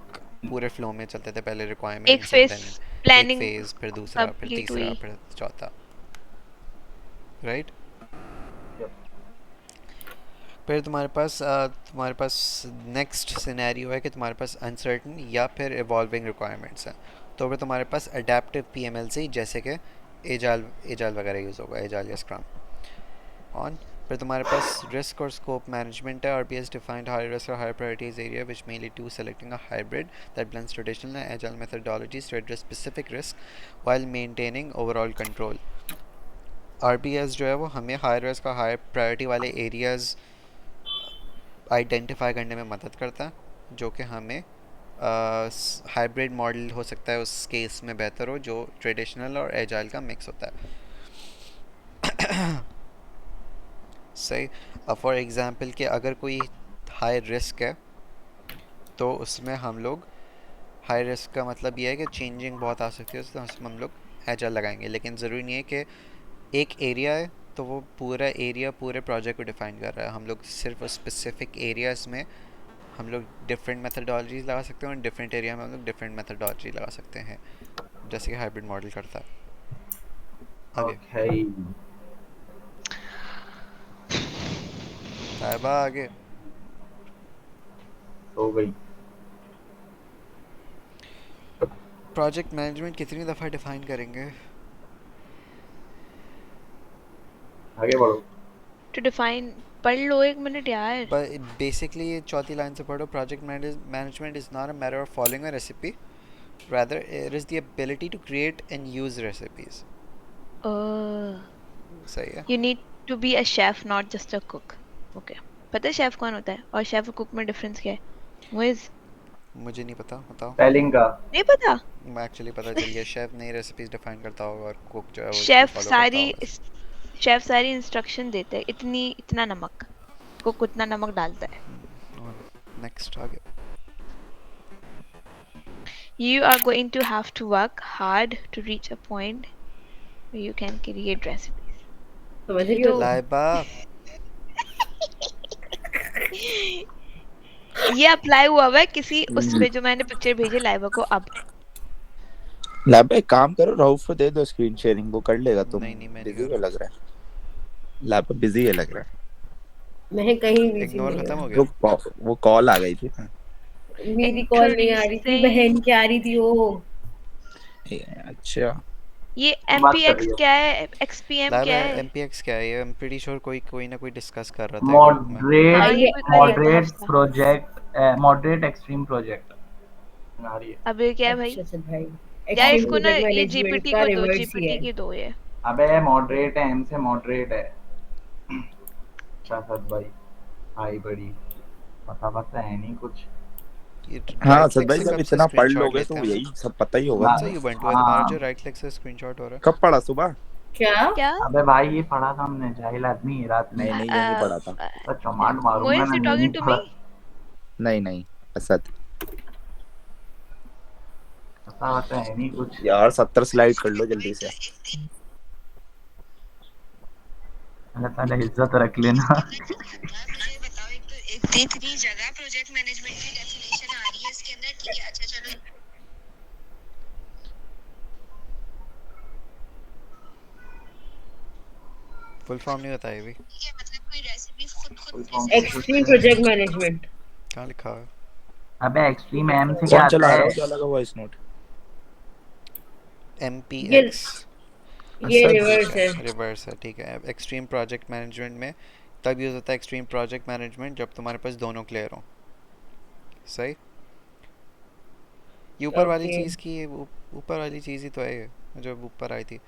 B: पूरे फ्लो में चलते थे पहले
C: एक
B: रिक्वायरमेंट्स एंड
C: फेस
B: देन एक
C: प्लानिंग
B: फेज़ फिर दूसरा फिर
C: कंप्लीट
B: तीसरा
C: हुई.
B: फिर चौथा राइट फिर तुम्हारे पास नेक्स्ट सिनेरियो है कि तुम्हारे पास अनसर्टन या फिर इवॉल्विंग रिक्वायरमेंट्स हैं तो फिर तुम्हारे पास अडेप्टिव PMLC जैसे कि एजाइल वगैरह यूज़ होगा एजाइल या स्क्रम ऑन फिर तुम्हारे पास रिस्क और स्कोप मैनेजमेंट है RBS डिफाइंड हाई रिस्क और high priorities area which mainly to selecting a hybrid that blends traditional and agile methodologies to address specific risk while maintaining overall control RBS जो है वो हमें high risk और high priority वाले areas identify करने में मदद करता है जो कि हमें हाइब्रिड मॉडल हो सकता है उस केस में बेहतर हो जो ट्रेडिशनल और एजाइल का मिक्स होता है सही फॉर एग्जांपल कि अगर कोई हाई रिस्क है तो उसमें हम लोग हाई रिस्क का मतलब ये है कि चेंजिंग बहुत आ सकती है तो उसमें हम लोग एजाइल लगाएंगे लेकिन ज़रूरी नहीं है कि एक एरिया है तो वो पूरा एरिया पूरे प्रोजेक्ट को डिफाइन कर रहा है हम लोग सिर्फ उस स्पेसिफिक एरियाज़ में हम लोग डिफरेंट मेथडोलॉजीज लगा सकते हैं और डिफरेंट एरिया में हम लोग डिफरेंट मेथडोलॉजी लगा सकते हैं जैसे कि हाइब्रिड मॉडल करता है आगे
F: Okay.
B: ताइबा आगे
F: हो गई.
B: प्रोजेक्ट मैनेजमेंट कितनी दफ़ा डिफाइन करेंगे
F: आगे बढ़ो.
C: टू डिफाइन पढ़ लो 1 मिनट यार.
B: बेसिकली ये चौथी लाइन से पढ़ो project management is not a matter of following a recipe rather it is the ability to create and use recipes सही है
C: you need to be a chef not just a cook. Okay. पता है chef कौन होता है और chef और cook में डिफरेंस क्या है? मुझे
B: मुझे नहीं पता बताओ
F: स्पेलिंग का.
C: नहीं पता.
B: मैं एक्चुअली पता चल गया शेफ नई रेसिपीज डिफाइन करता होगा और कुक जो है वो उसको
C: शेफ
B: फॉलो करता
C: सारी
B: होगा
C: शेफ सारी इंस्ट्रक्शन देते हैं. इतना नमक, कुक उतना नमक डालता है.
B: नेक्स्ट आगे
C: You are going to have to work hard to reach a point where you can create recipes.
A: समझ रही
C: तो
A: हो
B: लाइबा
C: ये अप्लाई हुआ है किसी उस पे जो मैंने पिक्चर भेजी लाइवा को. अब
D: लैब एक काम करो राउफ को दे दो स्क्रीन शेयरिंग वो कर लेगा तुम
B: नहीं मैं नहीं
D: बिजी
B: कर
D: है
B: रहा
D: लग रहा है लैब बिजी है लग रहा है
A: मैं कहीं बिजी
B: इग्नोर
A: नहीं
B: खत्म
A: हूँ
B: हो गया
D: वो कॉल आ गई थी ना
A: मेरी कॉल नहीं आ रही थी बहन की आ रही थी वो
D: अच्छा
C: ये
F: बात कर
C: MPX
F: रही हो.
C: क्या है? XPM
B: लाइबा
C: क्या है?
B: MPX क्या है ये आई एम प्रीटी श्योर कोई ना कोई डिस्कस कर रहा था ग्रुप में
F: Moderate,
C: हाँ, ये कोई कर रहा था
F: moderate
C: हफ्ता.
F: project, moderate extreme project. आ रही है.
C: अब ये क्या है भाई?
A: अच्छा से भाई
C: यार
A: एक्सट्रीम
C: इसको ना
A: प्रोजेक्ट
C: ये
A: मैनेजमेंट
C: GPT
A: का
C: को दो,
A: रिवर्स ही
C: GPT
A: है
C: की दो ये.
F: अबे moderate है M से moderate है. अच्छा सद भाई. हाई बड़ी. पता है नहीं कुछ.
D: हाँ
B: राइट
D: सद
B: क्लिक
D: भाई
B: से
D: जब
B: कब से
D: इतना पढ़
B: स्क्रीनशॉट
D: लोगे
B: लेते
D: तो
B: हैं
D: यही सब पता ही होगा
B: कौन
D: ना
B: सा यूबंटू है तुम्हारा जो राइट क्लिक से स्क्रीनशॉट हो रहा
D: कब पढ़ा सुबह
A: क्या
C: क्या?
F: अबे भाई ये पढ़ा था हमने जाहिल आदमी रात में.
D: नहीं ये नहीं पढ़ा था
F: तो चमाट मारूंगा
C: मोइज
F: ना
C: यू
F: नहीं
C: टॉकिंग टू
F: पढ़ा.
C: मी?
D: नहीं असद
F: पता है नहीं कुछ.
D: यार 70 स्लाइड कर लो जल्दी से
F: अल्लाह ताला इज्जत रख लेना.
G: मुझे बताओ एक तो इतनी जगह प्रोजेक्ट मैनेजमेंट की डेफिनेशन आ रही है इसके अंदर ठीक है अच्छा चलो
B: फुल फॉर्म नहीं बताई भी
G: ठीक है मतलब कोई रेसिपी खुद
A: एक्सट्रीम प्रोजेक्ट मैनेजमेंट
B: कहाँ लिखा है
F: अबे एक्सट्रीम एम से क्या
D: कौन
F: आता
D: चला रहा
F: है?
D: हो क्या लगा वॉइस नोट
B: MPX
A: ये
D: असद
A: रिवर्स है
B: रिवर्स है ठीक है एक्सट्रीम प्रोजेक्ट मैनेजमेंट में तब यूज़ होता है एक्सट्रीम प्रोजेक्ट मैनेजमेंट जब तुम्हारे पास दोनों क्लियर हो सही ये ऊपर वाली
A: Okay.
B: चीज़ की ऊपर वाली चीज़ ही तो है ये, जो ऊपर आई थी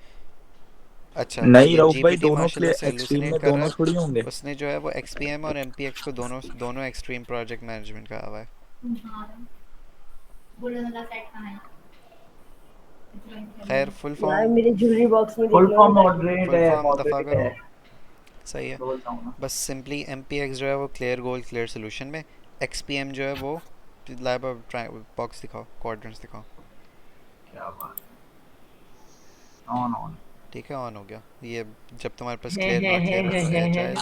B: अच्छा,
D: नहीं
B: ये
D: रऊफ भाई,
B: जीपीटी
D: दोनों
B: मार्शल
D: क्लियर
B: ऐसे
D: एक्सट्रीम
B: हेलुसिनेट
D: में
B: कर रहा
D: दोनों थोड़ी
B: है,
D: होंगे।
B: उसने जो है वो एक्सपीएम और एमपीएक्स को दोनों दोनों एक्सट्रीम प्रोजेक्ट मैनेजमेंट कहा हुआ है। खैर फुल
A: यार
B: फॉर्म,
A: मेरे ज्वेलरी बॉक्स में देख
F: फुल
A: लो
F: फॉर्म
A: ना जाके।
F: मॉडरेट
B: फुल
F: है,
B: फॉर्म दफ़ा
F: मॉडरेट
B: करो।
F: है,
B: सही है।
F: बोलता हूँ ना।
B: बस सिंपली एमपीएक्स जो है वो क्लियर गोल क्लियर सोल्यूशन में, एक्सपीएम जो है वो लैब बॉक्स दिखाओ, क्वाड्रेंट्स दिखाओ।
F: क्या बात, ऑन ऑन।
B: ठीक है, ऑन हो गया ये। जब तुम्हारे पास
A: है
B: क्लियर
A: है
B: नॉट
A: है
B: क्लियर हो
A: है
B: तो
A: है है
B: एजाइल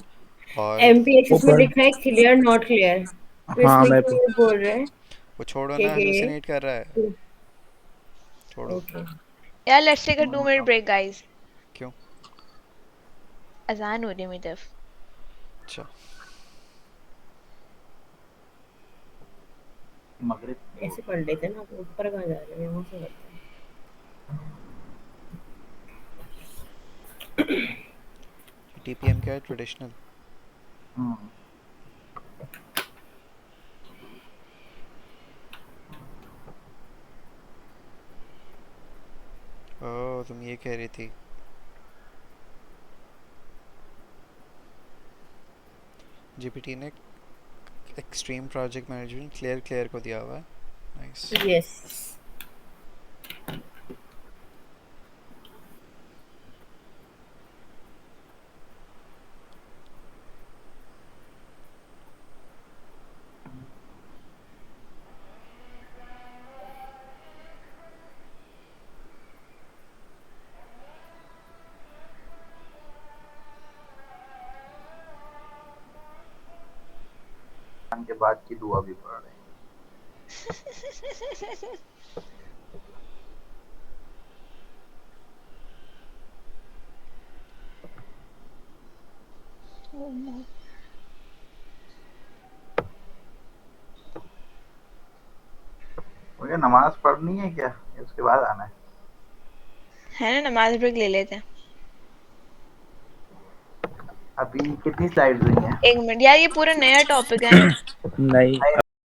B: और
A: एमपीएक्स
D: वो
A: इसमें
D: पर
A: लिखा है क्लियर नॉट क्लियर, तो
D: हाँ
A: इसमें
D: मैं
A: क्यों ये बोल रहे हैं
B: वो छोड़ो
A: कि
B: ना, हेलुसिनेट कर रहा है, छोड़ो।
A: ओके।
C: यार लेट्स टेक अ
F: समझ
C: 2 मिनट
F: बताओ।
C: ब्रेक गाइस,
B: क्यों?
C: अजान हो रही है मेरी तरफ।
B: अच्छा,
F: मगरिब
A: ऐसे पढ़ लेते ना, ऊपर कहाँ जा रहे हैं, वहां से करते हैं।
B: टीपीएम क्या है? ट्रेडिशनल।
F: हम्म,
B: ओह, तुम ये कह रही थी। जीपीटी ने extreme project management clear clear को दिया हुआ है। नाइस।
A: यस।
F: के बाद की दुआ भी पढ़ रहे हैं। मुझे नमाज पढ़नी है क्या, या उसके बाद आना है?
C: है ना, नमाज ब्रेक ले लेते हैं।
F: अभी कितनी स्लाइड्स हुई हैं?
C: 1 मिनट यार, ये पूरा नया टॉपिक है ना।
D: नहीं,